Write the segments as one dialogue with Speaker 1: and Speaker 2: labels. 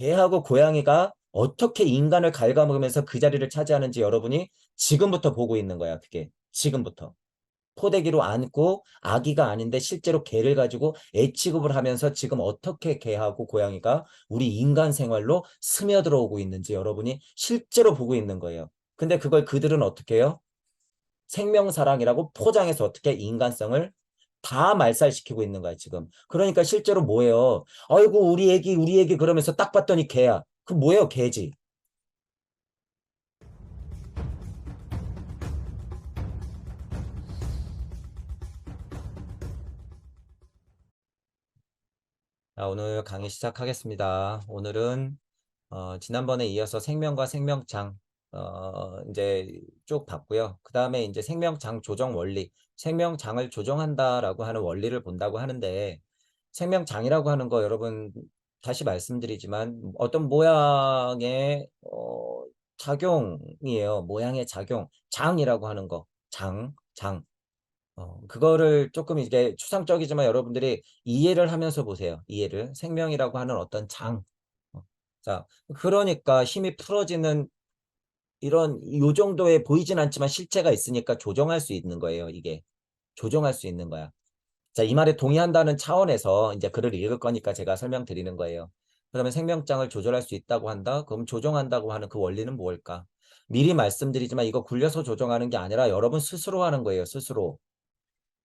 Speaker 1: 개하고 고양이가 어떻게 인간을 갉아먹으면서 그 자리를 차지하는지 여러분이 지금부터 보고 있는 거야. 그게 지금부터. 포대기로 안고 아기가 아닌데 실제로 개를 가지고 애 취급을 하면서 지금 어떻게 개하고 고양이가 우리 인간 생활로 스며들어오고 있는지 여러분이 실제로 보고 있는 거예요. 근데 그걸 그들은 어떻게 해요? 생명사랑이라고 포장해서 어떻게 인간성을 다 말살시키고 있는 거야, 지금. 그러니까 실제로 뭐예요? 아이고, 우리 애기 그러면서 딱 봤더니 개야. 그 뭐예요, 개지. 자, 오늘 강의 시작하겠습니다. 오늘은 지난번에 이어서 생명과 생명장 이제 쭉 봤고요. 그 다음에 이제 생명장 조정 원리, 생명장을 조정한다라고 하는 원리를 본다고 하는데 생명장이라고 하는 거 여러분 다시 말씀드리지만 어떤 모양의 작용이에요. 모양의 작용, 장이라고 하는 거, 장. 그거를 조금 이게 추상적이지만 여러분들이 이해를 하면서 보세요. 이해를. 생명이라고 하는 어떤 장. 어, 자, 그러니까 힘이 풀어지는 이런 요 정도에 보이진 않지만 실체가 있으니까 조정할 수 있는 거예요. 이게. 조정할 수 있는 거야. 자, 이 말에 동의한다는 차원에서 이제 글을 읽을 거니까 제가 설명드리는 거예요. 그러면 생명장을 조절할 수 있다고 한다? 그럼 조정한다고 하는 그 원리는 뭘까? 미리 말씀드리지만 이거 굴려서 조정하는 게 아니라 여러분 스스로 하는 거예요. 스스로.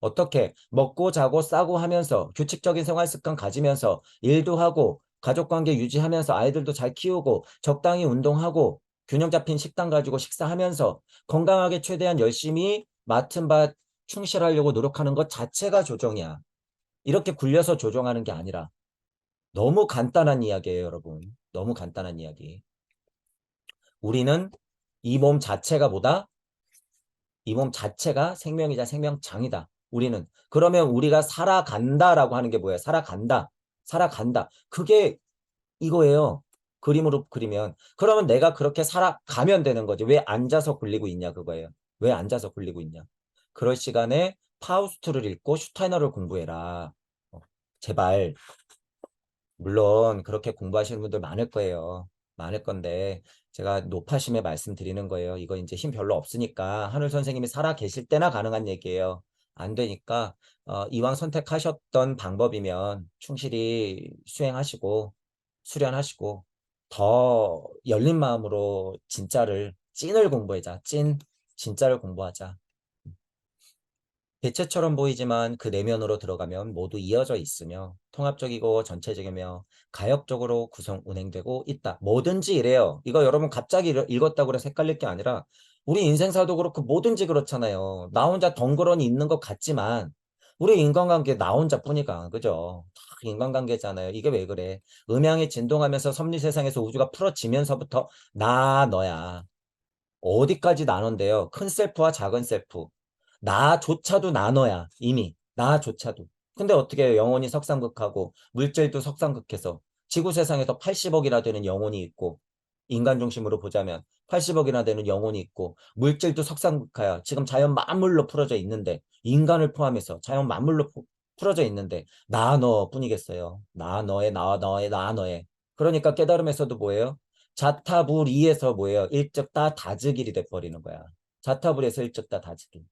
Speaker 1: 어떻게 먹고 자고 싸고 하면서 규칙적인 생활 습관 가지면서 일도 하고 가족관계 유지하면서 아이들도 잘 키우고 적당히 운동하고 균형 잡힌 식단 가지고 식사하면서 건강하게 최대한 열심히 맡은 바 충실하려고 노력하는 것 자체가 조정이야. 이렇게 굴려서 조정하는 게 아니라 너무 간단한 이야기예요, 여러분. 너무 간단한 이야기. 우리는 이 몸 자체가 뭐다? 이 몸 자체가 생명이자 생명장이다. 우리는. 그러면 우리가 살아간다라고 하는 게 뭐예요? 살아간다. 살아간다. 그게 이거예요. 그림으로 그리면. 그러면 내가 그렇게 살아가면 되는 거지. 왜 앉아서 굴리고 있냐 그거예요. 왜 앉아서 굴리고 있냐. 그럴 시간에 파우스트를 읽고 슈타이너를 공부해라. 어, 제발. 물론 그렇게 공부하시는 분들 많을 거예요. 많을 건데 제가 높아심에 말씀드리는 거예요. 이거 이제 힘 별로 없으니까 하늘 선생님이 살아 계실 때나 가능한 얘기예요. 안 되니까 이왕 선택하셨던 방법이면 충실히 수행하시고 수련하시고 더 열린 마음으로 진짜를 찐을 공부하자. 진짜를 공부하자. 대체처럼 보이지만 그 내면으로 들어가면 모두 이어져 있으며 통합적이고 전체적이며 가역적으로 운행되고 있다. 뭐든지 이래요. 이거 여러분 갑자기 읽었다고 해서 헷갈릴 게 아니라 우리 인생사도 그렇고 뭐든지 그렇잖아요. 나 혼자 덩그러니 있는 것 같지만 우리 인간관계 나 혼자뿐이가 그죠? 다 인간관계잖아요. 이게 왜 그래? 음양이 진동하면서 섭리세상에서 우주가 풀어지면서부터 나 너야. 어디까지 나눈대요? 큰 셀프와 작은 셀프. 나조차도 나눠야 이미 나조차도. 근데 어떻게 해요? 영혼이 석상극하고 물질도 석상극해서 지구 세상에서 80억이나 되는 영혼이 있고 인간 중심으로 보자면 80억이나 되는 영혼이 있고 물질도 석상극하야 지금 자연 만물로 풀어져 있는데 인간을 포함해서 자연 만물로 풀어져 있는데 나 너뿐이겠어요. 나 너의 나 너의 나 너의 그러니까 깨달음에서도 뭐예요? 자타불이에서 뭐예요? 일적다 다즈길이 돼버리는 거야. 자타불에서 일적다 다즈길.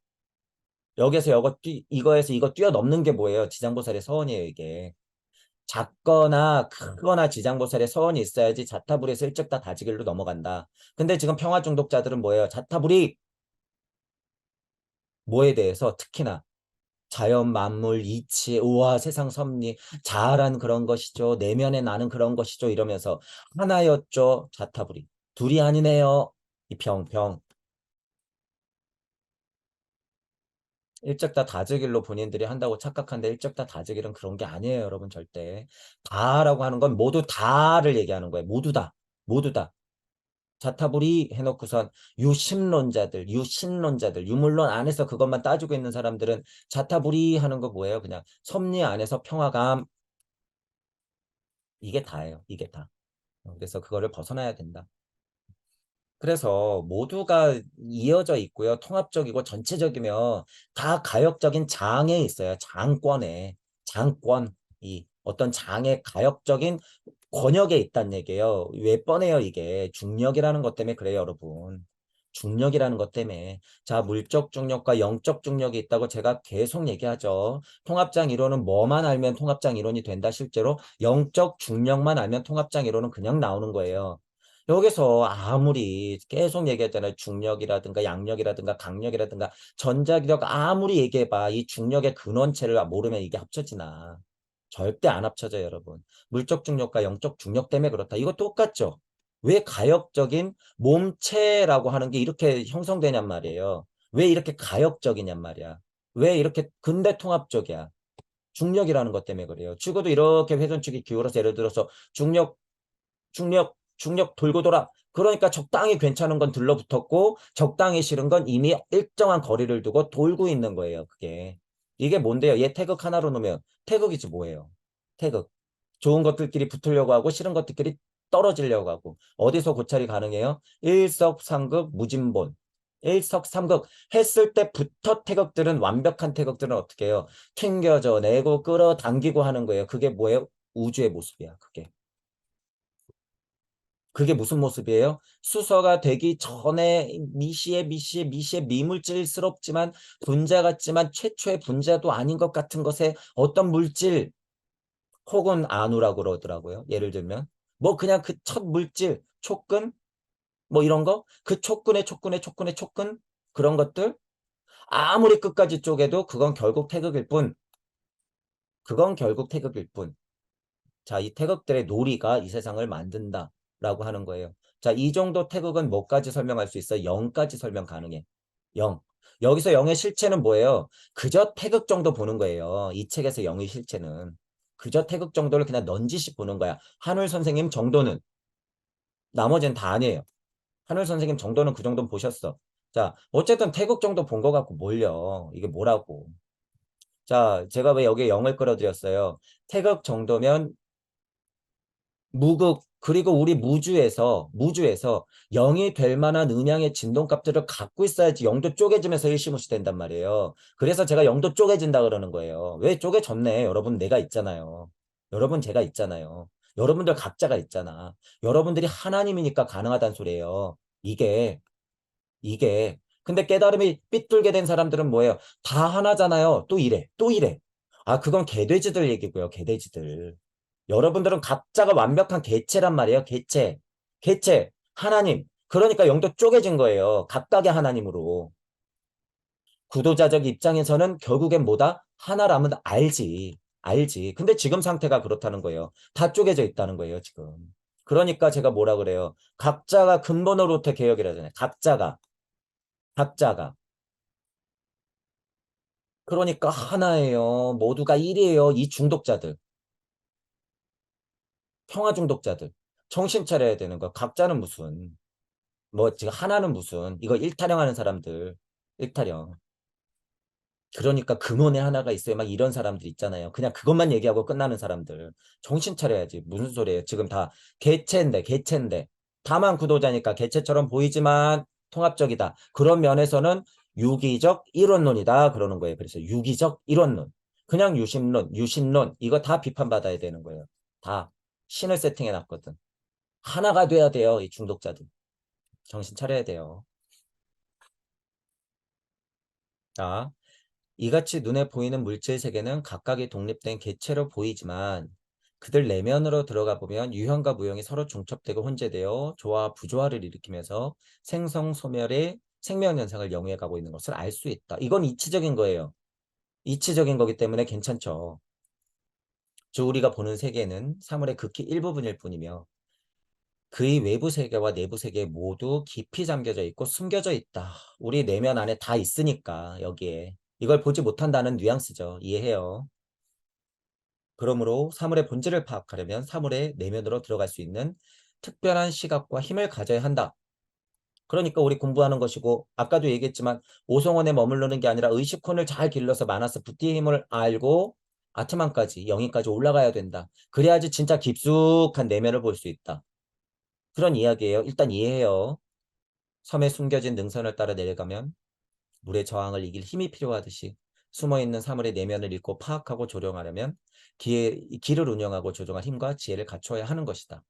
Speaker 1: 여기서 이거에서 이거 뛰어넘는 게 뭐예요? 지장보살의 서원이에요, 이게. 작거나 크거나 지장보살의 서원이 있어야지 자타불에서 일적다 다지길로 넘어간다. 근데 지금 평화 중독자들은 뭐예요? 자타불이 뭐에 대해서 특히나 자연, 만물, 이치, 우화, 세상 섭리, 자아란 그런 것이죠. 내면에 나는 그런 것이죠. 이러면서 하나였죠. 자타불이. 둘이 아니네요. 이 병. 일적 다 다즈길로 본인들이 한다고 착각한데 일적 다 다즈길은 그런 게 아니에요, 여러분 절대. 다라고 하는 건 모두 다를 얘기하는 거예요. 모두 다. 모두 다. 자타불이 해놓고선 유신론자들, 유물론 안에서 그것만 따지고 있는 사람들은 자타불이 하는 거 뭐예요? 그냥 섭리 안에서 평화감. 이게 다예요. 이게 다. 그래서 그거를 벗어나야 된다. 그래서 모두가 이어져 있고요. 통합적이고 전체적이며 다 가역적인 장에 있어요. 장권에. 장권. 이 어떤 장의 가역적인 권역에 있다는 얘기예요. 왜 뻔해요, 이게. 중력이라는 것 때문에 그래요, 여러분. 중력이라는 것 때문에. 자, 물적 중력과 영적 중력이 있다고 제가 계속 얘기하죠. 통합장 이론은 뭐만 알면 통합장 이론이 된다, 실제로. 영적 중력만 알면 통합장 이론은 그냥 나오는 거예요. 여기서 아무리 계속 얘기했잖아요. 중력이라든가 양력이라든가 강력이라든가 전자기력 아무리 얘기해봐. 이 중력의 근원체를 모르면 이게 합쳐지나. 절대 안 합쳐져요, 여러분. 물적 중력과 영적 중력 때문에 그렇다. 이거 똑같죠? 왜 가역적인 몸체라고 하는 게 이렇게 형성되냔 말이에요. 왜 이렇게 가역적이냔 말이야. 왜 이렇게 근대 통합적이야. 중력이라는 것 때문에 그래요. 죽어도 이렇게 회전축이 기울어서 예를 들어서 중력 돌고 돌아. 그러니까 적당히 괜찮은 건 들러붙었고 적당히 싫은 건 이미 일정한 거리를 두고 돌고 있는 거예요. 그게. 이게 뭔데요? 얘 태극 하나로 놓으면 태극이지 뭐예요. 태극. 좋은 것들끼리 붙으려고 하고 싫은 것들끼리 떨어지려고 하고. 어디서 고찰이 가능해요? 일석삼극 무진본. 일석삼극 했을 때부터 태극들은 완벽한 태극들은 어떻게 해요? 튕겨져 내고 끌어당기고 하는 거예요. 그게 뭐예요? 우주의 모습이야. 그게. 그게 무슨 모습이에요? 수서가 되기 전에 미시의 미물질스럽지만 분자 같지만 최초의 분자도 아닌 것 같은 것에 어떤 물질 혹은 안우라고 그러더라고요. 예를 들면 뭐 그냥 그 첫 물질 촉근 뭐 이런 거 그 촉근의 촉근 그런 것들 아무리 끝까지 쪼개도 그건 결국 태극일 뿐. 자, 이 태극들의 놀이가 이 세상을 만든다라고 하는 거예요. 자, 이 정도 태극은 뭐까지 설명할 수 있어? 0까지 설명 가능해. 0. 여기서 0의 실체는 뭐예요? 그저 태극 정도 보는 거예요. 이 책에서 0의 실체는. 그저 태극 정도를 그냥 넌지시 보는 거야. 한울 선생님 정도는. 나머지는 다 아니에요. 한울 선생님 정도는 그 정도는 보셨어. 자, 어쨌든 태극 정도 본 거 갖고 뭘요? 이게 뭐라고. 자, 제가 왜 여기에 0을 끌어들였어요? 태극 정도면 무극 그리고 우리 무주에서 0이 될 만한 음양의 진동값들을 갖고 있어야지 0도 쪼개지면서 일시무시 된단 말이에요. 그래서 제가 0도 쪼개진다 그러는 거예요. 왜 쪼개졌네? 여러분 내가 있잖아요. 여러분 제가 있잖아요. 여러분들 각자가 있잖아. 여러분들이 하나님이니까 가능하단 소리예요. 이게 근데 깨달음이 삐뚤게 된 사람들은 뭐예요? 다 하나잖아요. 또 이래. 또 이래. 아, 그건 개돼지들 얘기고요. 개돼지들. 여러분들은 각자가 완벽한 개체란 말이에요. 개체. 개체. 하나님. 그러니까 영도 쪼개진 거예요. 각각의 하나님으로. 구도자적 입장에서는 결국엔 뭐다? 하나라면 알지. 알지. 근데 지금 상태가 그렇다는 거예요. 다 쪼개져 있다는 거예요, 지금. 그러니까 제가 뭐라 그래요? 각자가 근본으로부터 개혁이라잖아요. 각자가. 그러니까 하나예요. 모두가 일이에요. 이 중독자들. 평화 중독자들. 정신 차려야 되는 거. 각자는 무슨. 뭐 지금 하나는 무슨 이거 일타령하는 사람들 일타령 그러니까 근원에 하나가 있어요 막 이런 사람들 있잖아요 그냥 그것만 얘기하고 끝나는 사람들 정신 차려야지 무슨 소리예요 지금 다 개체인데 다만 구도자니까 개체처럼 보이지만 통합적이다 그런 면에서는 유기적 이론론이다 그러는 거예요 그래서 유기적 이론론 그냥 유신론 이거 다 비판받아야 되는 거예요 다 신을 세팅해 놨거든 하나가 돼야 돼요 이 중독자들 정신 차려야 돼요 자 이같이 눈에 보이는 물질 세계는 각각의 독립된 개체로 보이지만 그들 내면으로 들어가 보면 유형과 무형이 서로 중첩되고 혼재되어 조화 부조화를 일으키면서 생성 소멸의 생명 현상을 영위해 가고 있는 것을 알 수 있다. 이건 이치적인 거예요. 이치적인 거기 때문에 괜찮죠. 즉 우리가 보는 세계는 사물의 극히 일부분일 뿐이며 그의 외부 세계와 내부 세계 모두 깊이 잠겨져 있고 숨겨져 있다. 우리 내면 안에 다 있으니까 여기에. 이걸 보지 못한다는 뉘앙스죠. 이해해요. 그러므로 사물의 본질을 파악하려면 사물의 내면으로 들어갈 수 있는 특별한 시각과 힘을 가져야 한다. 그러니까 우리 공부하는 것이고 아까도 얘기했지만 오성원에 머무르는 게 아니라 의식혼을 잘 길러서 마나스 부티의 힘을 알고 아트만까지 영인까지 올라가야 된다. 그래야지 진짜 깊숙한 내면을 볼 수 있다. 그런 이야기예요. 일단 이해해요. 섬에 숨겨진 능선을 따라 내려가면 물의 저항을 이길 힘이 필요하듯이 숨어있는 사물의 내면을 읽고 파악하고 조령하려면 기를 운영하고 조종할 힘과 지혜를 갖춰야 하는 것이다.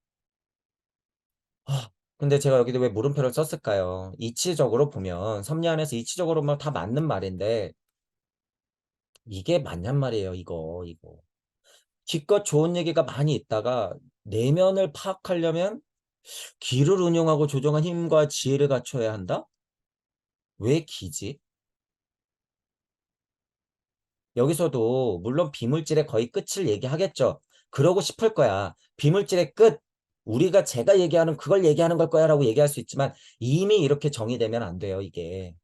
Speaker 1: 근데 제가 여기도 왜 물음표를 썼을까요? 이치적으로 보면 섭리 안에서 이치적으로 보면 다 맞는 말인데 이게 맞냔 말이에요. 이거. 기껏 좋은 얘기가 많이 있다가 내면을 파악하려면 기를 운용하고 조정한 힘과 지혜를 갖춰야 한다? 왜 기지? 여기서도 물론 비물질의 거의 끝을 얘기하겠죠. 그러고 싶을 거야. 비물질의 끝. 제가 얘기하는 그걸 얘기하는 걸 거야 라고 얘기할 수 있지만 이미 이렇게 정의되면 안 돼요. 이게.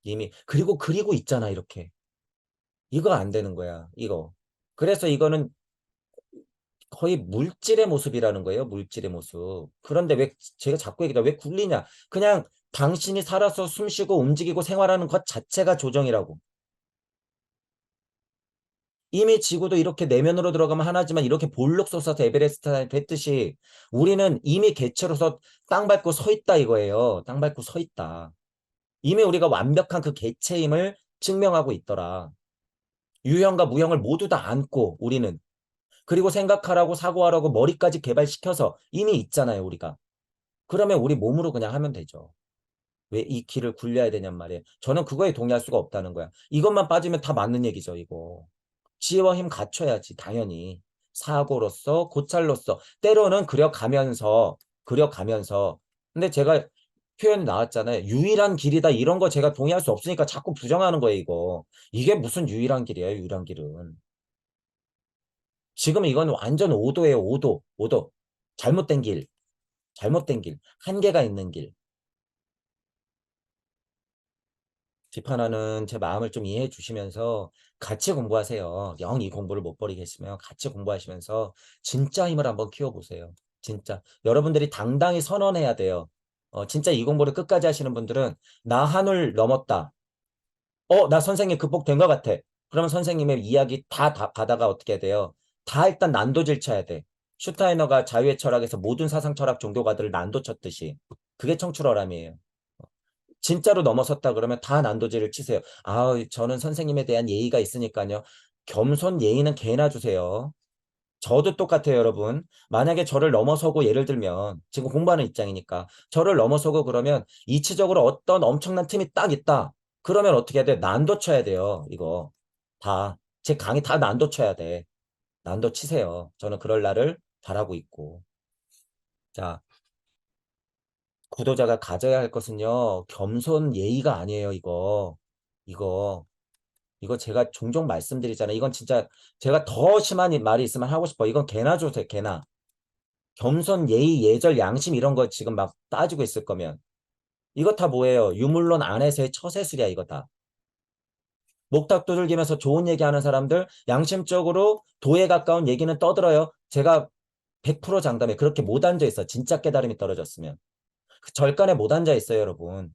Speaker 1: 이미. 그리고 있잖아. 이렇게. 이거 안 되는 거야. 이거. 그래서 이거는 거의 물질의 모습이라는 거예요. 물질의 모습. 그런데 왜 제가 자꾸 얘기다 왜 굴리냐. 그냥 당신이 살아서 숨쉬고 움직이고 생활하는 것 자체가 조정이라고. 이미 지구도 이렇게 내면으로 들어가면 하나지만 이렇게 볼록 솟아서 에베레스트 뱉듯이 우리는 이미 개체로서 땅 밟고 서 있다 이거예요. 땅 밟고 서 있다. 이미 우리가 완벽한 그 개체임을 증명하고 있더라. 유형과 무형을 모두 다 안고 우리는. 그리고 생각하라고 사고하라고 머리까지 개발시켜서 이미 있잖아요, 우리가. 그러면 우리 몸으로 그냥 하면 되죠. 왜 이 길을 굴려야 되냔 말이에요. 저는 그거에 동의할 수가 없다는 거야. 이것만 빠지면 다 맞는 얘기죠, 이거. 지혜와 힘 갖춰야지, 당연히. 사고로서, 고찰로서, 때로는 그려가면서. 근데 제가 표현이 나왔잖아요. 유일한 길이다, 이런 거 제가 동의할 수 없으니까 자꾸 부정하는 거예요, 이거. 이게 무슨 유일한 길이에요, 유일한 길은. 지금 이건 완전 오도예요, 오도. 오도. 잘못된 길. 잘못된 길. 한계가 있는 길. 비판하는 제 마음을 좀 이해해 주시면서 같이 공부하세요. 영 이 공부를 못 버리겠으면 같이 공부하시면서 진짜 힘을 한번 키워보세요. 진짜. 여러분들이 당당히 선언해야 돼요. 진짜 이 공부를 끝까지 하시는 분들은 나 한을 넘었다. 나 선생님 극복된 것 같아. 그러면 선생님의 이야기 다 가다가 어떻게 돼요? 다 일단 난도질 쳐야 돼. 슈타이너가 자유의 철학에서 모든 사상 철학 종교가들을 난도 쳤듯이. 그게 청출어람이에요. 진짜로 넘어섰다 그러면 다 난도질을 치세요. 저는 선생님에 대한 예의가 있으니까요. 겸손 예의는 개나 주세요. 저도 똑같아요, 여러분. 만약에 저를 넘어서고 예를 들면 지금 공부하는 입장이니까 저를 넘어서고 그러면 이치적으로 어떤 엄청난 틈이 딱 있다. 그러면 어떻게 해야 돼? 난도 쳐야 돼요, 이거. 다. 제 강의 다 난도 쳐야 돼. 난도 치세요. 저는 그럴 날을 바라고 있고. 자, 구도자가 가져야 할 것은요, 겸손 예의가 아니에요, 이거. 이거. 이거 제가 종종 말씀드리잖아요. 이건 진짜 제가 더 심한 말이 있으면 하고 싶어. 이건 개나 주세요, 개나. 겸손, 예의, 예절, 양심 이런 거 지금 막 따지고 있을 거면. 이거 다 뭐예요? 유물론 안에서의 처세술이야, 이거 다. 목탁 두들기면서 좋은 얘기하는 사람들, 양심적으로 도에 가까운 얘기는 떠들어요. 제가 100% 장담해. 그렇게 못 앉아 있어. 진짜 깨달음이 떨어졌으면. 그 절간에 못 앉아 있어요, 여러분.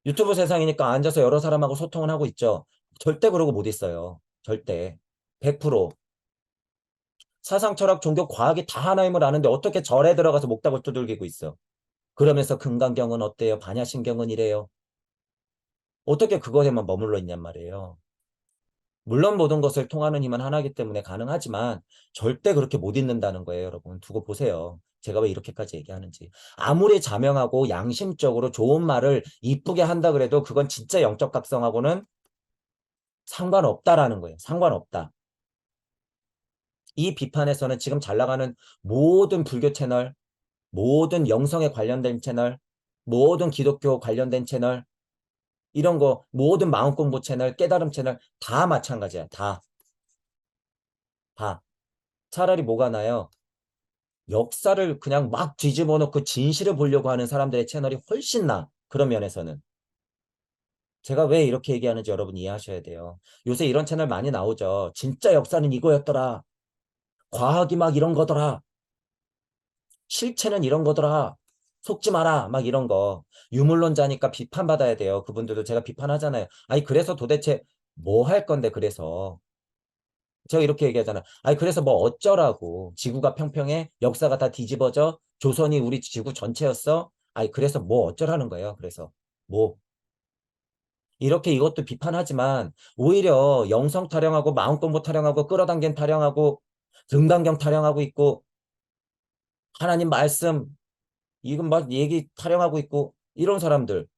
Speaker 1: 유튜브 세상이니까 앉아서 여러 사람하고 소통을 하고 있죠. 절대 그러고 못 있어요. 절대. 100%. 사상, 철학, 종교, 과학이 다 하나임을 아는데 어떻게 절에 들어가서 목닥을 두들기고 있어. 그러면서 금강경은 어때요? 반야신경은 이래요. 어떻게 그것에만 머물러 있냔 말이에요. 물론 모든 것을 통하는 힘은 하나이기 때문에 가능하지만 절대 그렇게 못 있는다는 거예요, 여러분. 두고 보세요. 제가 왜 이렇게까지 얘기하는지. 아무리 자명하고 양심적으로 좋은 말을 이쁘게 한다 그래도 그건 진짜 영적 각성하고는 상관없다라는 거예요. 상관없다. 이 비판에서는 지금 잘 나가는 모든 불교 채널, 모든 영성에 관련된 채널, 모든 기독교 관련된 채널, 이런 거, 모든 마음 공부 채널, 깨달음 채널, 다 마찬가지야. 다. 다. 차라리 뭐가 나요? 역사를 그냥 막 뒤집어 놓고 진실을 보려고 하는 사람들의 채널이 훨씬 나. 그런 면에서는. 제가 왜 이렇게 얘기하는지 여러분 이해하셔야 돼요. 요새 이런 채널 많이 나오죠. 진짜 역사는 이거였더라. 과학이 막 이런 거더라. 실체는 이런 거더라. 속지 마라. 막 이런 거. 유물론자니까 비판받아야 돼요. 그분들도 제가 비판하잖아요. 아니 그래서 도대체 뭐 할 건데 그래서. 제가 이렇게 얘기하잖아. 아니 그래서 뭐 어쩌라고. 지구가 평평해? 역사가 다 뒤집어져? 조선이 우리 지구 전체였어? 아니 그래서 뭐 어쩌라는 거예요. 그래서 뭐 이렇게 이것도 비판하지만 오히려 영성 타령하고 마음 공부 타령하고 끌어당긴 타령하고 등단경 타령하고 있고 하나님 말씀 이건 막 얘기 타령하고 있고 이런 사람들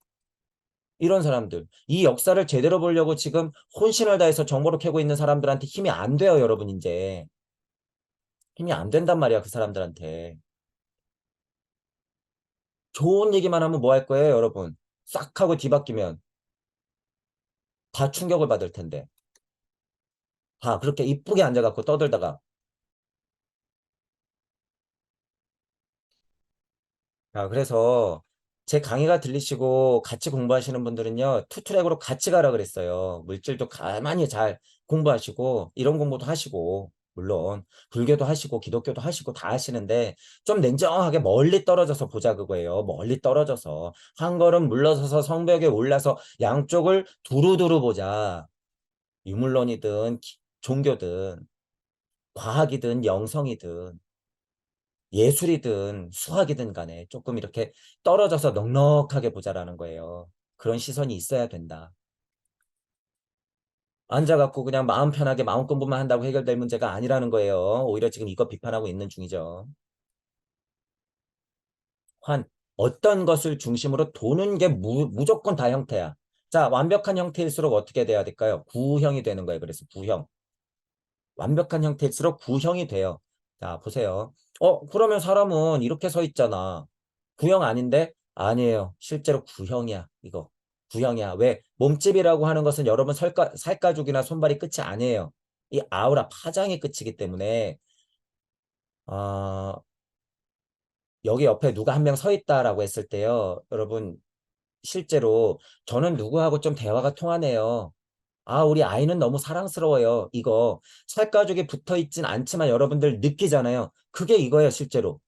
Speaker 1: 이 역사를 제대로 보려고 지금 혼신을 다해서 정보를 캐고 있는 사람들한테 힘이 안 돼요, 여러분. 이제 힘이 안 된단 말이야, 그 사람들한테. 좋은 얘기만 하면 뭐 할 거예요, 여러분? 싹 하고 뒤바뀌면 다 충격을 받을 텐데. 다 그렇게 이쁘게 앉아갖고 떠들다가. 그래서 제 강의가 들리시고 같이 공부하시는 분들은요, 투트랙으로 같이 가라 그랬어요. 물질도 가만히 잘 공부하시고, 이런 공부도 하시고, 물론, 불교도 하시고, 기독교도 하시고, 다 하시는데, 좀 냉정하게 멀리 떨어져서 보자 그거예요. 멀리 떨어져서. 한 걸음 물러서서 성벽에 올라서 양쪽을 두루두루 보자. 유물론이든, 종교든, 과학이든, 영성이든. 예술이든 수학이든 간에 조금 이렇게 떨어져서 넉넉하게 보자라는 거예요. 그런 시선이 있어야 된다. 앉아갖고 그냥 마음 편하게 마음 공부만 한다고 해결될 문제가 아니라는 거예요. 오히려 지금 이거 비판하고 있는 중이죠. 어떤 것을 중심으로 도는 게 무조건 다 형태야. 자, 완벽한 형태일수록 어떻게 돼야 될까요? 구형이 되는 거예요. 그래서 구형. 완벽한 형태일수록 구형이 돼요. 자, 보세요. 그러면 사람은 이렇게 서 있잖아. 구형 아닌데? 아니에요. 실제로 구형이야, 이거. 구형이야. 왜? 몸집이라고 하는 것은 여러분 살가죽이나 손발이 끝이 아니에요. 이 아우라 파장이 끝이기 때문에, 어, 여기 옆에 누가 한 명 서 있다라고 했을 때요. 여러분, 실제로 저는 누구하고 좀 대화가 통하네요. 우리 아이는 너무 사랑스러워요. 이거 살가죽이 붙어 있진 않지만 여러분들 느끼잖아요. 그게 이거예요, 실제로.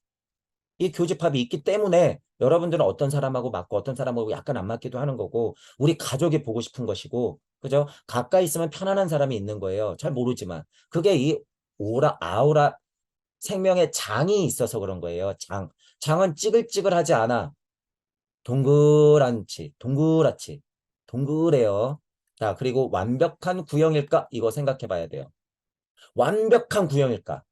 Speaker 1: 이 교집합이 있기 때문에 여러분들은 어떤 사람하고 맞고 어떤 사람하고 약간 안 맞기도 하는 거고 우리 가족이 보고 싶은 것이고 그죠? 가까이 있으면 편안한 사람이 있는 거예요. 잘 모르지만 그게 이 아우라 생명의 장이 있어서 그런 거예요. 장은 찌글찌글하지 않아. 동그랗지 동그래요. 자, 그리고 완벽한 구형일까? 이거 생각해 봐야 돼요. 완벽한 구형일까?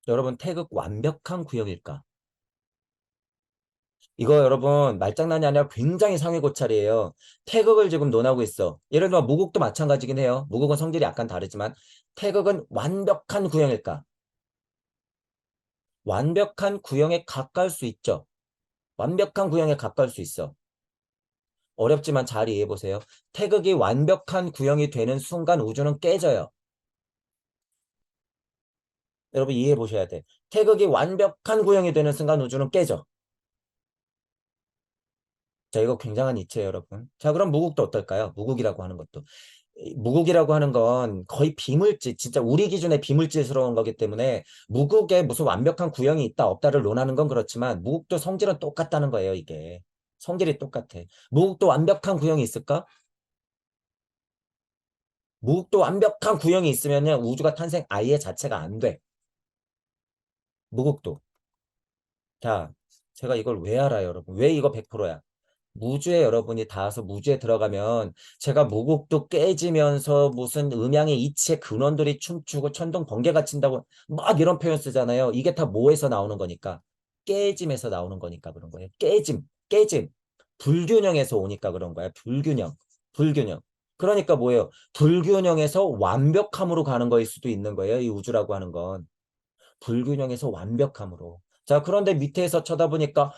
Speaker 1: 여러분 태극 완벽한 구형일까? 이거 여러분 말장난이 아니라 굉장히 상위 고찰이에요. 태극을 지금 논하고 있어. 예를 들어 무국도 마찬가지긴 해요. 무국은 성질이 약간 다르지만 태극은 완벽한 구형일까? 완벽한 구형에 가까울 수 있죠. 완벽한 구형에 가까울 수 있어. 어렵지만 잘 이해해 보세요. 태극이 완벽한 구형이 되는 순간 우주는 깨져요. 여러분 이해해 보셔야 돼. 태극이 완벽한 구형이 되는 순간 우주는 깨져. 자, 이거 굉장한 이치예요, 여러분. 자, 그럼 무국도 어떨까요? 무국이라고 하는 것도. 무국이라고 하는 건 거의 비물질, 진짜 우리 기준의 비물질스러운 거기 때문에 무국에 무슨 완벽한 구형이 있다 없다를 논하는 건 그렇지만 무국도 성질은 똑같다는 거예요, 이게. 성질이 똑같아. 무국도 완벽한 구형이 있을까? 무국도 완벽한 구형이 있으면요, 우주가 탄생 아예 자체가 안 돼. 무국도. 자, 제가 이걸 왜 알아요, 여러분? 왜 이거 100%야? 무주에 여러분이 닿아서 무주에 들어가면 제가 무국도 깨지면서 무슨 음양의 이치의 근원들이 춤추고 천둥 번개가 친다고 막 이런 표현 쓰잖아요. 이게 다 뭐에서 나오는 거니까? 깨짐에서 나오는 거니까 그런 거예요. 깨짐. 불균형에서 오니까 그런 거야. 불균형. 그러니까 뭐예요? 불균형에서 완벽함으로 가는 거일 수도 있는 거예요. 이 우주라고 하는 건. 불균형에서 완벽함으로. 자, 그런데 밑에서 쳐다보니까,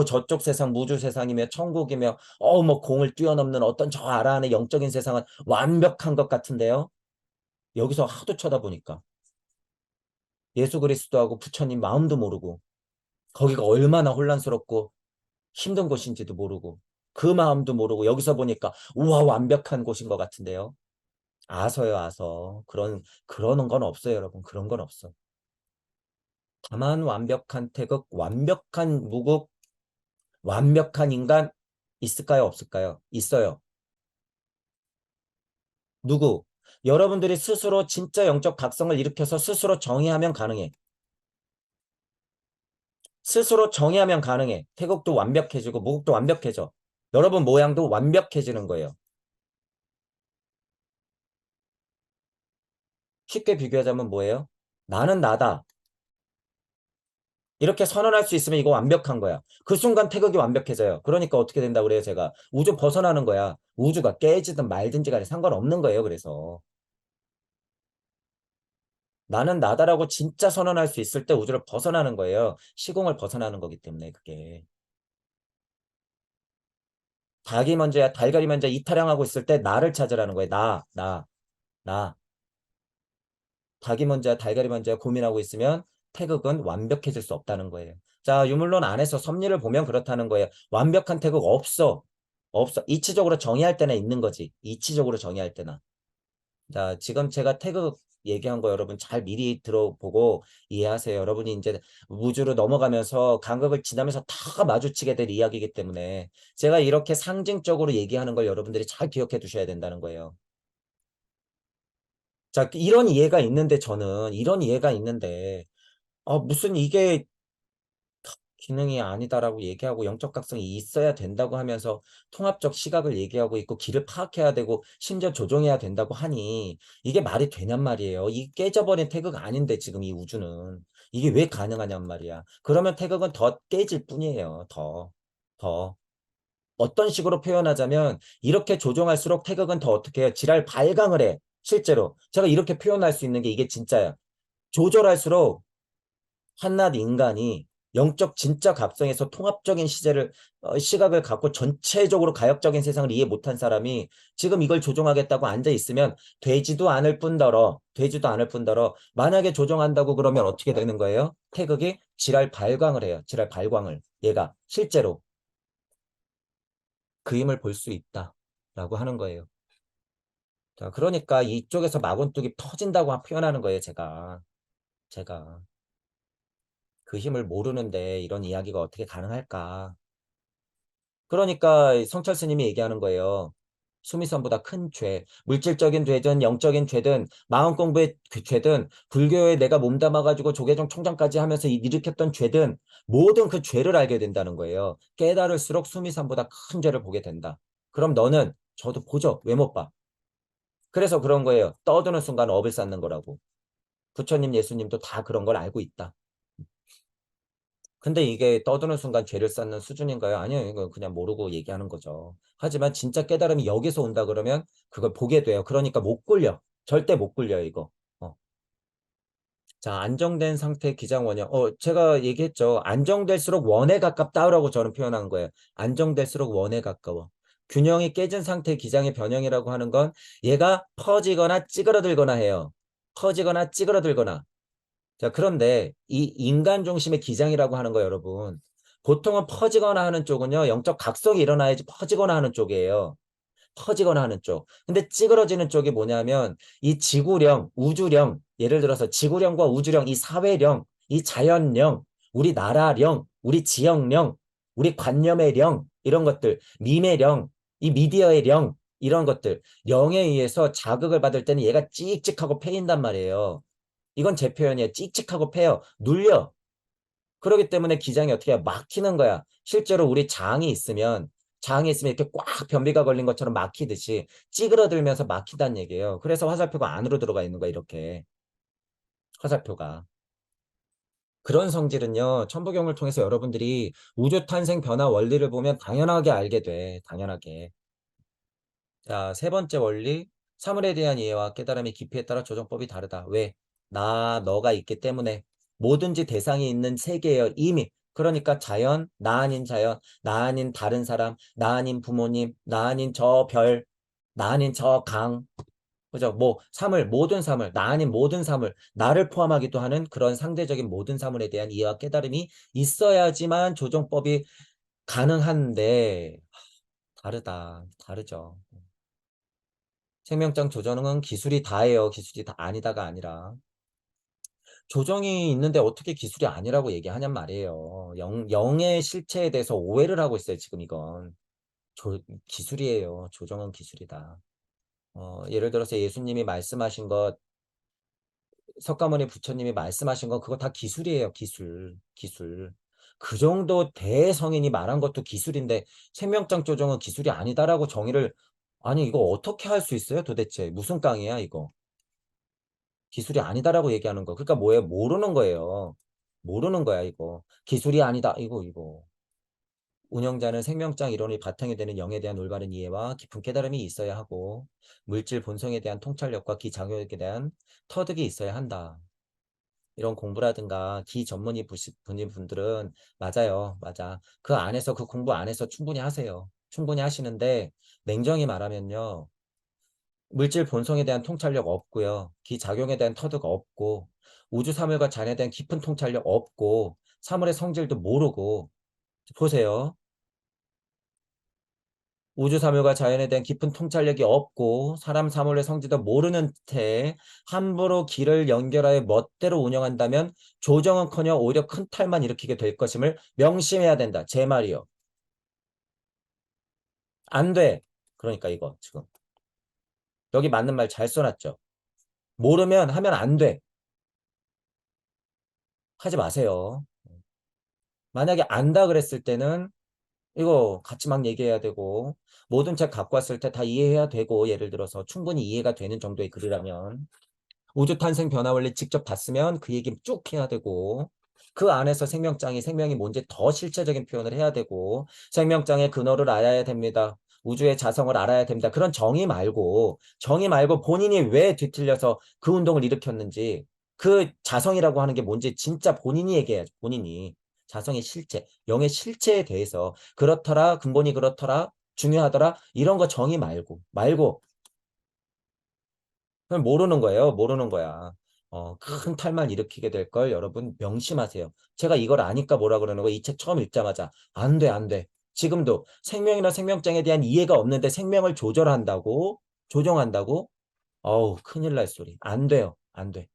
Speaker 1: 저쪽 세상, 무주 세상이며, 천국이며, 뭐, 공을 뛰어넘는 어떤 저 아라한의 영적인 세상은 완벽한 것 같은데요? 여기서 하도 쳐다보니까. 예수 그리스도하고 부처님 마음도 모르고, 거기가 얼마나 혼란스럽고 힘든 곳인지도 모르고, 그 마음도 모르고, 여기서 보니까, 우와, 완벽한 곳인 것 같은데요? 아서요, 아서. 그러는 건 없어요, 여러분. 그런 건 없어. 다만 완벽한 태극, 완벽한 무국, 완벽한 인간 있을까요? 없을까요? 있어요. 누구? 여러분들이 스스로 진짜 영적 각성을 일으켜서 스스로 정의하면 가능해. 스스로 정의하면 가능해. 태극도 완벽해지고 무국도 완벽해져. 여러분 모양도 완벽해지는 거예요. 쉽게 비교하자면 뭐예요? 나는 나다. 이렇게 선언할 수 있으면 이거 완벽한 거야. 그 순간 태극이 완벽해져요. 그러니까 어떻게 된다고 그래요, 제가. 우주 벗어나는 거야. 우주가 깨지든 말든지 간에 상관없는 거예요, 그래서. 나는 나다라고 진짜 선언할 수 있을 때 우주를 벗어나는 거예요. 시공을 벗어나는 거기 때문에 그게. 닭이 먼저야, 달걀이 먼저 이탈량하고 있을 때 나를 찾으라는 거예요. 나. 닭이 먼저야, 달걀이 먼저야 고민하고 있으면 태극은 완벽해질 수 없다는 거예요. 자, 유물론 안에서 섭리를 보면 그렇다는 거예요. 완벽한 태극 없어. 없어. 이치적으로 정의할 때나 있는 거지. 이치적으로 정의할 때나. 자, 지금 제가 태극 얘기한 거 여러분 잘 미리 들어보고 이해하세요. 여러분이 이제 우주로 넘어가면서 간극을 지나면서 다 마주치게 될 이야기이기 때문에 제가 이렇게 상징적으로 얘기하는 걸 여러분들이 잘 기억해 두셔야 된다는 거예요. 자, 이런 이해가 있는데 저는 이런 이해가 있는데 무슨 이게 기능이 아니다라고 얘기하고 영적 각성이 있어야 된다고 하면서 통합적 시각을 얘기하고 있고 길을 파악해야 되고 심지어 조종해야 된다고 하니 이게 말이 되냔 말이에요. 이 깨져버린 태극 아닌데 지금 이 우주는 이게 왜 가능하냔 말이야. 그러면 태극은 더 깨질 뿐이에요. 더. 어떤 식으로 표현하자면 이렇게 조종할수록 태극은 더 어떻게 해요? 지랄 발광을 해. 실제로. 제가 이렇게 표현할 수 있는 게 이게 진짜야. 조절할수록 한낱 인간이 영적 진짜 각성에서 통합적인 시각을 갖고 전체적으로 가역적인 세상을 이해 못한 사람이 지금 이걸 조종하겠다고 앉아 있으면 되지도 않을 뿐더러 만약에 조종한다고 그러면 어떻게 되는 거예요? 태극이 지랄 발광을 해요. 지랄 발광을. 얘가 실제로 그 힘을 볼 수 있다라고 하는 거예요. 자, 그러니까 이쪽에서 마군뚝이 터진다고 표현하는 거예요, 제가. 그 힘을 모르는데 이런 이야기가 어떻게 가능할까? 그러니까 성철 스님이 얘기하는 거예요. 수미선보다 큰 죄, 물질적인 죄든 영적인 죄든 마음 공부의 그 죄든 불교에 내가 몸담아가지고 조계종 총장까지 하면서 일으켰던 죄든 모든 그 죄를 알게 된다는 거예요. 깨달을수록 수미선보다 큰 죄를 보게 된다. 그럼 너는 저도 보죠. 왜 못 봐? 그래서 그런 거예요. 떠드는 순간 업을 쌓는 거라고. 부처님, 예수님도 다 그런 걸 알고 있다. 근데 이게 떠드는 순간 죄를 쌓는 수준인가요? 아니요. 이거 그냥 모르고 얘기하는 거죠. 하지만 진짜 깨달음이 여기서 온다 그러면 그걸 보게 돼요. 그러니까 못 굴려. 절대 못 굴려요, 이거. 자, 안정된 상태 기장 원형. 제가 얘기했죠. 안정될수록 원에 가깝다라고 저는 표현한 거예요. 안정될수록 원에 가까워. 균형이 깨진 상태 기장의 변형이라고 하는 건 얘가 퍼지거나 찌그러들거나 해요. 퍼지거나 찌그러들거나. 자, 그런데 이 인간 중심의 기장이라고 하는 거 여러분. 보통은 퍼지거나 하는 쪽은요. 영적 각성이 일어나야지 퍼지거나 하는 쪽이에요. 퍼지거나 하는 쪽. 근데 찌그러지는 쪽이 뭐냐면 이 지구령, 우주령, 예를 들어서 지구령과 우주령, 이 사회령, 이 자연령, 우리 나라령, 우리 지역령, 우리 관념의 령, 이런 것들, 밈의 령, 이 미디어의 령, 이런 것들, 령에 의해서 자극을 받을 때는 얘가 찍찍하고 패인단 말이에요. 이건 제 표현이에요. 찍찍하고 패요. 눌려. 그렇기 때문에 기장이 어떻게 해요? 막히는 거야. 실제로 우리 장이 있으면 이렇게 꽉 변비가 걸린 것처럼 막히듯이 찌그러들면서 막히다는 얘기예요. 그래서 화살표가 안으로 들어가 있는 거야, 이렇게. 화살표가. 그런 성질은요, 천부경을 통해서 여러분들이 우주 탄생 변화 원리를 보면 당연하게 알게 돼. 당연하게. 자, 세 번째 원리. 사물에 대한 이해와 깨달음의 깊이에 따라 조정법이 다르다. 왜? 너가 있기 때문에. 뭐든지 대상이 있는 세계예요. 이미. 그러니까 나 아닌 자연, 나 아닌 다른 사람, 나 아닌 부모님, 나 아닌 저 별, 나 아닌 저 강. 그죠? 모든 사물, 나 아닌 모든 사물, 나를 포함하기도 하는 그런 상대적인 모든 사물에 대한 이해와 깨달음이 있어야지만 조정법이 가능한데, 다르죠. 생명장 조정은 기술이 다예요. 기술이 다 아니다가 아니라. 조정이 있는데 어떻게 기술이 아니라고 얘기하냔 말이에요. 영의 실체에 대해서 오해를 하고 있어요. 지금 이건. 기술이에요. 조정은 기술이다. 예를 들어서 예수님이 말씀하신 것, 석가모니 부처님이 말씀하신 거 그거 다 기술이에요. 기술. 그 정도 대성인이 말한 것도 기술인데 생명장 조정은 기술이 아니다라고 정의를 아니 이거 어떻게 할 수 있어요 도대체 무슨 깡이야 이거 기술이 아니다라고 얘기하는 거 그러니까 뭐예요 모르는 거예요 모르는 거야 이거 기술이 아니다 이거 운영자는 생명장 이론이 바탕이 되는 영에 대한 올바른 이해와 깊은 깨달음이 있어야 하고 물질 본성에 대한 통찰력과 기작용에 대한 터득이 있어야 한다. 이런 공부라든가 기전문의 분들은 맞아요. 맞아. 그 안에서 그 공부 안에서 충분히 하세요. 충분히 하시는데 냉정히 말하면요. 물질 본성에 대한 통찰력 없고요. 기작용에 대한 터득 없고 우주 사물과 잔에 대한 깊은 통찰력 없고 사물의 성질도 모르고 보세요. 우주 사물과 자연에 대한 깊은 통찰력이 없고 사람 사물의 성질도 모르는 채 함부로 길을 연결하여 멋대로 운영한다면 조정은커녕 오히려 큰 탈만 일으키게 될 것임을 명심해야 된다. 제 말이요. 안 돼. 그러니까 이거 지금 여기 맞는 말 잘 써놨죠. 모르면 하면 안 돼. 하지 마세요. 만약에 안다 그랬을 때는 이거 같이 막 얘기해야 되고 모든 책 갖고 왔을 때 다 이해해야 되고 예를 들어서 충분히 이해가 되는 정도의 글이라면 우주 탄생 변화 원리 직접 봤으면 그 얘기 쭉 해야 되고 그 안에서 생명이 뭔지 더 실체적인 표현을 해야 되고 생명장의 근원을 알아야 됩니다. 우주의 자성을 알아야 됩니다. 그런 정의 말고 본인이 왜 뒤틀려서 그 운동을 일으켰는지 그 자성이라고 하는 게 뭔지 진짜 본인이 얘기해야죠. 본인이. 자성의 실체, 영의 실체에 대해서 그렇더라, 근본이 그렇더라, 중요하더라 이런 거 정의 말고 그냥 모르는 거예요. 모르는 거야. 큰 탈만 일으키게 될 걸 여러분 명심하세요. 제가 이걸 아니까 뭐라 그러는 거 이 책 처음 읽자마자 안 돼, 안 돼. 지금도 생명이나 생명장에 대한 이해가 없는데 생명을 조정한다고? 어우, 큰일 날 소리. 안 돼요. 안 돼.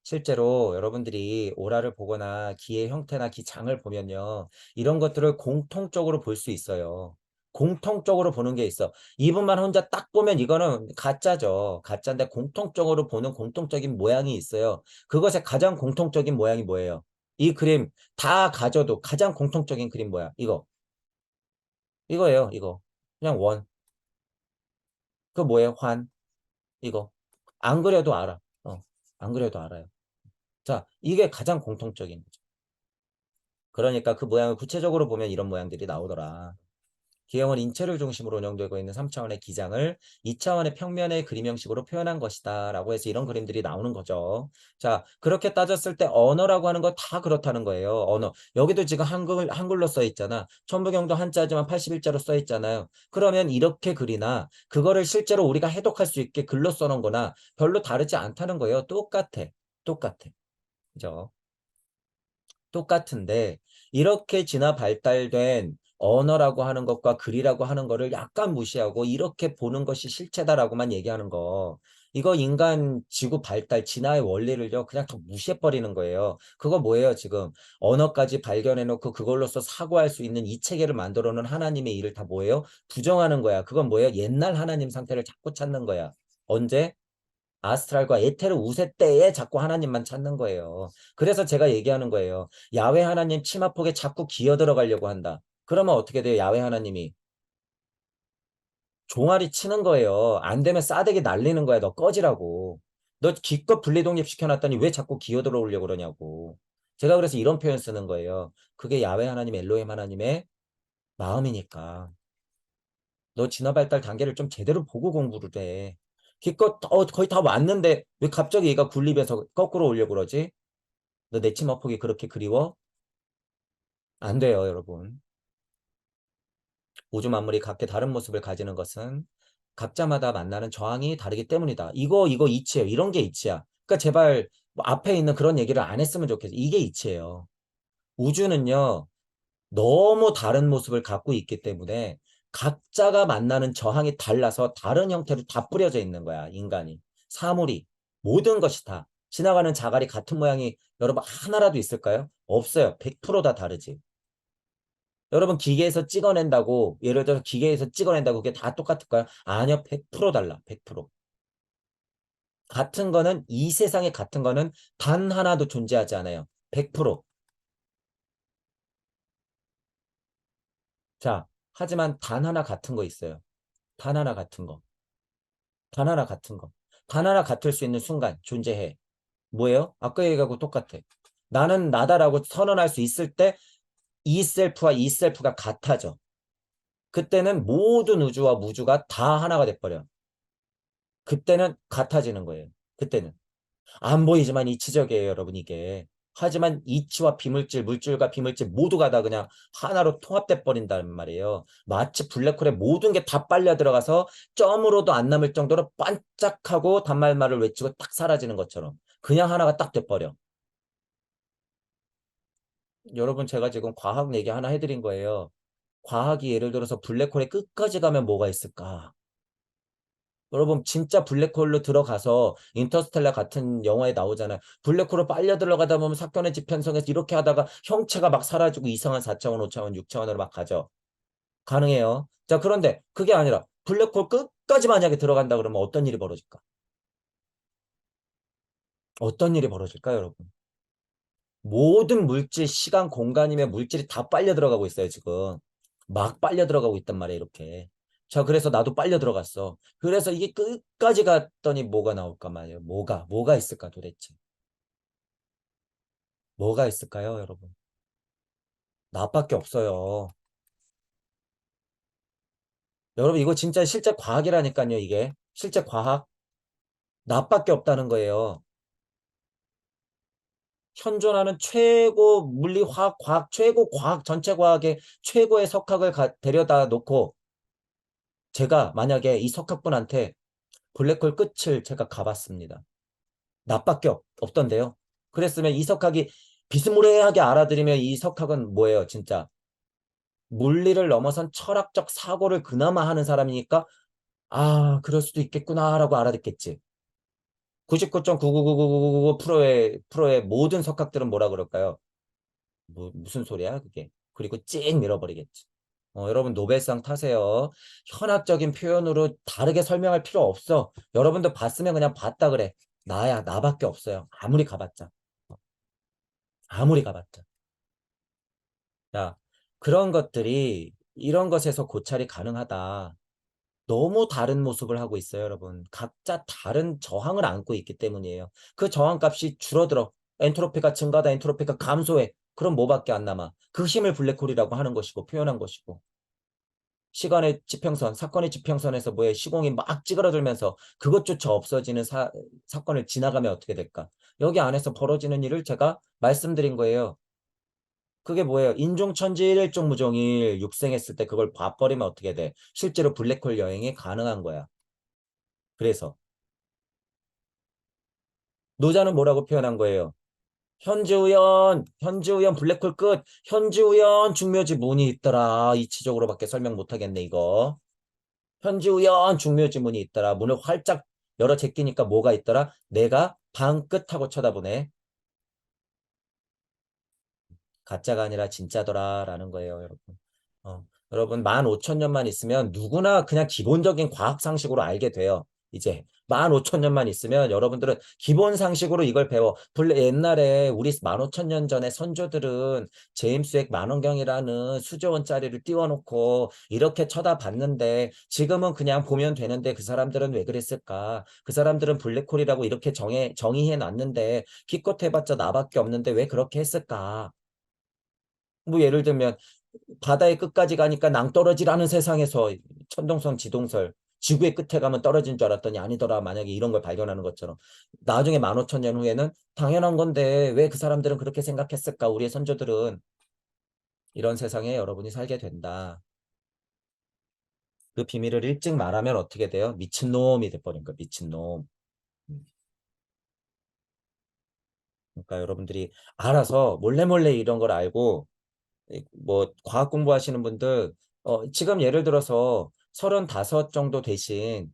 Speaker 1: 실제로 여러분들이 오라를 보거나 기의 형태나 기장을 보면요. 이런 것들을 공통적으로 볼 수 있어요. 공통적으로 보는 게 있어. 이분만 혼자 딱 보면 이거는 가짜죠. 가짜인데 공통적으로 보는 공통적인 모양이 있어요. 그것의 가장 공통적인 모양이 뭐예요? 이 그림 다 가져도 가장 공통적인 그림 뭐야? 이거예요. 이거. 그냥 원. 그 뭐예요? 환. 이거. 안 그려도 알아. 안 그려도 알아요. 자, 이게 가장 공통적인 거죠. 그러니까 그 모양을 구체적으로 보면 이런 모양들이 나오더라. 기형은 인체를 중심으로 운영되고 있는 3차원의 기장을 2차원의 평면의 그림 형식으로 표현한 것이다. 라고 해서 이런 그림들이 나오는 거죠. 자, 그렇게 따졌을 때 언어라고 하는 거 다 그렇다는 거예요. 언어. 여기도 지금 한글로 써 있잖아. 천부경도 한자지만 81자로 써 있잖아요. 그러면 이렇게 글이나 그거를 실제로 우리가 해독할 수 있게 글로 써놓은 거나 별로 다르지 않다는 거예요. 똑같아. 똑같아. 그죠? 똑같은데 이렇게 진화 발달된 언어라고 하는 것과 글이라고 하는 거를 약간 무시하고 이렇게 보는 것이 실체다라고만 얘기하는 거. 이거 인간 지구 발달 진화의 원리를요 그냥 더 무시해버리는 거예요. 그거 뭐예요 지금 언어까지 발견해놓고 그걸로써 사고할 수 있는 이 체계를 만들어 놓은 하나님의 일을 다 뭐예요? 부정하는 거야. 그건 뭐예요? 옛날 하나님 상태를 자꾸 찾는 거야. 언제? 아스트랄과 에테르 우세 때에 자꾸 하나님만 찾는 거예요. 그래서 제가 얘기하는 거예요. 야훼 하나님 치마폭에 자꾸 기어 들어가려고 한다. 그러면 어떻게 돼요? 야훼 하나님이 종아리 치는 거예요. 안 되면 싸대기 날리는 거야. 너 꺼지라고. 너 기껏 분리독립 시켜놨더니 왜 자꾸 기어 들어오려고 그러냐고. 제가 그래서 이런 표현 쓰는 거예요. 그게 야훼 하나님, 엘로힘 하나님의 마음이니까. 너 진화 발달 단계를 좀 제대로 보고 공부를 해. 기껏 거의 다 왔는데 왜 갑자기 얘가 군립에서 거꾸로 오려고 그러지? 너 내 치마폭이 그렇게 그리워? 안 돼요, 여러분. 우주 만물이 각기 다른 모습을 가지는 것은 각자마다 만나는 저항이 다르기 때문이다. 이거 이치예요. 이런 게 이치야. 그러니까 제발 뭐 앞에 있는 그런 얘기를 안 했으면 좋겠어. 이게 이치예요. 우주는요. 너무 다른 모습을 갖고 있기 때문에 각자가 만나는 저항이 달라서 다른 형태로 다 뿌려져 있는 거야, 인간이. 사물이. 모든 것이 다. 지나가는 자갈이 같은 모양이 여러분 하나라도 있을까요? 없어요. 100%다 다르지. 여러분 기계에서 찍어낸다고 예를 들어서 기계에서 찍어낸다고 그게 다 똑같을까요? 아니요. 100% 달라. 100%. 같은 거는 이 세상에 같은 거는 단 하나도 존재하지 않아요. 100%. 자, 하지만 단 하나 같은 거 있어요. 단 하나 같은 거. 단 하나 같은 거. 단 하나 같을 수 있는 순간 존재해. 뭐예요? 아까 얘기하고 똑같아. 나는 나다라고 선언할 수 있을 때 이 셀프와 이 셀프가 같아져. 그때는 모든 우주와 무주가 다 하나가 돼버려. 그때는 같아지는 거예요. 그때는. 안 보이지만 이치적이에요, 여러분, 이게. 하지만 이치와 비물질, 물질과 비물질 모두가 다 그냥 하나로 통합돼 버린단 말이에요. 마치 블랙홀에 모든 게 다 빨려 들어가서 점으로도 안 남을 정도로 반짝하고 단말말을 외치고 딱 사라지는 것처럼 그냥 하나가 딱 돼버려. 여러분, 제가 지금 과학 얘기 하나 해드린 거예요. 과학이 예를 들어서 블랙홀의 끝까지 가면 뭐가 있을까? 여러분, 진짜 블랙홀로 들어가서 인터스텔라 같은 영화에 나오잖아요. 블랙홀로 빨려 들어가다 보면 사건의 지편성에서 이렇게 하다가 형체가 막 사라지고 이상한 4차원, 5차원, 6차원으로 막 가죠. 가능해요. 자, 그런데 그게 아니라 블랙홀 끝까지 만약에 들어간다 그러면 어떤 일이 벌어질까? 어떤 일이 벌어질까요, 여러분? 모든 물질, 시간, 공간이며 물질이 다 빨려 들어가고 있어요, 지금. 막 빨려 들어가고 있단 말이에요, 이렇게. 자, 그래서 나도 빨려 들어갔어. 그래서 이게 끝까지 갔더니 뭐가 나올까 말이에요. 뭐가 있을까 도대체. 뭐가 있을까요, 여러분? 나밖에 없어요. 여러분, 이거 진짜 실제 과학이라니까요, 이게. 실제 과학. 나밖에 없다는 거예요. 현존하는 최고 물리, 화학, 과학, 최고 과학, 전체 과학의 최고의 석학을 데려다 놓고 제가 만약에 이 석학분한테 블랙홀 끝을 제가 가봤습니다. 나밖에 없던데요. 그랬으면 이 석학이 비스무리하게 알아들이면 이 석학은 뭐예요, 진짜. 물리를 넘어선 철학적 사고를 그나마 하는 사람이니까 아, 그럴 수도 있겠구나라고 알아듣겠지. 99.99999%의 모든 석학들은 뭐라 그럴까요? 무슨 소리야, 그게. 그리고 찡 밀어버리겠지. 여러분 노벨상 타세요. 현학적인 표현으로 다르게 설명할 필요 없어. 여러분도 봤으면 그냥 봤다 그래. 나야, 나밖에 없어요. 아무리 가봤자. 아무리 가봤자. 자, 그런 것들이 이런 것에서 고찰이 가능하다. 너무 다른 모습을 하고 있어요, 여러분. 각자 다른 저항을 안고 있기 때문이에요. 그 저항값이 줄어들어. 엔트로피가 증가하다, 엔트로피가 감소해. 그럼 뭐밖에 안 남아? 그 힘을 블랙홀이라고 하는 것이고, 표현한 것이고. 시간의 지평선, 사건의 지평선에서 뭐에 시공이 막 찌그러들면서 그것조차 없어지는 사건을 지나가면 어떻게 될까? 여기 안에서 벌어지는 일을 제가 말씀드린 거예요. 그게 뭐예요? 인종천지일종무종일 육생했을 때 그걸 봐버리면 어떻게 돼? 실제로 블랙홀 여행이 가능한 거야. 그래서 노자는 뭐라고 표현한 거예요? 현지우연 블랙홀 끝, 현지우연 중묘지 문이 있더라. 이치적으로밖에 설명 못하겠네, 이거. 현지우연 중묘지 문이 있더라. 문을 활짝 열어 제끼니까 뭐가 있더라? 내가 방 끝하고 쳐다보네. 가짜가 아니라 진짜더라라는 거예요, 여러분. 여러분 15,000년만 있으면 누구나 그냥 기본적인 과학 상식으로 알게 돼요. 이제 15,000년만 있으면 여러분들은 기본 상식으로 이걸 배워. 옛날에 우리 15,000년 전에 선조들은 제임스 웹 만원경이라는 수조 원짜리를 띄워놓고 이렇게 쳐다봤는데 지금은 그냥 보면 되는데 그 사람들은 왜 그랬을까? 그 사람들은 블랙홀이라고 이렇게 정의해 놨는데 기껏 해봤자 나밖에 없는데 왜 그렇게 했을까? 뭐 예를 들면 바다의 끝까지 가니까 낭떠러지라는 세상에서 천동성 지동설 지구의 끝에 가면 떨어진 줄 알았더니 아니더라. 만약에 이런 걸 발견하는 것처럼 나중에 15,000년 후에는 당연한 건데 왜 그 사람들은 그렇게 생각했을까? 우리의 선조들은 이런 세상에 여러분이 살게 된다. 그 비밀을 일찍 말하면 어떻게 돼요? 미친놈이 돼버린 거야. 미친놈. 음. 그러니까 여러분들이 알아서 몰래 이런 걸 알고 뭐 과학 공부하시는 분들 지금 예를 들어서 35 정도 되신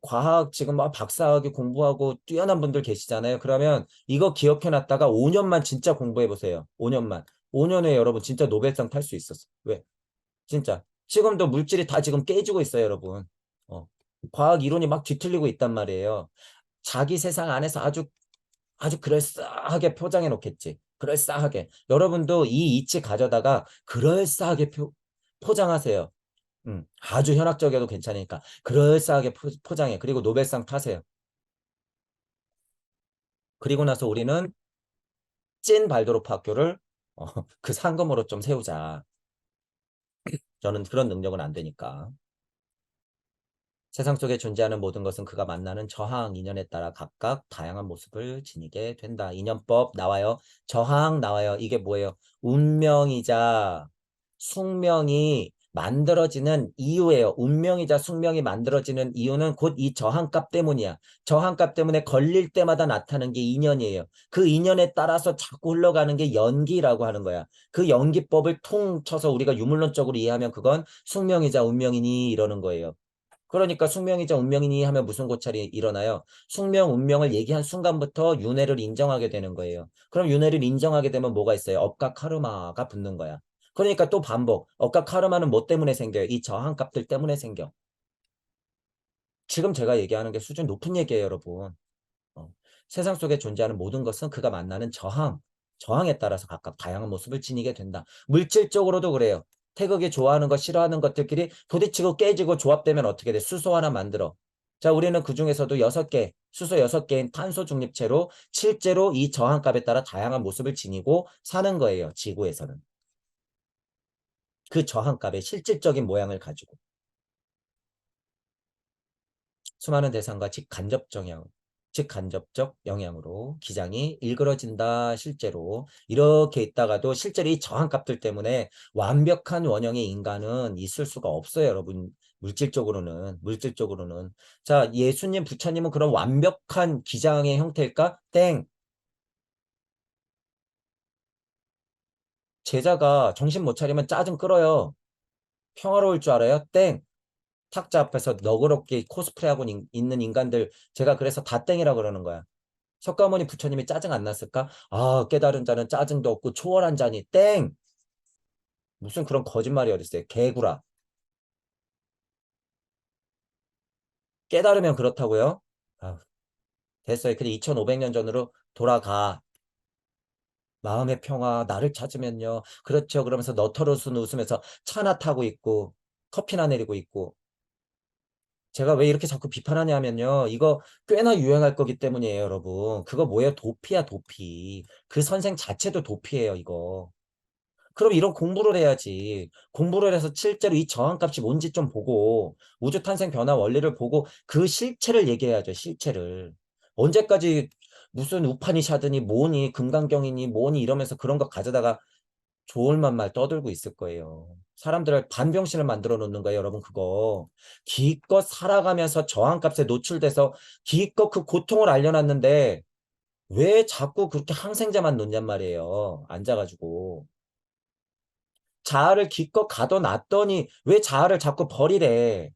Speaker 1: 과학 지금 막 박사학위 공부하고 뛰어난 분들 계시잖아요. 그러면 이거 기억해 놨다가 5년만 진짜 공부해 보세요. 5년만. 5년 후에 여러분 진짜 노벨상 탈 수 있었어. 왜? 진짜. 지금도 물질이 다 지금 깨지고 있어요, 여러분. 어. 과학 이론이 막 뒤틀리고 있단 말이에요. 자기 세상 안에서 아주 그럴싸하게 포장해 놓겠지. 그럴싸하게. 여러분도 이 이치 가져다가 그럴싸하게 포장하세요. 아주 현학적이어도 괜찮으니까. 그럴싸하게 포장해. 그리고 노벨상 타세요. 그리고 나서 우리는 찐 발도르프 학교를 그 상금으로 좀 세우자. 저는 그런 능력은 안 되니까. 세상 속에 존재하는 모든 것은 그가 만나는 저항, 인연에 따라 각각 다양한 모습을 지니게 된다. 인연법 나와요. 저항 나와요. 이게 뭐예요? 운명이자 숙명이 만들어지는 이유예요. 운명이자 숙명이 만들어지는 이유는 곧 이 저항값 때문이야. 저항값 때문에 걸릴 때마다 나타나는 게 인연이에요. 그 인연에 따라서 자꾸 흘러가는 게 연기라고 하는 거야. 그 연기법을 통 쳐서 우리가 유물론적으로 이해하면 그건 숙명이자 운명이니 이러는 거예요. 그러니까 숙명이자 운명이니 하면 무슨 고찰이 일어나요? 숙명, 운명을 얘기한 순간부터 윤회를 인정하게 되는 거예요. 그럼 윤회를 인정하게 되면 뭐가 있어요? 업과 카르마가 붙는 거야. 그러니까 또 반복. 업과 카르마는 뭐 때문에 생겨요? 이 저항값들 때문에 생겨. 지금 제가 얘기하는 게 수준 높은 얘기예요, 여러분. 어. 세상 속에 존재하는 모든 것은 그가 만나는 저항에 따라서 각각 다양한 모습을 지니게 된다. 물질적으로도 그래요. 태극이 좋아하는 것, 싫어하는 것들끼리 부딪히고 깨지고 조합되면 어떻게 돼? 수소 하나 만들어. 자, 우리는 그 중에서도 6개, 수소 6개인 탄소 중립체로 실제로 이 저항값에 따라 다양한 모습을 지니고 사는 거예요. 지구에서는. 그 저항값의 실질적인 모양을 가지고. 수많은 대상과 직간접적 영향으로 기장이 일그러진다. 실제로 이렇게 있다가도 실제로 이 저항값들 때문에 완벽한 원형의 인간은 있을 수가 없어요, 여러분. 물질적으로는. 자, 예수님, 부처님은 그런 완벽한 기장의 형태일까? 땡. 제자가 정신 못 차리면 짜증 끌어요. 평화로울 줄 알아요? 땡. 탁자 앞에서 너그럽게 코스프레하고 있는 인간들, 제가 그래서 다 땡이라 그러는 거야. 석가모니 부처님이 짜증 안 났을까? 아, 깨달은 자는 짜증도 없고 초월한 자니 땡! 무슨 그런 거짓말이 어딨어요. 개구라. 깨달으면 그렇다고요? 아, 됐어요. 근데 2500년 전으로 돌아가. 마음의 평화, 나를 찾으면요. 그렇죠. 그러면서 너털옷은 웃으면서 차나 타고 있고 커피나 내리고 있고. 제가 왜 이렇게 자꾸 비판하냐면요. 이거 꽤나 유행할 거기 때문이에요, 여러분. 그거 뭐예요? 도피야, 도피. 그 선생 자체도 도피예요, 이거. 그럼 이런 공부를 해야지. 공부를 해서 실제로 이 저항값이 뭔지 좀 보고 우주 탄생 변화 원리를 보고 그 실체를 얘기해야죠. 실체를. 언제까지 무슨 우파니샤드니 뭐니 금강경이니 뭐니 이러면서 그런 거 가져다가 좋을만 말 떠들고 있을 거예요. 사람들을 반병신을 만들어 놓는 거예요, 여러분. 그거 기껏 살아가면서 저항값에 노출돼서 기껏 그 고통을 알려놨는데 왜 자꾸 그렇게 항생제만 놓냔 말이에요. 앉아가지고. 자아를 기껏 가둬놨더니 왜 자아를 자꾸 버리래.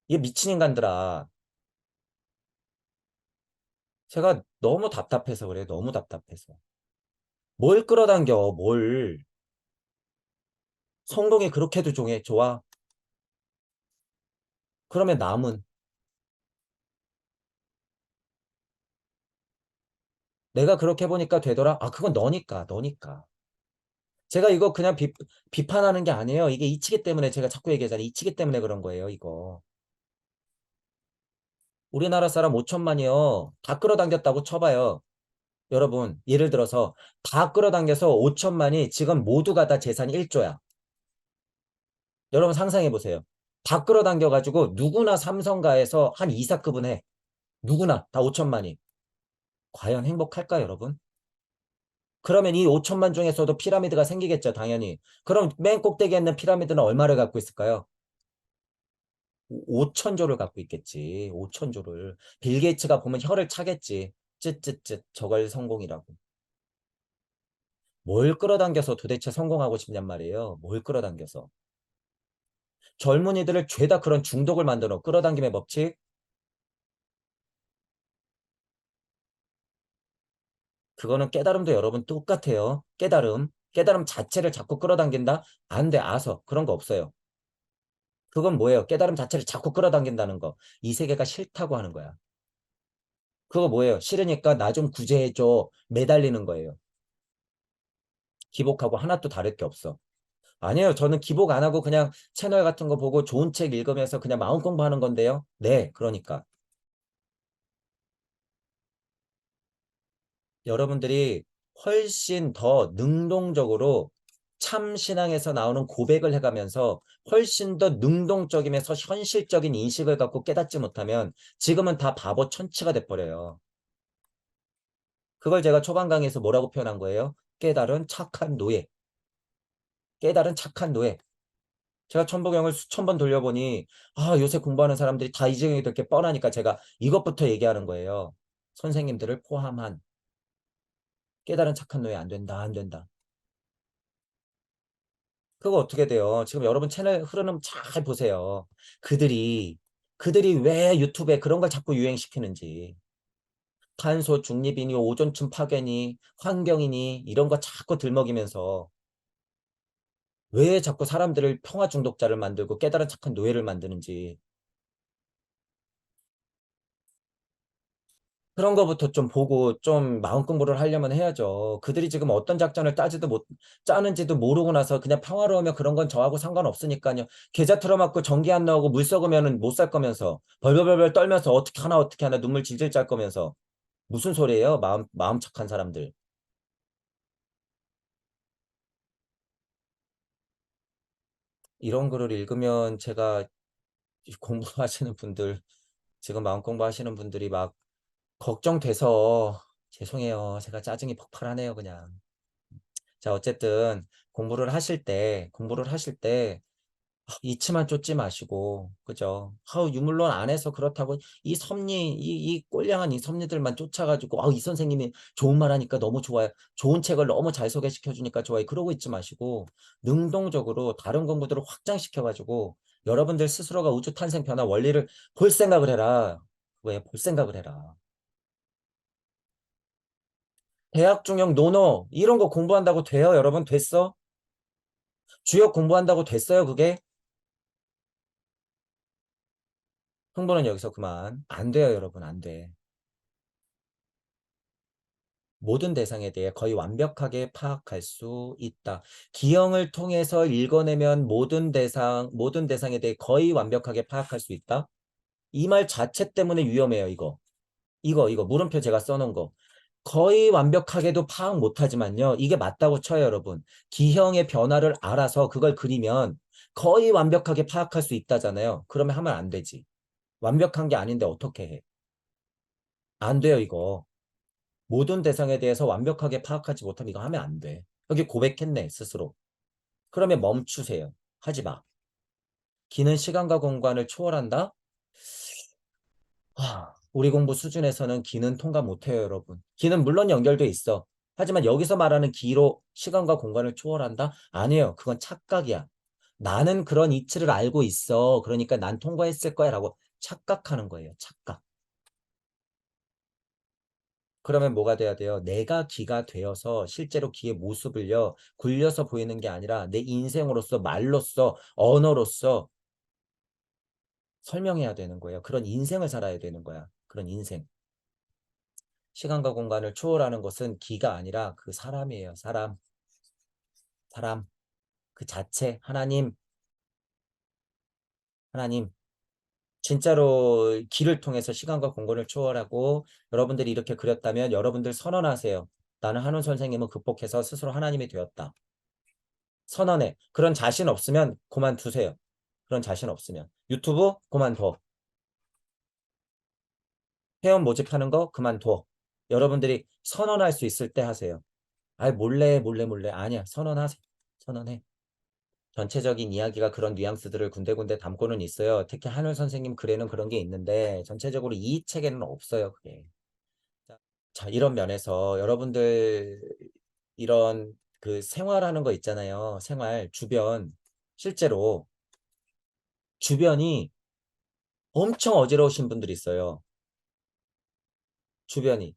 Speaker 1: 이게 미친 인간들아. 제가 너무 답답해서 그래. 너무 답답해서. 뭘 끌어당겨. 뭘. 성공이 그렇게도 좋아. 그러면 남은 내가 그렇게 보니까 되더라. 아, 그건 너니까. 제가 이거 그냥 비판하는 게 아니에요. 이게 이치기 때문에 제가 자꾸 얘기하잖아요. 이치기 때문에 그런 거예요, 이거. 우리나라 사람 5천만이요. 다 끌어당겼다고 쳐봐요. 여러분, 예를 들어서 다 끌어당겨서 5천만이 지금 모두가 다 재산이 1조야. 여러분 상상해 보세요. 다 끌어당겨가지고 누구나 삼성가에서 한 이사급은 해. 누구나 다 5천만이. 과연 행복할까, 여러분? 그러면 이 5천만 중에서도 피라미드가 생기겠죠, 당연히. 그럼 맨 꼭대기에 있는 피라미드는 얼마를 갖고 있을까요? 5천조를 갖고 있겠지. 5천조를. 빌 게이츠가 보면 혀를 차겠지. 쯧쯧쯧 저걸 성공이라고. 뭘 끌어당겨서 도대체 성공하고 싶냔 말이에요. 뭘 끌어당겨서. 젊은이들을 죄다 그런 중독을 만들어. 끌어당김의 법칙. 그거는 깨달음도 여러분 똑같아요. 깨달음. 깨달음 자체를 자꾸 끌어당긴다? 안 돼. 아서. 그런 거 없어요. 그건 뭐예요? 깨달음 자체를 자꾸 끌어당긴다는 거. 이 세계가 싫다고 하는 거야. 그거 뭐예요? 싫으니까 나 좀 구제해줘. 매달리는 거예요. 기복하고 하나도 다를 게 없어. 아니에요. 저는 기복 안 하고 그냥 채널 같은 거 보고 좋은 책 읽으면서 그냥 마음 공부하는 건데요. 네, 그러니까. 여러분들이 훨씬 더 능동적으로 참 신앙에서 나오는 고백을 해가면서 훨씬 더 능동적이면서 현실적인 인식을 갖고 깨닫지 못하면 지금은 다 바보 천치가 돼버려요. 그걸 제가 초반 강의에서 뭐라고 표현한 거예요? 깨달은 착한 노예. 깨달은 착한 노예. 제가 천부경을 수천 번 돌려보니 요새 공부하는 사람들이 다 이 지경이 될 게 뻔하니까 제가 이것부터 얘기하는 거예요. 선생님들을 포함한 깨달은 착한 노예 안 된다, 안 된다. 그거 어떻게 돼요? 지금 여러분 채널 흐르는 잘 보세요. 그들이 왜 유튜브에 그런 걸 자꾸 유행시키는지. 탄소 중립이니 오존층 파괴니 환경이니 이런 거 자꾸 들먹이면서 왜 자꾸 사람들을 평화 중독자를 만들고 깨달은 착한 노예를 만드는지. 그런 거부터 좀 보고 좀 마음 공부를 하려면 해야죠. 그들이 지금 어떤 작전을 짜는지도 모르고 나서 그냥 평화로우면 그런 건 저하고 상관없으니까요. 계좌 틀어막고 전기 안 나오고 물 썩으면 못 살 거면서 벌벌벌벌 떨면서 어떻게 하나 눈물 질질 짤 거면서 무슨 소리예요? 마음 착한 사람들. 이런 글을 읽으면 제가 공부하시는 분들 지금 마음 공부하시는 분들이 막 걱정돼서 죄송해요. 제가 짜증이 폭발하네요, 그냥. 자, 어쨌든 공부를 하실 때 이치만 쫓지 마시고, 그죠? 유물론 안에서 그렇다고 이 꼴량한 이 섭리들만 쫓아가지고, 이 선생님이 좋은 말 하니까 너무 좋아요. 좋은 책을 너무 잘 소개시켜 주니까 좋아요. 그러고 있지 마시고, 능동적으로 다른 공부들을 확장시켜가지고, 여러분들 스스로가 우주 탄생 변화 원리를 볼 생각을 해라. 왜? 볼 생각을 해라. 대학 중형 노노 이런 거 공부한다고 돼요? 여러분 됐어? 주역 공부한다고 됐어요? 그게? 흥분은 여기서 그만. 안 돼요, 여러분. 안 돼. 모든 대상에 대해 거의 완벽하게 파악할 수 있다. 기형을 통해서 읽어내면 모든 대상에 대해 거의 완벽하게 파악할 수 있다. 이 말 자체 때문에 위험해요, 이거. 이거, 물음표 제가 써놓은 거. 거의 완벽하게도 파악 못하지만요. 이게 맞다고 쳐요, 여러분. 기형의 변화를 알아서 그걸 그리면 거의 완벽하게 파악할 수 있다잖아요. 그러면 하면 안 되지. 완벽한 게 아닌데 어떻게 해? 안 돼요, 이거. 모든 대상에 대해서 완벽하게 파악하지 못하면 이거 하면 안 돼. 여기 고백했네, 스스로. 그러면 멈추세요. 하지 마. 기는 시간과 공간을 초월한다? 우리 공부 수준에서는 기는 통과 못해요, 여러분. 기는 물론 연결돼 있어. 하지만 여기서 말하는 기로 시간과 공간을 초월한다? 아니에요. 그건 착각이야. 나는 그런 이치를 알고 있어. 그러니까 난 통과했을 거야 라고 착각하는 거예요. 착각. 그러면 뭐가 돼야 돼요? 내가 기가 되어서 실제로 기의 모습을요, 굴려서 보이는 게 아니라 내 인생으로서, 말로써, 언어로서 설명해야 되는 거예요. 그런 인생을 살아야 되는 거야. 그런 인생. 시간과 공간을 초월하는 것은 기가 아니라 그 사람이에요. 사람. 사람. 그 자체. 하나님. 하나님. 진짜로 기를 통해서 시간과 공간을 초월하고 여러분들이 이렇게 그렸다면 여러분들 선언하세요. 나는 한운 선생님은 극복해서 스스로 하나님이 되었다. 선언해. 그런 자신 없으면 그만두세요. 그런 자신 없으면. 유튜브 그만둬. 회원 모집하는 거 그만둬. 여러분들이 선언할 수 있을 때 하세요. 몰래. 아니야. 선언하세요. 선언해. 전체적인 이야기가 그런 뉘앙스들을 군데군데 담고는 있어요. 특히 한울 선생님 글에는 그런 게 있는데 전체적으로 이 책에는 없어요. 그게. 자, 이런 면에서 여러분들 이런 그 생활하는 거 있잖아요. 생활, 실제로 주변이 엄청 어지러우신 분들이 있어요. 주변이.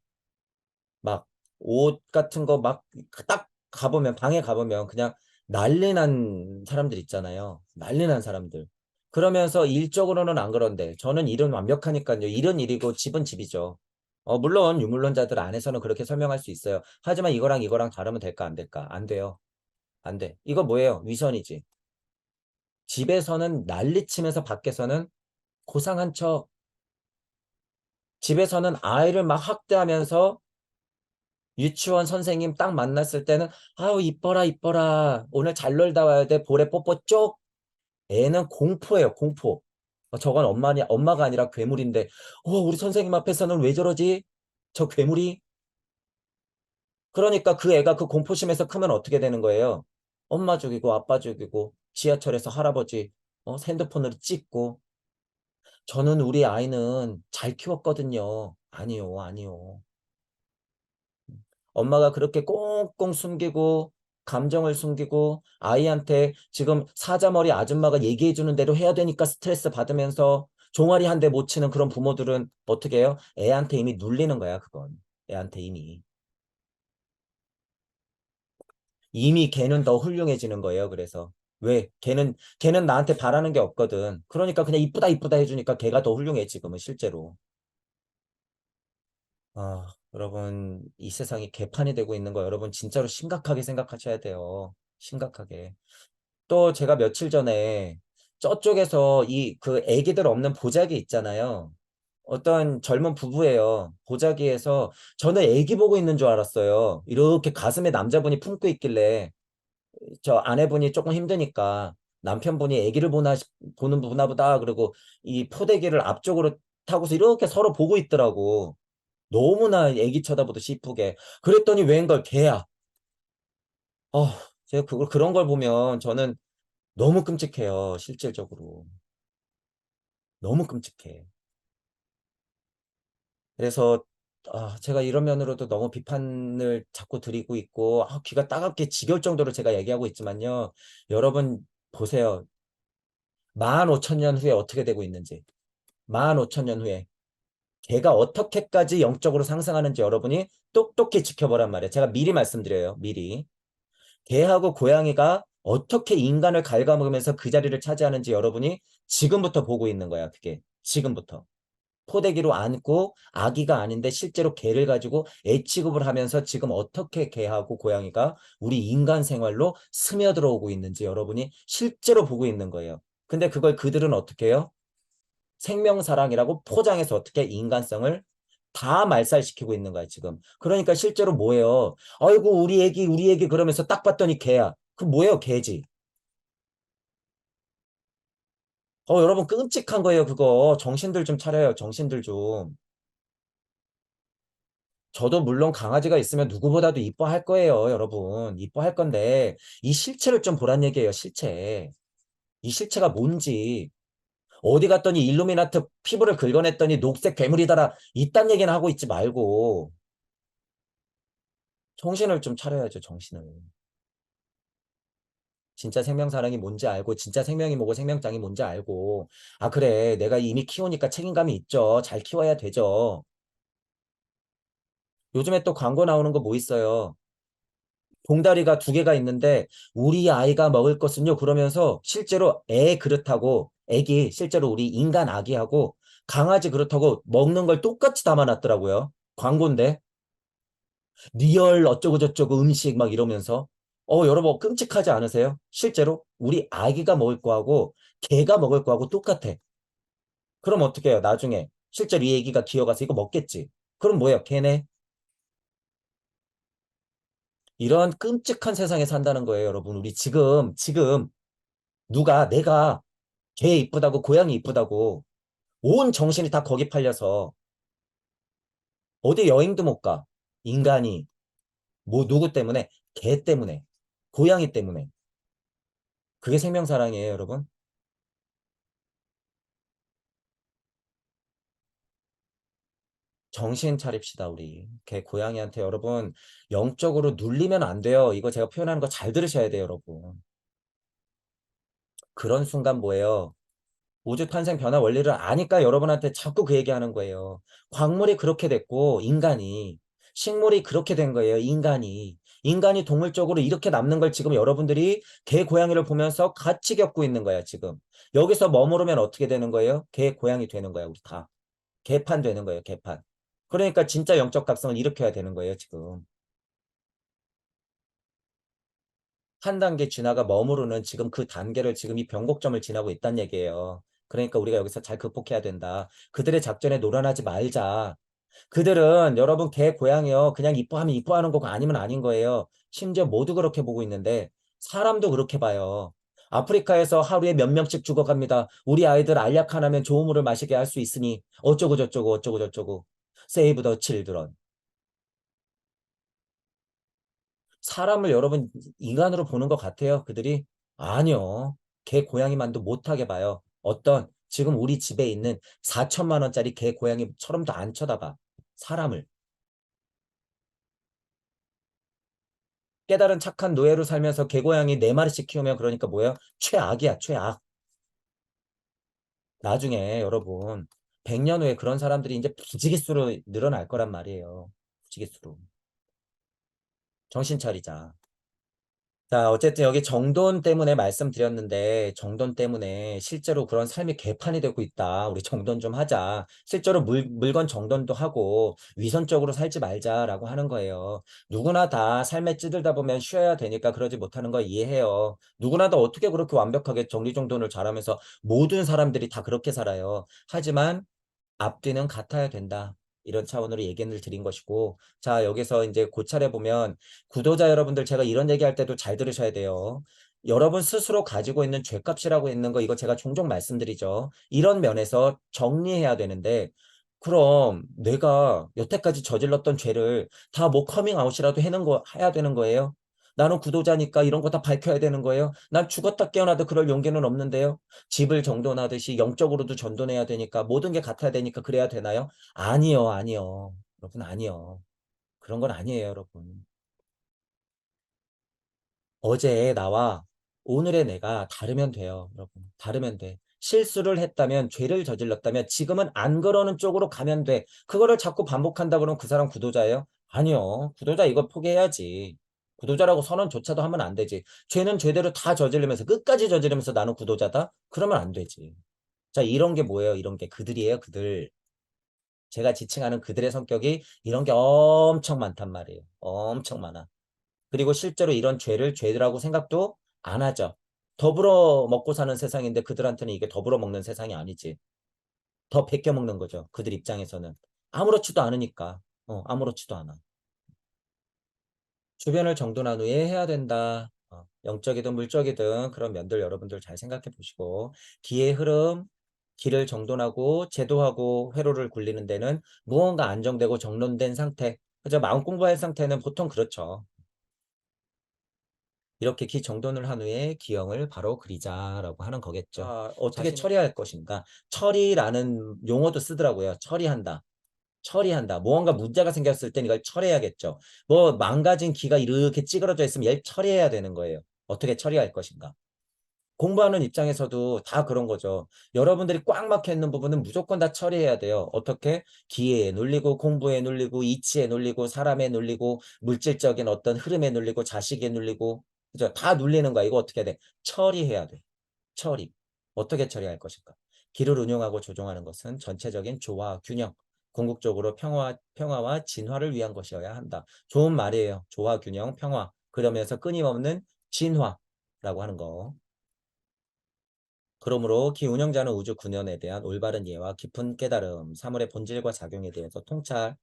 Speaker 1: 막 옷 같은 거 막 딱 가보면, 방에 가보면 그냥 난리 난 사람들 있잖아요. 난리 난 사람들. 그러면서 일적으로는 안 그런데 저는 일은 완벽하니까요. 일은 일이고 집은 집이죠. 물론 유물론자들 안에서는 그렇게 설명할 수 있어요. 하지만 이거랑 다르면 될까, 안 될까? 안 돼요. 안 돼. 이거 뭐예요? 위선이지. 집에서는 난리치면서 밖에서는 고상한 척. 집에서는 아이를 막 학대하면서 유치원 선생님 딱 만났을 때는 아우 이뻐라 이뻐라 오늘 잘 놀다 와야 돼 볼에 뽀뽀 쪽. 애는 공포예요 공포. 저건 엄마가 아니라 괴물인데 우리 선생님 앞에서는 왜 저러지? 저 괴물이. 그러니까 그 애가 그 공포심에서 크면 어떻게 되는 거예요? 엄마 죽이고 아빠 죽이고 지하철에서 할아버지 핸드폰으로 찍고. 저는 우리 아이는 잘 키웠거든요. 아니요 아니요. 엄마가 그렇게 꽁꽁 숨기고 감정을 숨기고 아이한테 지금 사자머리 아줌마가 얘기해 주는 대로 해야 되니까 스트레스 받으면서 종아리 한 대 못 치는 그런 부모들은 어떻게 해요? 애한테 이미 눌리는 거야, 그건. 애한테 이미. 이미 걔는 더 훌륭해지는 거예요, 그래서. 왜? 걔는 나한테 바라는 게 없거든. 그러니까 그냥 이쁘다 이쁘다 해주니까 걔가 더 훌륭해, 지금은 실제로. 여러분, 이 세상이 개판이 되고 있는 거 여러분 진짜로 심각하게 생각하셔야 돼요. 심각하게. 또 제가 며칠 전에 저쪽에서 그 애기들 없는 보자기 있잖아요. 어떤 젊은 부부예요. 보자기에서 저는 애기 보고 있는 줄 알았어요. 이렇게 가슴에 남자분이 품고 있길래 저 아내분이 조금 힘드니까 남편분이 애기를 보나 보다. 그리고 이 포대기를 앞쪽으로 타고서 이렇게 서로 보고 있더라고. 너무나 애기 쳐다보듯이 이쁘게. 그랬더니 웬걸 걔야. 어, 제가 그런 걸 보면 저는 너무 끔찍해요. 실질적으로. 너무 끔찍해. 그래서 제가 이런 면으로도 너무 비판을 자꾸 드리고 있고 귀가 따갑게 지겨울 정도로 제가 얘기하고 있지만요. 여러분 보세요. 15,000년 후에 어떻게 되고 있는지. 15,000년 후에. 걔가 어떻게까지 영적으로 상승하는지 여러분이 똑똑히 지켜보란 말이에요. 제가 미리 말씀드려요. 미리. 개하고 고양이가 어떻게 인간을 갉아먹으면서 그 자리를 차지하는지 여러분이 지금부터 보고 있는 거야. 그게. 지금부터. 포대기로 안고 아기가 아닌데 실제로 개를 가지고 애 취급을 하면서 지금 어떻게 개하고 고양이가 우리 인간 생활로 스며들어오고 있는지 여러분이 실제로 보고 있는 거예요. 근데 그걸 그들은 어떻게 해요? 생명사랑이라고 포장해서 어떻게 인간성을 다 말살시키고 있는 거야, 지금. 그러니까 실제로 뭐예요? 아이고, 우리 애기 그러면서 딱 봤더니 개야. 그 뭐예요, 개지? 여러분 끔찍한 거예요, 그거. 정신들 좀 차려요, 정신들 좀. 저도 물론 강아지가 있으면 누구보다도 이뻐할 거예요, 여러분. 이뻐할 건데, 이 실체를 좀 보란 얘기예요, 실체. 이 실체가 뭔지. 어디 갔더니 일루미나트 피부를 긁어냈더니 녹색 괴물이더라. 이딴 얘기는 하고 있지 말고. 정신을 좀 차려야죠, 정신을. 진짜 생명사랑이 뭔지 알고, 진짜 생명이 뭐고 생명장이 뭔지 알고. 그래. 내가 이미 키우니까 책임감이 있죠. 잘 키워야 되죠. 요즘에 또 광고 나오는 거 뭐 있어요? 봉다리가 두 개가 있는데 우리 아이가 먹을 것은요 그러면서 실제로 애 그릇하고 애기 실제로 우리 인간 아기하고 강아지 그릇하고 먹는 걸 똑같이 담아놨더라고요. 광고인데 리얼 어쩌고 저쩌고 음식 막 이러면서 여러분 끔찍하지 않으세요? 실제로 우리 아기가 먹을 거하고 개가 먹을 거하고 똑같아. 그럼 어떻게 해요? 나중에 실제로 이 애기가 기어가서 이거 먹겠지. 그럼 뭐예요? 걔네 이런 끔찍한 세상에 산다는 거예요, 여러분. 우리 지금 내가 개 이쁘다고 고양이 이쁘다고 온 정신이 다 거기 팔려서 어디 여행도 못 가. 인간이 뭐 누구 때문에? 개 때문에. 고양이 때문에. 그게 생명사랑이에요, 여러분. 정신 차립시다, 우리. 개 고양이한테 여러분 영적으로 눌리면 안 돼요. 이거 제가 표현하는 거 잘 들으셔야 돼요, 여러분. 그런 순간 뭐예요? 우주 탄생 변화 원리를 아니까 여러분한테 자꾸 그 얘기하는 거예요. 광물이 그렇게 됐고 인간이 식물이 그렇게 된 거예요. 인간이 동물적으로 이렇게 남는 걸 지금 여러분들이 개 고양이를 보면서 같이 겪고 있는 거야 지금. 여기서 머무르면 어떻게 되는 거예요? 개 고양이 되는 거야 우리 다. 개판 되는 거예요 개판. 그러니까 진짜 영적 각성을 일으켜야 되는 거예요, 지금. 한 단계 지나가 머무르는 지금 그 단계를 지금 이 변곡점을 지나고 있다는 얘기예요. 그러니까 우리가 여기서 잘 극복해야 된다. 그들의 작전에 노란하지 말자. 그들은 여러분 개 고양이요. 그냥 이뻐하면 이뻐하는 거고 아니면 아닌 거예요. 심지어 모두 그렇게 보고 있는데 사람도 그렇게 봐요. 아프리카에서 하루에 몇 명씩 죽어갑니다. 우리 아이들 알약 하나면 좋은 물을 마시게 할 수 있으니 어쩌고 저쩌고 어쩌고 저쩌고. 세이브 더 칠드런. 사람을 여러분 인간으로 보는 것 같아요. 그들이 아니요. 개 고양이만도 못하게 봐요. 어떤 지금 우리 집에 있는 4천만 원짜리 개 고양이처럼도 안 쳐다봐. 사람을. 깨달은 착한 노예로 살면서 개고양이 4마리씩 키우면 그러니까 뭐예요? 최악이야, 최악. 나중에 여러분 100년 후에 그런 사람들이 이제 부지기수로 늘어날 거란 말이에요. 부지기수로. 정신 차리자. 자, 어쨌든 여기 정돈 때문에 말씀드렸는데 정돈 때문에 실제로 그런 삶이 개판이 되고 있다. 우리 정돈 좀 하자. 실제로 물건 정돈도 하고 위선적으로 살지 말자라고 하는 거예요. 누구나 다 삶에 찌들다 보면 쉬어야 되니까 그러지 못하는 거 이해해요. 누구나 다 어떻게 그렇게 완벽하게 정리정돈을 잘하면서 모든 사람들이 다 그렇게 살아요. 하지만 앞뒤는 같아야 된다. 이런 차원으로 얘기를 드린 것이고, 자, 여기서 이제 고찰해 보면 구독자 여러분들 제가 이런 얘기할 때도 잘 들으셔야 돼요. 여러분 스스로 가지고 있는 죄값이라고 있는 거 이거 제가 종종 말씀드리죠. 이런 면에서 정리해야 되는데 그럼 내가 여태까지 저질렀던 죄를 다 뭐 커밍아웃이라도 해야 되는 거예요? 나는 구도자니까 이런 거 다 밝혀야 되는 거예요? 난 죽었다 깨어나도 그럴 용기는 없는데요. 집을 정돈하듯이 영적으로도 전돈해야 되니까 모든 게 같아야 되니까 그래야 되나요? 아니요, 아니요. 여러분, 아니요. 그런 건 아니에요, 여러분. 어제의 나와 오늘의 내가 다르면 돼요, 여러분. 다르면 돼. 실수를 했다면, 죄를 저질렀다면, 지금은 안 그러는 쪽으로 가면 돼. 그거를 자꾸 반복한다 그러면 그 사람 구도자예요? 아니요. 구도자 이거 포기해야지. 구도자라고 선언조차도 하면 안 되지. 죄는 죄대로 다 저지르면서, 끝까지 저지르면서 나는 구도자다? 그러면 안 되지. 자, 이런 게 뭐예요? 이런 게 그들이에요, 그들. 제가 지칭하는 그들의 성격이 이런 게 엄청 많단 말이에요. 엄청 많아. 그리고 실제로 이런 죄를 죄라고 생각도 안 하죠. 더불어 먹고 사는 세상인데 그들한테는 이게 더불어 먹는 세상이 아니지. 더 베껴 먹는 거죠. 그들 입장에서는. 아무렇지도 않으니까. 아무렇지도 않아. 주변을 정돈한 후에 해야 된다. 영적이든 물적이든 그런 면들 여러분들 잘 생각해 보시고 기의 흐름, 기를 정돈하고 제도하고 회로를 굴리는 데는 무언가 안정되고 정돈된 상태. 그죠? 마음 공부할 상태는 보통 그렇죠. 이렇게 기 정돈을 한 후에 기형을 바로 그리자라고 하는 거겠죠. 어떻게 처리할 것인가? 처리라는 용어도 쓰더라고요. 처리한다. 처리한다. 무언가 문제가 생겼을 땐 이걸 처리해야겠죠. 뭐 망가진 기가 이렇게 찌그러져 있으면 얘를 처리해야 되는 거예요. 어떻게 처리할 것인가? 공부하는 입장에서도 다 그런 거죠. 여러분들이 꽉 막혀 있는 부분은 무조건 다 처리해야 돼요. 어떻게? 기회에 눌리고 공부에 눌리고 이치에 눌리고 사람에 눌리고 물질적인 어떤 흐름에 눌리고 자식에 눌리고 그죠? 다 눌리는 거야. 이거 어떻게 해야 돼? 처리해야 돼. 처리. 어떻게 처리할 것인가? 기를 운용하고 조종하는 것은 전체적인 조화, 균형, 궁극적으로 평화와 진화를 위한 것이어야 한다. 좋은 말이에요. 조화, 균형, 평화. 그러면서 끊임없는 진화라고 하는 거. 그러므로 기 운영자는 우주 근원에 대한 올바른 이해와 깊은 깨달음, 사물의 본질과 작용에 대해서 통찰해야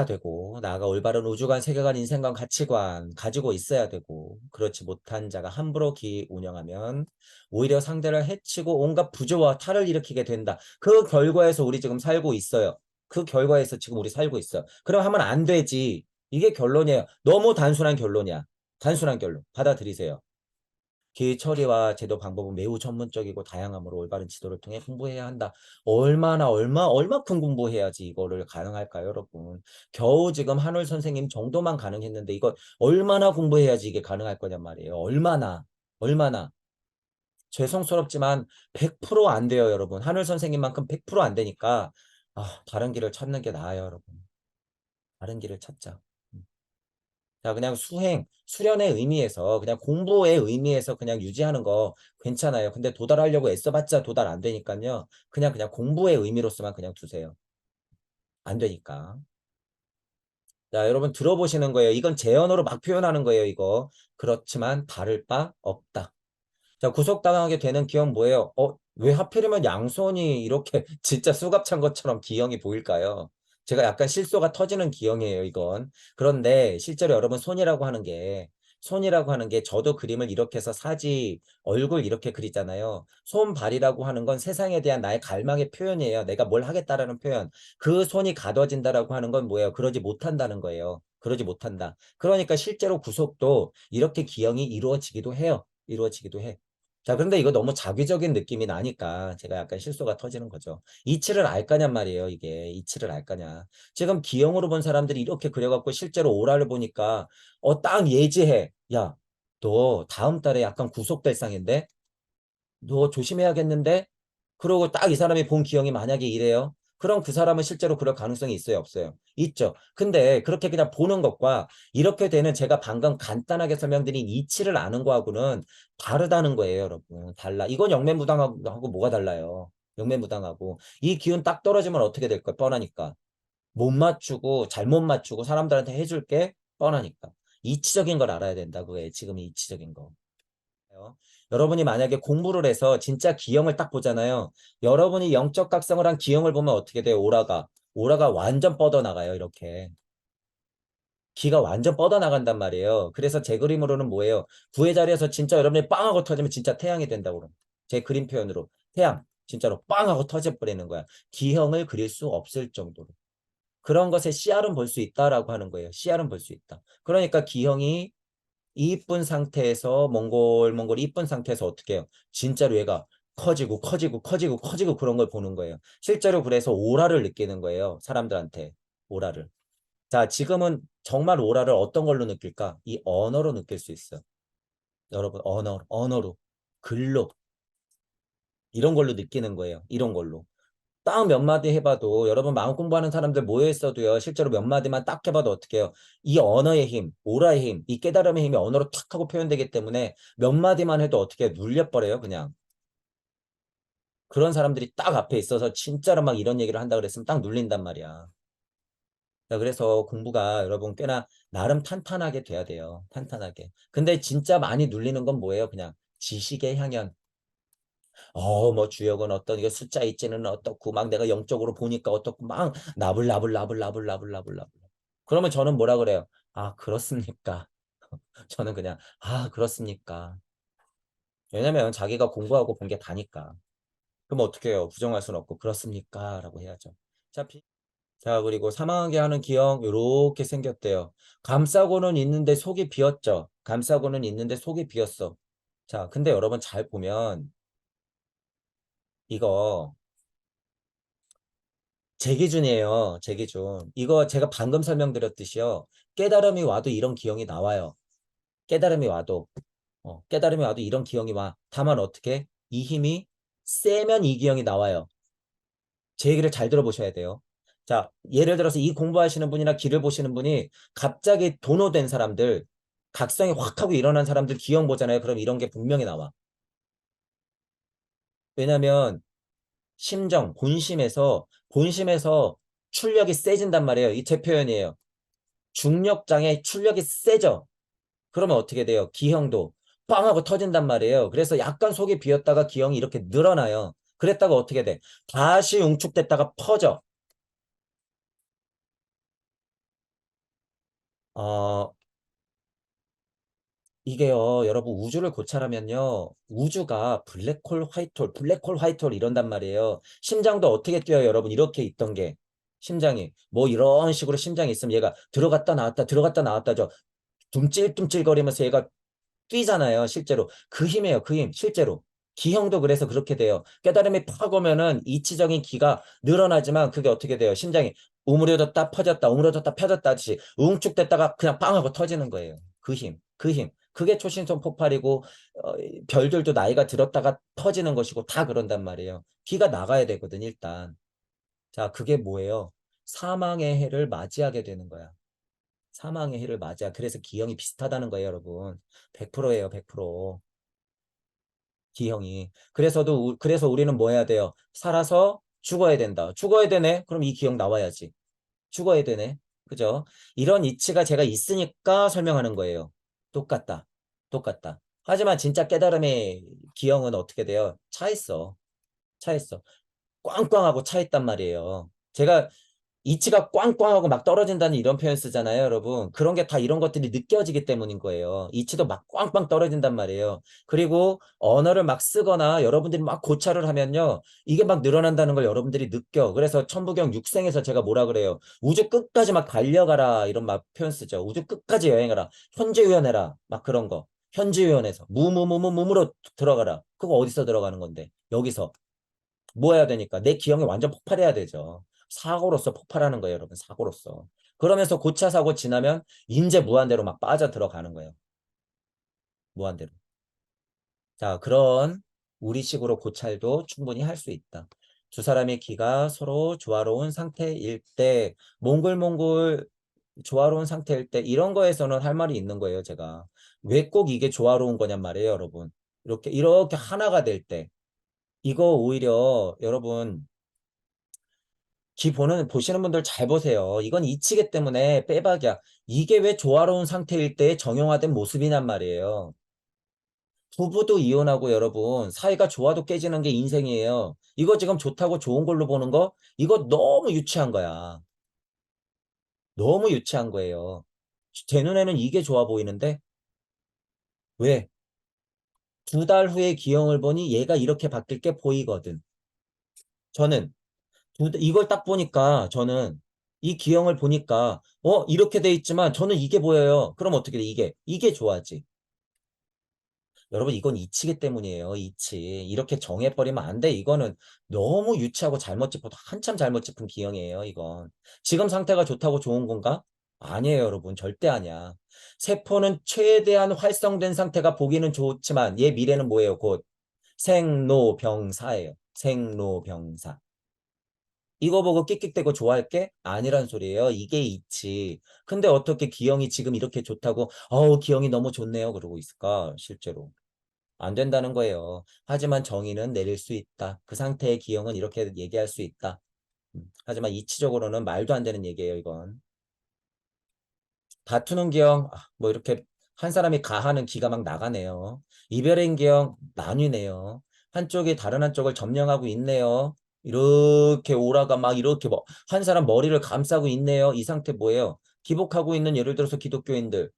Speaker 1: 되고, 나아가 올바른 우주관, 세계관, 인생관, 가치관 가지고 있어야 되고, 그렇지 못한 자가 함부로 기 운영하면 오히려 상대를 해치고 온갖 부조와 탈을 일으키게 된다. 그 결과에서 우리 지금 살고 있어요. 그 결과에서 지금 우리 살고 있어요. 그럼 하면 안 되지. 이게 결론이에요. 너무 단순한 결론이야. 단순한 결론. 받아들이세요. 기회 처리와 제도 방법은 매우 전문적이고 다양하므로 올바른 지도를 통해 공부해야 한다. 얼마큼 공부해야지 이거를 가능할까요, 여러분? 겨우 지금 한울 선생님 정도만 가능했는데 이거 얼마나 공부해야지 이게 가능할 거냔 말이에요. 얼마나. 죄송스럽지만 100%안 돼요, 여러분. 한울 선생님만큼 100%안 되니까 다른 길을 찾는 게 나아요, 여러분. 다른 길을 찾자. 음. 자, 그냥 수련의 의미에서, 그냥 공부의 의미에서 그냥 유지하는 거 괜찮아요. 근데 도달하려고 애써봤자 도달 안 되니까요. 그냥 공부의 의미로서만 그냥 두세요. 안 되니까. 자, 여러분 들어보시는 거예요. 이건 제 언어로 막 표현하는 거예요, 이거. 그렇지만 다를 바 없다. 자, 구속당하게 되는 기형 뭐예요? 왜 하필이면 양손이 이렇게 진짜 수갑 찬 것처럼 기형이 보일까요? 제가 약간 실소가 터지는 기형이에요, 이건. 그런데 실제로 여러분 손이라고 하는 게 저도 그림을 이렇게 해서 사지 얼굴 이렇게 그리잖아요. 손발이라고 하는 건 세상에 대한 나의 갈망의 표현이에요. 내가 뭘 하겠다라는 표현. 그 손이 가둬진다라고 하는 건 뭐예요? 그러지 못한다는 거예요. 그러지 못한다. 그러니까 실제로 구속도 이렇게 기형이 이루어지기도 해요. 이루어지기도 해. 자, 그런데 이거 너무 자기적인 느낌이 나니까 제가 약간 실수가 터지는 거죠. 이치를 알 거냔 말이에요, 이게. 이치를 알 거냐. 지금 기형으로 본 사람들이 이렇게 그려갖고 실제로 오라를 보니까 딱 예지해. 야, 너 다음 달에 약간 구속될 상인데? 너 조심해야겠는데? 그러고 딱 이 사람이 본 기형이 만약에 이래요? 그럼 그 사람은 실제로 그럴 가능성이 있어요, 없어요? 있죠. 근데 그렇게 그냥 보는 것과 이렇게 되는 제가 방금 간단하게 설명드린 이치를 아는 거하고는 다르다는 거예요, 여러분. 달라. 이건 영매무당하고 뭐가 달라요? 영매무당하고. 이 기운 딱 떨어지면 어떻게 될까? 뻔하니까. 못 맞추고 잘못 맞추고 사람들한테 해줄 게 뻔하니까. 이치적인 걸 알아야 된다, 그거예요. 지금 이 이치적인 거. 여러분이 만약에 공부를 해서 진짜 기형을 딱 보잖아요. 여러분이 영적 각성을 한 기형을 보면 어떻게 돼요? 오라가 완전 뻗어나가요. 이렇게. 기가 완전 뻗어나간단 말이에요. 그래서 제 그림으로는 뭐예요? 구의 자리에서 진짜 여러분이 빵 하고 터지면 진짜 태양이 된다고 그러면. 제 그림 표현으로. 태양. 진짜로 빵 하고 터져버리는 거야. 기형을 그릴 수 없을 정도로. 그런 것에 씨알은 볼 수 있다라고 하는 거예요. 씨알은 볼 수 있다. 그러니까 기형이 이쁜 상태에서 몽골 이쁜 상태에서 어떻게 해요? 진짜로 얘가 커지고 그런 걸 보는 거예요. 실제로 그래서 오라를 느끼는 거예요. 사람들한테 오라를. 자, 지금은 정말 오라를 어떤 걸로 느낄까? 이 언어로 느낄 수 있어요. 여러분 언어로 글로 이런 걸로 느끼는 거예요. 이런 걸로. 딱 몇 마디 해봐도 여러분 마음 공부하는 사람들 모여 있어도요. 실제로 몇 마디만 딱 해봐도 어떻게 해요? 이 언어의 힘, 오라의 힘, 이 깨달음의 힘이 언어로 탁 하고 표현되기 때문에 몇 마디만 해도 어떻게 눌려버려요. 그냥. 그런 사람들이 딱 앞에 있어서 진짜로 막 이런 얘기를 한다 그랬으면 딱 눌린단 말이야. 자, 그래서 공부가 여러분 꽤나 나름 탄탄하게 돼야 돼요. 탄탄하게. 근데 진짜 많이 눌리는 건 뭐예요? 그냥 지식의 향연. 뭐 주역은 어떤 이게 숫자 있지는 어떻고 막 내가 영적으로 보니까 어떻고 막 나불나불. 그러면 저는 뭐라 그래요? 아, 그렇습니까? 저는 그냥 그렇습니까? 왜냐면 자기가 공부하고 본 게 다니까. 그럼 어떻게 해요? 부정할 수는 없고 그렇습니까? 라고 해야죠. 자, 자, 그리고 사망하게 하는 기형 요렇게 생겼대요. 감싸고는 있는데 속이 비었죠. 감싸고는 있는데 속이 비었어. 자, 근데 여러분 잘 보면 이거 제 기준이에요. 제 기준. 이거 제가 방금 설명드렸듯이요. 깨달음이 와도 이런 기형이 나와요. 깨달음이 와도. 깨달음이 와도 이런 기형이 와. 다만 어떻게? 이 힘이 세면 이 기형이 나와요. 제 얘기를 잘 들어보셔야 돼요. 자, 예를 들어서 이 공부하시는 분이나 길을 보시는 분이 갑자기 도노된 사람들, 각성이 확 하고 일어난 사람들 기형 보잖아요. 그럼 이런 게 분명히 나와. 왜냐면 본심에서 출력이 세진단 말이에요. 이 제 표현이에요. 중력장의 출력이 세져. 그러면 어떻게 돼요? 기형도 빵 하고 터진단 말이에요. 그래서 약간 속이 비었다가 기형이 이렇게 늘어나요. 그랬다가 어떻게 돼? 다시 응축됐다가 퍼져. 어, 이게요, 여러분 우주를 고찰하면요. 우주가 블랙홀, 화이트홀 이런단 말이에요. 심장도 어떻게 뛰어요, 여러분? 이렇게 있던 게. 심장이. 뭐 이런 식으로 심장이 있으면 얘가 들어갔다 나왔다 저 둠찔둠찔거리면서 얘가 뛰잖아요. 실제로. 그 힘이에요. 그 힘. 실제로. 기형도 그래서 그렇게 돼요. 깨달음이 팍 오면은 이치적인 기가 늘어나지만 그게 어떻게 돼요? 심장이 우물어졌다 퍼졌다 우물어졌다 펴졌다 하듯이 웅축됐다가 그냥 빵 하고 터지는 거예요. 그 힘. 그 힘. 그게 초신성 폭발이고 별들도 나이가 들었다가 터지는 것이고 다 그런단 말이에요. 기가 나가야 되거든 일단. 자, 그게 뭐예요? 사망의 해를 맞이하게 되는 거야. 사망의 해를 맞아. 그래서 기형이 비슷하다는 거예요, 여러분. 100%예요, 100%. 기형이. 그래서 우리는 뭐 해야 돼요? 살아서 죽어야 된다. 죽어야 되네? 그럼 이 기형 나와야지. 죽어야 되네. 그죠? 이런 이치가 제가 있으니까 설명하는 거예요. 똑같다. 똑같다. 하지만 진짜 깨달음의 기형은 어떻게 돼요? 차 있어. 차 있어. 꽝꽝하고 차 있단 말이에요. 제가 이치가 꽝꽝하고 막 떨어진다는 이런 표현 쓰잖아요, 여러분. 그런 게 다 이런 것들이 느껴지기 때문인 거예요. 이치도 막 꽝꽝 떨어진단 말이에요. 그리고 언어를 막 쓰거나 여러분들이 막 고찰을 하면요. 이게 막 늘어난다는 걸 여러분들이 느껴. 그래서 천부경 육생에서 제가 뭐라 그래요. 우주 끝까지 막 달려가라. 이런 막 표현 쓰죠. 우주 끝까지 여행하라. 현지유연해라. 막 그런 거. 현지유연해서. 무무무무무무로 들어가라. 그거 어디서 들어가는 건데? 여기서. 뭐 해야 되니까 내 기억이 완전 폭발해야 되죠. 사고로서 폭발하는 거예요, 여러분. 사고로서. 그러면서 고차 사고 지나면 인제 무한대로 막 빠져 들어가는 거예요. 무한대로. 자, 그런 우리식으로 고찰도 충분히 할 수 있다. 두 사람의 기가 서로 조화로운 상태일 때, 몽글몽글 조화로운 상태일 때, 이런 거에서는 할 말이 있는 거예요, 제가. 왜 꼭 이게 조화로운 거냔 말이에요, 여러분. 이렇게 하나가 될 때. 이거 오히려 여러분 보시는 분들 잘 보세요. 이건 이치기 때문에 빼박이야. 이게 왜 조화로운 상태일 때 정형화된 모습이냔 말이에요. 부부도 이혼하고 여러분 사이가 좋아도 깨지는 게 인생이에요. 이거 지금 좋다고 좋은 걸로 보는 거 이거 너무 유치한 거야. 너무 유치한 거예요. 제 눈에는 이게 좋아 보이는데 왜? 두 달 후에 기형을 보니 얘가 이렇게 바뀔 게 보이거든. 저는 이걸 딱 보니까 저는 이 기형을 보니까 이렇게 돼 있지만 저는 이게 보여요. 그럼 어떻게 돼? 이게 좋아지. 여러분 이건 이치기 때문이에요. 이치. 이렇게 정해버리면 안 돼. 이거는 너무 유치하고 잘못 짚어도 한참 잘못 짚은 기형이에요. 이건. 지금 상태가 좋다고 좋은 건가? 아니에요, 여러분. 절대 아니야. 세포는 최대한 활성된 상태가 보기는 좋지만 얘 미래는 뭐예요? 곧 생로병사예요. 생로병사. 이거 보고 끽끽대고 좋아할게? 아니란 소리예요. 이게 이치. 근데 어떻게 기영이 지금 이렇게 좋다고 기영이 너무 좋네요. 그러고 있을까? 실제로. 안 된다는 거예요. 하지만 정의는 내릴 수 있다. 그 상태의 기영은 이렇게 얘기할 수 있다. 하지만 이치적으로는 말도 안 되는 얘기예요. 이건. 다투는 기영, 뭐 이렇게 한 사람이 가하는 기가 막 나가네요. 이별의 기영 나뉘네요. 한쪽이 다른 한쪽을 점령하고 있네요. 이렇게 오라가 막 이렇게 뭐 한 사람 머리를 감싸고 있네요. 이 상태 뭐예요? 기복하고 있는 예를 들어서 기독교인들,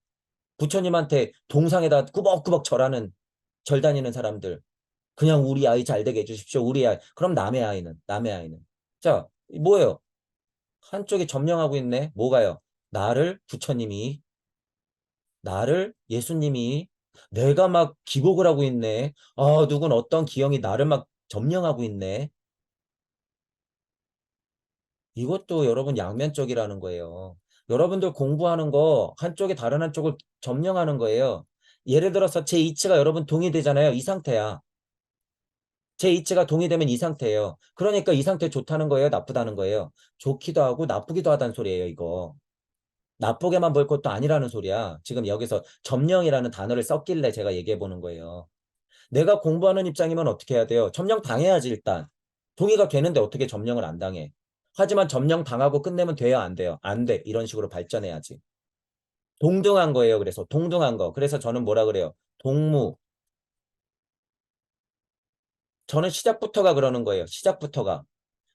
Speaker 1: 부처님한테 동상에다 꾸벅꾸벅 절 다니는 사람들. 그냥 우리 아이 잘 되게 해주십시오. 우리 아이. 그럼 남의 아이는. 자, 뭐예요? 한쪽이 점령하고 있네. 뭐가요? 부처님이 나를 예수님이 내가 막 기복을 하고 있네. 누군 어떤 기형이 나를 막 점령하고 있네. 이것도 여러분 양면적이라는 거예요. 여러분들 공부하는 거 한쪽이 다른 한쪽을 점령하는 거예요. 예를 들어서 제 이치가 여러분 동의되잖아요. 이 상태야. 제 이치가 동의되면 이 상태예요. 그러니까 이 상태 좋다는 거예요. 나쁘다는 거예요. 좋기도 하고 나쁘기도 하다는 소리예요. 이거. 나쁘게만 볼 것도 아니라는 소리야. 지금 여기서 점령이라는 단어를 썼길래 제가 얘기해 보는 거예요. 내가 공부하는 입장이면 어떻게 해야 돼요? 점령 당해야지 일단. 동의가 되는데 어떻게 점령을 안 당해? 하지만 점령 당하고 끝내면 돼요? 안 돼요? 안 돼. 이런 식으로 발전해야지. 동등한 거예요. 그래서 동등한 거. 그래서 저는 뭐라 그래요? 동무. 저는 시작부터가 그러는 거예요. 시작부터가.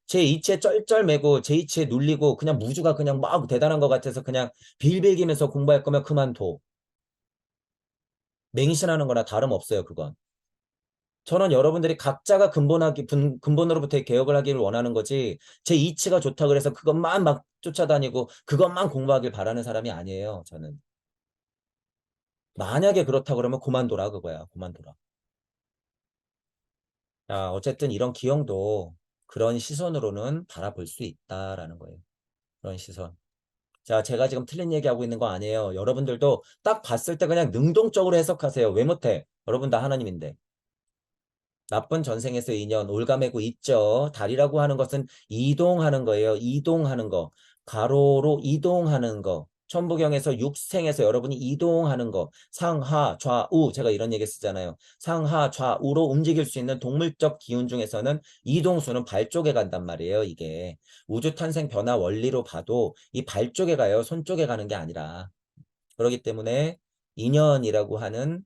Speaker 1: 제 이치에 쩔쩔매고 제 이치에 눌리고 그냥 무주가 그냥 막 대단한 것 같아서 그냥 빌빌기면서 공부할 거면 그만둬. 맹신하는 거나 다름없어요. 그건. 저는 여러분들이 각자가 근본으로부터의 개혁을 하기를 원하는 거지 제 이치가 좋다 그래서 그것만 막 쫓아다니고 그것만 공부하길 바라는 사람이 아니에요. 저는. 만약에 그렇다 그러면 그만둬라 그거야. 그만둬라. 자, 어쨌든 이런 기형도 그런 시선으로는 바라볼 수 있다라는 거예요. 그런 시선. 자, 제가 지금 틀린 얘기하고 있는 거 아니에요. 여러분들도 딱 봤을 때 그냥 능동적으로 해석하세요. 왜 못해? 여러분 다 하나님인데. 나쁜 전생에서 인연 올가매고 있죠. 달이라고 하는 것은 이동하는 거예요. 이동하는 거. 가로로 이동하는 거. 천부경에서 육생에서 여러분이 이동하는 거, 상하, 좌우, 제가 이런 얘기 쓰잖아요. 상하, 좌우로 움직일 수 있는 동물적 기운 중에서는 이동수는 발 쪽에 간단 말이에요, 이게. 우주 탄생 변화 원리로 봐도 이 발 쪽에 가요, 손 쪽에 가는 게 아니라. 그렇기 때문에 인연이라고 하는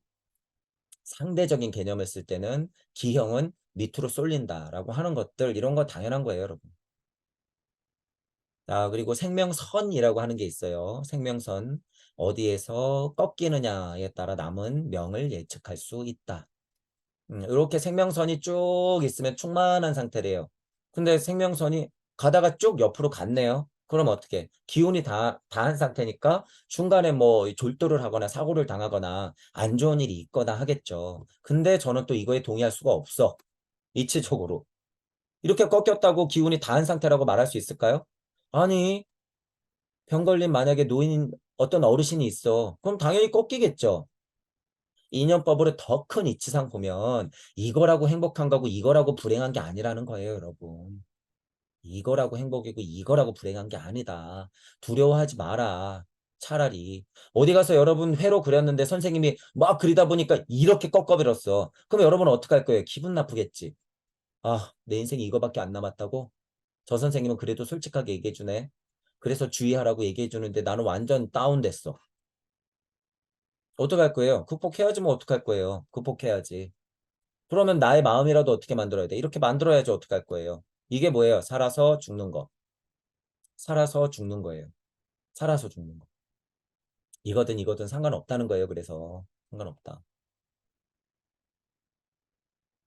Speaker 1: 상대적인 개념을 쓸 때는 기형은 밑으로 쏠린다라고 하는 것들, 이런 거 당연한 거예요, 여러분. 자, 그리고 생명선이라고 하는 게 있어요. 생명선. 어디에서 꺾이느냐에 따라 남은 명을 예측할 수 있다. 이렇게 생명선이 쭉 있으면 충만한 상태래요. 근데 생명선이 가다가 쭉 옆으로 갔네요. 그럼 어떻게? 기운이 다한 상태니까 중간에 뭐 졸도를 하거나 사고를 당하거나 안 좋은 일이 있거나 하겠죠. 근데 저는 또 이거에 동의할 수가 없어. 이치적으로. 이렇게 꺾였다고 기운이 다한 상태라고 말할 수 있을까요? 아니, 병 걸린 만약에 노인 어떤 어르신이 있어. 그럼 당연히 꺾이겠죠. 인연법으로 더 큰 이치상 보면 이거라고 행복한 거고 이거라고 불행한 게 아니라는 거예요, 여러분. 이거라고 행복이고 이거라고 불행한 게 아니다. 두려워하지 마라. 차라리 어디 가서 여러분 회로 그렸는데 선생님이 막 그리다 보니까 이렇게 꺾어버렸어. 그럼 여러분은 어떡할 거예요? 기분 나쁘겠지. 아, 내 인생이 이거밖에 안 남았다고? 저 선생님은 그래도 솔직하게 얘기해 주네. 그래서 주의하라고 얘기해 주는데 나는 완전 다운됐어. 어떡할 거예요? 극복해야지 뭐 어떡할 거예요? 극복해야지. 그러면 나의 마음이라도 어떻게 만들어야 돼? 이렇게 만들어야지 어떡할 거예요? 이게 뭐예요? 살아서 죽는 거. 살아서 죽는 거예요. 살아서 죽는 거. 이거든 이거든 상관없다는 거예요. 그래서 상관없다.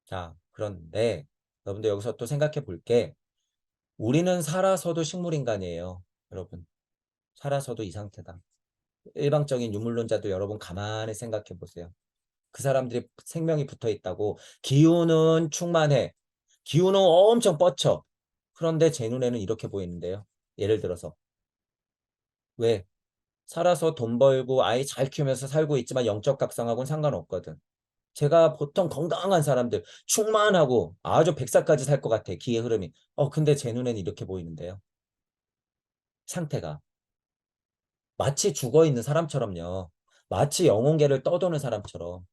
Speaker 1: 자, 그런데 여러분들 여기서 또 생각해 볼게. 우리는 살아서도 식물인간이에요. 여러분. 살아서도 이 상태다. 일방적인 유물론자도 여러분 가만히 생각해 보세요. 그 사람들이 생명이 붙어 있다고 기운은 충만해. 기운은 엄청 뻗쳐. 그런데 제 눈에는 이렇게 보이는데요. 예를 들어서 왜? 살아서 돈 벌고 아이 잘 키우면서 살고 있지만 영적 각성하고는 상관없거든. 제가 보통 건강한 사람들 충만하고 아주 100살까지 살 것 같아. 기의 흐름이. 근데 제 눈에는 이렇게 보이는데요. 상태가. 마치 죽어 있는 사람처럼요. 마치 영혼계를 떠도는 사람처럼.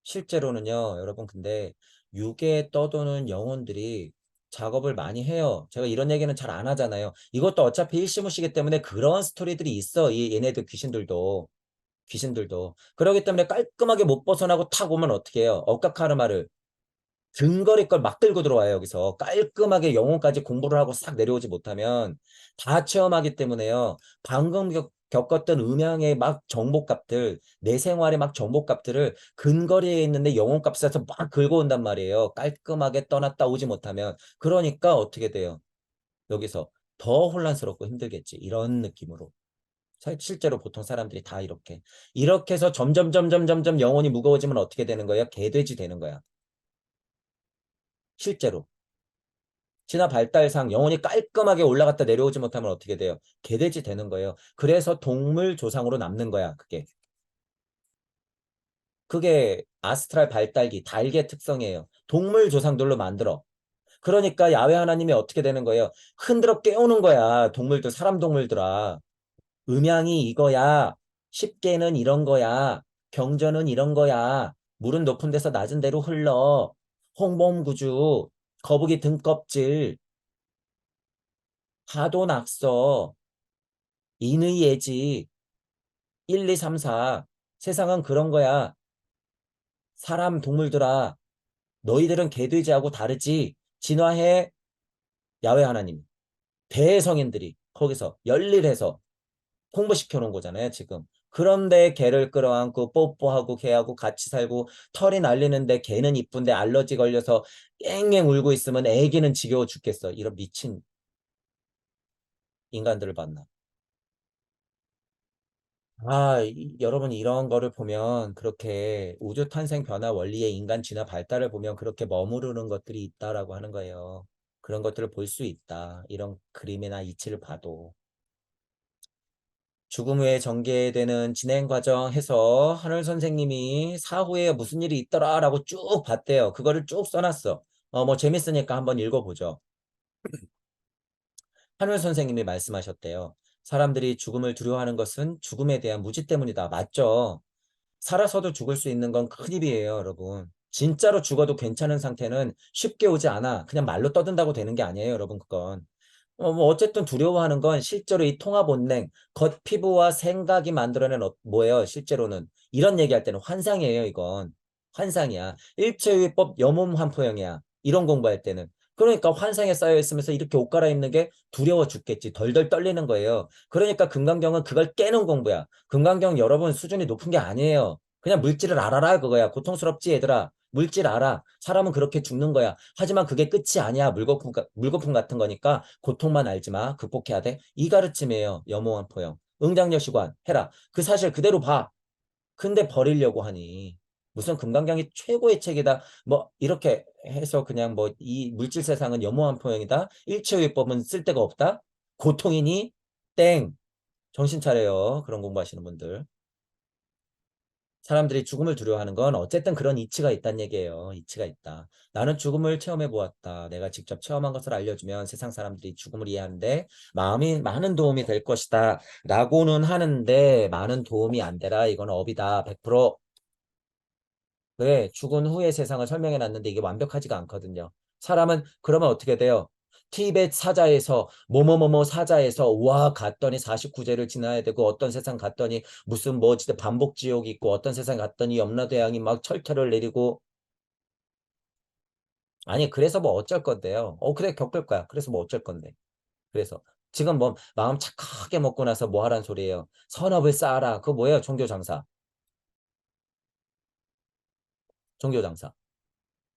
Speaker 1: 실제로는요, 여러분, 근데 육에 떠도는 영혼들이 작업을 많이 해요. 제가 이런 얘기는 잘 안 하잖아요. 이것도 어차피 일시무시기 때문에 그런 스토리들이 있어. 얘네들 귀신들도. 귀신들도. 그렇기 때문에 깔끔하게 못 벗어나고 탁 오면 어떻게 해요? 억각하르마를 근거리 걸 막 들고 들어와요. 여기서 깔끔하게 영혼까지 공부를 하고 싹 내려오지 못하면 다 체험하기 때문에요. 방금 겪었던 음양의 막 정복값들, 내 생활의 막 정복값들을 근거리에 있는데 영혼값에서 막 긁어 온단 말이에요. 깔끔하게 떠났다 오지 못하면. 그러니까 어떻게 돼요? 여기서 더 혼란스럽고 힘들겠지. 이런 느낌으로. 실제로 보통 사람들이 다 이렇게 해서 점점 영혼이 무거워지면 어떻게 되는 거예요? 개돼지 되는 거야. 실제로. 진화 발달상 영혼이 깔끔하게 올라갔다 내려오지 못하면 어떻게 돼요? 개돼지 되는 거예요. 그래서 동물 조상으로 남는 거야, 그게. 그게 아스트랄 발달기, 달의 특성이에요. 동물 조상들로 만들어. 그러니까 야훼 하나님이 어떻게 되는 거예요? 흔들어 깨우는 거야, 동물들, 사람 동물들아. 음양이 이거야. 십계는 이런 거야. 경전은 이런 거야. 물은 높은 데서 낮은 데로 흘러. 홍범구주, 거북이 등껍질, 하도 낙서, 인의 예지, 1, 2, 3, 4. 세상은 그런 거야. 사람, 동물들아. 너희들은 개돼지하고 다르지. 진화해. 야훼 하나님. 대성인들이 거기서 열일해서 홍보시켜 놓은 거잖아요, 지금. 그런데 개를 끌어안고 뽀뽀하고 개하고 같이 살고 털이 날리는데 개는 이쁜데 알러지 걸려서 깽깽 울고 있으면 애기는 지겨워 죽겠어. 이런 미친 인간들을 봤나. 여러분 이런 거를 보면 그렇게 우주 탄생 변화 원리의 인간 진화 발달을 보면 그렇게 머무르는 것들이 있다라고 하는 거예요. 그런 것들을 볼 수 있다. 이런 그림이나 이치를 봐도. 죽음 후에 전개되는 진행 과정 해서 하늘 선생님이 사후에 무슨 일이 있더라라고 쭉 봤대요. 그거를 쭉 써놨어. 뭐 재밌으니까 한번 읽어보죠. 하늘 선생님이 말씀하셨대요. 사람들이 죽음을 두려워하는 것은 죽음에 대한 무지 때문이다. 맞죠? 살아서도 죽을 수 있는 건 큰일이에요, 여러분. 진짜로 죽어도 괜찮은 상태는 쉽게 오지 않아. 그냥 말로 떠든다고 되는 게 아니에요, 여러분, 그건. 뭐 어쨌든 두려워하는 건 실제로 이 통합 본능, 겉 피부와 생각이 만들어낸 뭐예요, 실제로는. 이런 얘기할 때는 환상이에요, 이건. 환상이야. 일체유의법 염홈환포형이야. 이런 공부할 때는. 그러니까 환상에 쌓여 있으면서 이렇게 옷 갈아입는 게 두려워 죽겠지. 덜덜 떨리는 거예요. 그러니까 금강경은 그걸 깨는 공부야. 금강경 여러분 수준이 높은 게 아니에요. 그냥 물질을 알아라 그거야. 고통스럽지 얘들아. 물질 알아. 사람은 그렇게 죽는 거야. 하지만 그게 끝이 아니야. 물거품 같은 거니까 고통만 알지 마. 극복해야 돼. 이 가르침이에요. 염호환포형. 응장려시관 해라. 그 사실 그대로 봐. 근데 버리려고 하니. 무슨 금강경이 최고의 책이다. 뭐 이렇게 해서 그냥 뭐 이 물질 세상은 염호환포형이다. 일체유의법은 쓸데가 없다. 고통이니 땡. 정신 차려요. 그런 공부하시는 분들. 사람들이 죽음을 두려워하는 건 어쨌든 그런 이치가 있다는 얘기예요. 이치가 있다. 나는 죽음을 체험해 보았다. 내가 직접 체험한 것을 알려주면 세상 사람들이 죽음을 이해하는데 마음이 많은 도움이 될 것이다. 라고는 하는데 많은 도움이 안 되라. 이건 업이다. 100%. 왜? 죽은 후의 세상을 설명해 놨는데 이게 완벽하지가 않거든요. 사람은 그러면 어떻게 돼요? 티베트 사자에서 뭐뭐뭐뭐 사자에서 와 갔더니 49제를 지나야 되고 어떤 세상 갔더니 무슨 뭐 진짜 반복 지옥이 있고 어떤 세상 갔더니 염라대왕이 막 철퇴를 내리고 아니 그래서 뭐 어쩔 건데요. 그래 겪을 거야. 그래서 뭐 어쩔 건데. 그래서 지금 뭐 마음 착하게 먹고 나서 뭐 하란 소리예요. 선업을 쌓아라. 그거 뭐예요? 종교장사. 종교장사.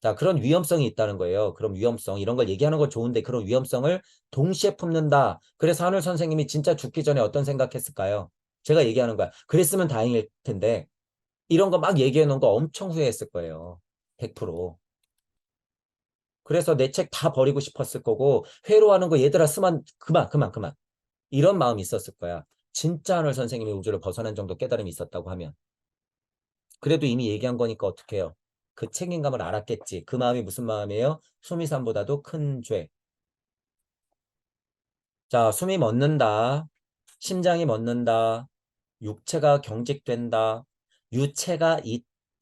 Speaker 1: 자, 그런 위험성이 있다는 거예요. 그런 위험성. 이런 걸 얘기하는 거 좋은데 그런 위험성을 동시에 품는다. 그래서 하늘 선생님이 진짜 죽기 전에 어떤 생각했을까요? 제가 얘기하는 거야. 그랬으면 다행일 텐데 이런 거 막 얘기해 놓은 거 엄청 후회했을 거예요. 100%. 그래서 내 책 다 버리고 싶었을 거고 회로하는 거 얘들아 쓰면 그만 그만 그만. 이런 마음이 있었을 거야. 진짜 하늘 선생님이 우주를 벗어난 정도 깨달음이 있었다고 하면. 그래도 이미 얘기한 거니까 어떡해요. 그 책임감을 알았겠지. 그 마음이 무슨 마음이에요? 수미산보다도 큰 죄. 자, 숨이 멎는다. 심장이 멎는다. 육체가 경직된다. 유체가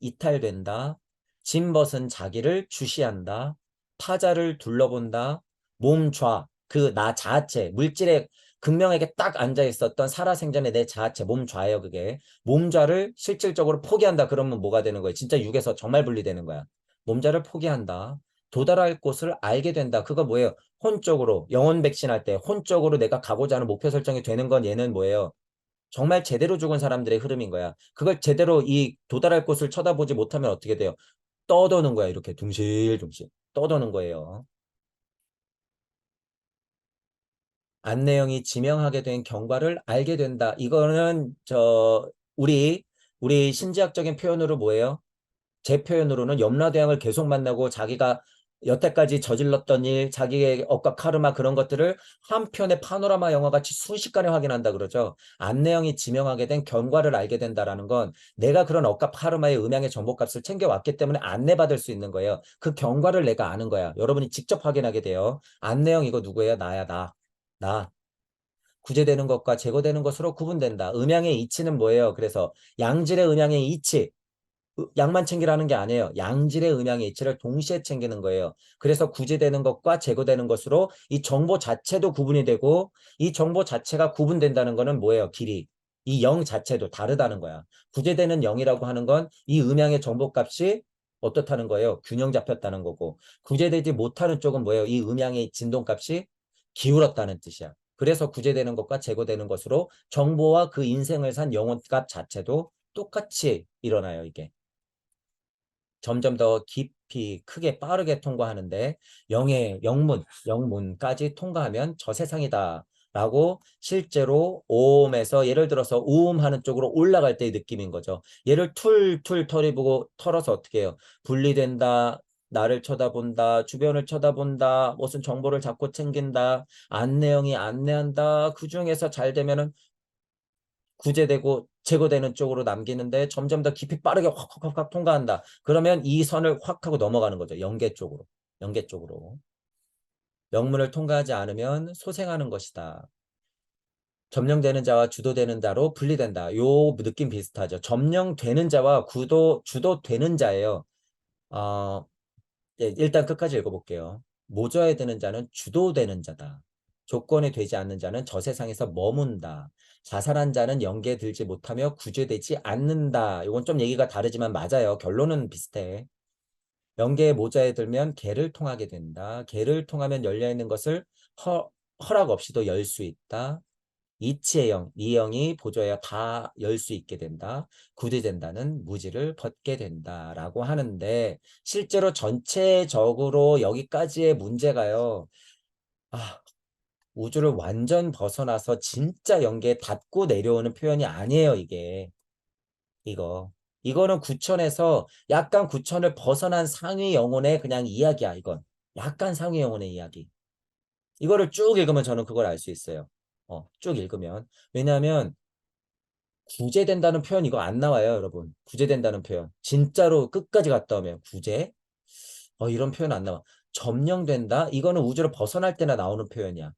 Speaker 1: 이탈된다. 짐벗은 자기를 주시한다. 타자를 둘러본다. 몸좌, 그 나 자체, 물질의 극명하게 딱 앉아 있었던 살아생전의 내 자체, 몸좌예요, 그게. 몸좌를 실질적으로 포기한다. 그러면 뭐가 되는 거예요? 진짜 육에서 정말 분리되는 거야. 몸좌를 포기한다. 도달할 곳을 알게 된다. 그거 뭐예요? 혼적으로, 영혼 백신할 때 혼적으로 내가 가고자 하는 목표 설정이 되는 건 얘는 뭐예요? 정말 제대로 죽은 사람들의 흐름인 거야. 그걸 제대로 이 도달할 곳을 쳐다보지 못하면 어떻게 돼요? 떠도는 거야. 이렇게 둥실둥실 떠도는 거예요. 안내형이 지명하게 된 경과를 알게 된다. 이거는 우리 신지학적인 표현으로 뭐예요? 제 표현으로는 염라대왕을 계속 만나고 자기가 여태까지 저질렀던 일, 자기의 억과 카르마 그런 것들을 한 편의 파노라마 영화 같이 순식간에 확인한다 그러죠. 안내형이 지명하게 된 경과를 알게 된다라는 건 내가 그런 억과 카르마의 음양의 정보값을 챙겨왔기 때문에 안내받을 수 있는 거예요. 그 경과를 내가 아는 거야. 여러분이 직접 확인하게 돼요. 안내형 이거 누구예요? 나야, 나. 나. 구제되는 것과 제거되는 것으로 구분된다. 음양의 이치는 뭐예요? 그래서 양질의 음양의 이치. 양만 챙기라는 게 아니에요. 양질의 음양의 이치를 동시에 챙기는 거예요. 그래서 구제되는 것과 제거되는 것으로 이 정보 자체도 구분이 되고 이 정보 자체가 구분된다는 거는 뭐예요? 길이. 이 영 자체도 다르다는 거야. 구제되는 영이라고 하는 건 이 음양의 정보값이 어떻다는 거예요? 균형 잡혔다는 거고 구제되지 못하는 쪽은 뭐예요? 이 음양의 진동값이 기울었다는 뜻이야. 그래서 구제되는 것과 제거되는 것으로 정보와 그 인생을 산 영혼값 자체도 똑같이 일어나요, 이게. 점점 더 깊이 크게 빠르게 통과하는데 영문까지 통과하면 저 세상이다 라고 실제로 오음에서 예를 들어서 우음하는 쪽으로 올라갈 때의 느낌인 거죠. 얘를 툴툴 털어서 어떻게 해요? 분리된다. 나를 쳐다본다. 주변을 쳐다본다. 무슨 정보를 자꾸 챙긴다. 안내형이 안내한다. 그중에서 잘 되면은 구제되고 제거되는 쪽으로 남기는데 점점 더 깊이 빠르게 확 통과한다. 그러면 이 선을 확 하고 넘어가는 거죠. 영계 쪽으로. 영계 쪽으로. 영문을 통과하지 않으면 소생하는 것이다. 점령되는 자와 주도되는 자로 분리된다. 요 느낌 비슷하죠. 점령되는 자와 주도되는 자예요. 예, 일단 끝까지 읽어볼게요. 모저에 드는 자는 주도되는 자다. 조건이 되지 않는 자는 저 세상에서 머문다. 자살한 자는 영계에 들지 못하며 구제되지 않는다. 이건 좀 얘기가 다르지만 맞아요. 결론은 비슷해. 영계의 모자에 들면 개를 통하게 된다. 개를 통하면 열려있는 것을 허락 없이도 열 수 있다. 이치의 영, 이 영이 보조해야 다 열 수 있게 된다. 구제된다는 무지를 벗게 된다라고 하는데 실제로 전체적으로 여기까지의 문제가요. 아, 우주를 완전 벗어나서 진짜 영계에 닿고 내려오는 표현이 아니에요, 이게. 이거. 이거는 구천에서 약간 구천을 벗어난 상위 영혼의 그냥 이야기야, 이건. 약간 상위 영혼의 이야기. 이거를 쭉 읽으면 저는 그걸 알 수 있어요. 쭉 읽으면. 왜냐하면 구제된다는 표현 이거 안 나와요, 여러분. 구제된다는 표현. 진짜로 끝까지 갔다 오면 구제? 이런 표현 안 나와. 점령된다? 이거는 우주를 벗어날 때나 나오는 표현이야.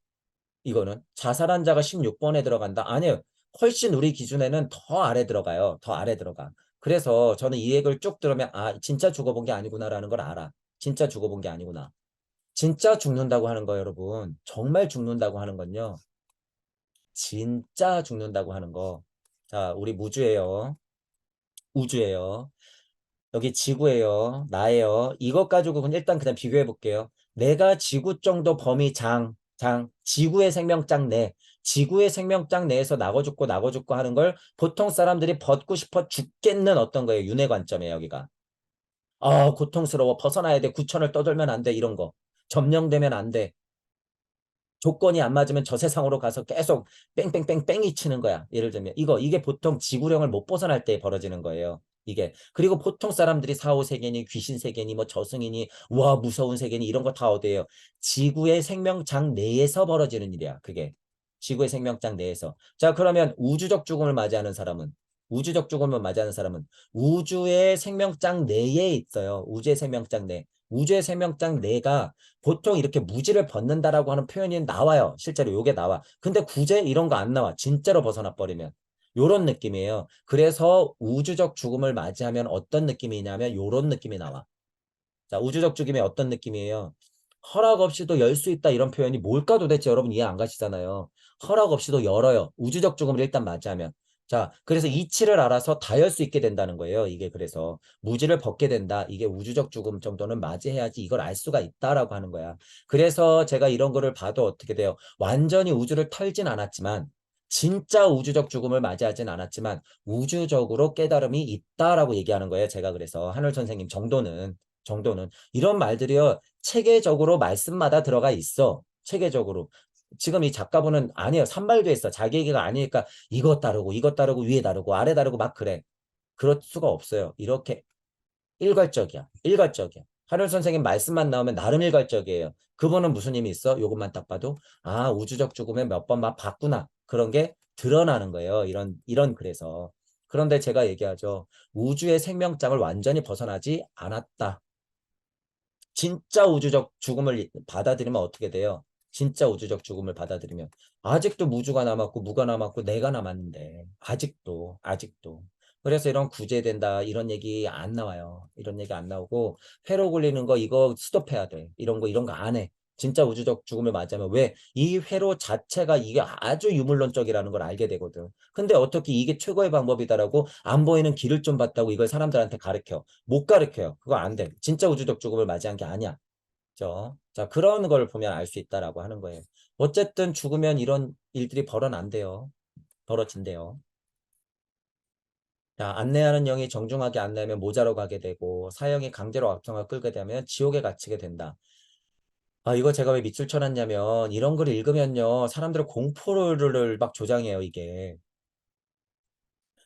Speaker 1: 이거는 자살한 자가 16번에 들어간다. 아니요. 훨씬 우리 기준에는 더 아래 들어가요. 더 아래 들어가. 그래서 저는 이 얘기를 쭉 들으면 진짜 죽어본 게 아니구나라는 걸 알아. 진짜 죽어본 게 아니구나. 진짜 죽는다고 하는 거 여러분. 정말 죽는다고 하는 건요. 진짜 죽는다고 하는 거. 자, 우리 무주예요. 우주예요. 여기 지구예요. 나예요. 이것 가지고 일단 그냥 비교해 볼게요. 내가 지구 정도 범위 지구의 생명장 내, 지구의 생명장 내에서 나고 죽고 하는 걸 보통 사람들이 벗고 싶어 죽겠는 어떤 거예요. 윤회 관점이에요, 여기가. 고통스러워. 벗어나야 돼. 구천을 떠돌면 안 돼. 이런 거. 점령되면 안 돼. 조건이 안 맞으면 저 세상으로 가서 계속 뺑뺑뺑뺑이 치는 거야. 예를 들면 이게 보통 지구령을 못 벗어날 때 벌어지는 거예요. 이게. 그리고 보통 사람들이 사후 세계니 귀신 세계니 뭐 저승이니 와 무서운 세계니 이런 거 다 어디예요? 지구의 생명장 내에서 벌어지는 일이야. 그게. 지구의 생명장 내에서. 자, 그러면 우주적 죽음을 맞이하는 사람은 우주의 생명장 내에 있어요. 우주의 생명장 내. 우주의 생명장 내가 보통 이렇게 무지를 벗는다라고 하는 표현이 나와요. 실제로 요게 나와. 근데 구제 이런 거 안 나와. 진짜로 벗어나 버리면. 요런 느낌이에요. 그래서 우주적 죽음을 맞이하면 어떤 느낌이냐면 요런 느낌이 나와. 자, 우주적 죽음이 어떤 느낌이에요? 허락 없이도 열 수 있다 이런 표현이 뭘까 도대체 여러분 이해 안 가시잖아요. 허락 없이도 열어요. 우주적 죽음을 일단 맞이하면. 자, 그래서 이치를 알아서 다 열 수 있게 된다는 거예요. 이게 그래서 무지를 벗게 된다. 이게 우주적 죽음 정도는 맞이해야지 이걸 알 수가 있다라고 하는 거야. 그래서 제가 이런 거를 봐도 어떻게 돼요? 완전히 우주를 털진 않았지만 진짜 우주적 죽음을 맞이하진 않았지만 우주적으로 깨달음이 있다라고 얘기하는 거예요. 제가 그래서 하늘 선생님 정도는 이런 말들이요. 체계적으로 말씀마다 들어가 있어. 체계적으로. 지금 이 작가분은 아니에요. 산발도 했어. 자기 얘기가 아니니까 이것 다르고 위에 다르고 아래 다르고 막 그래. 그럴 수가 없어요. 이렇게 일괄적이야. 일괄적이야. 하늘 선생님 말씀만 나오면 나름 일괄적이에요. 그분은 무슨 힘이 있어? 요것만 딱 봐도 우주적 죽음에 몇 번 막 봤구나. 그런 게 드러나는 거예요. 이런 그래서. 그런데 제가 얘기하죠. 우주의 생명장을 완전히 벗어나지 않았다. 진짜 우주적 죽음을 받아들이면 어떻게 돼요? 진짜 우주적 죽음을 받아들이면 아직도 무주가 남았고 무가 남았고 내가 남았는데 아직도 그래서 이런 구제된다 이런 얘기 안 나와요. 이런 얘기 안 나오고 회로 굴리는 거 이거 스톱해야 돼. 이런 거 안 해. 진짜 우주적 죽음을 맞이하면 왜? 이 회로 자체가 이게 아주 유물론적이라는 걸 알게 되거든. 근데 어떻게 이게 최고의 방법이다라고 안 보이는 길을 좀 봤다고 이걸 사람들한테 가르쳐. 못 가르쳐요. 그거 안 돼. 진짜 우주적 죽음을 맞이한 게 아니야. 그죠? 자, 그런 걸 보면 알 수 있다라고 하는 거예요. 어쨌든 죽으면 이런 일들이 벌어난대요. 벌어진대요. 자, 안내하는 영이 정중하게 안내하면 모자로 가게 되고 사형이 강제로 악정을 끌게 되면 지옥에 갇히게 된다. 이거 제가 왜 밑줄 쳐놨냐면 이런 글을 읽으면요. 사람들은 공포를 막 조장해요, 이게.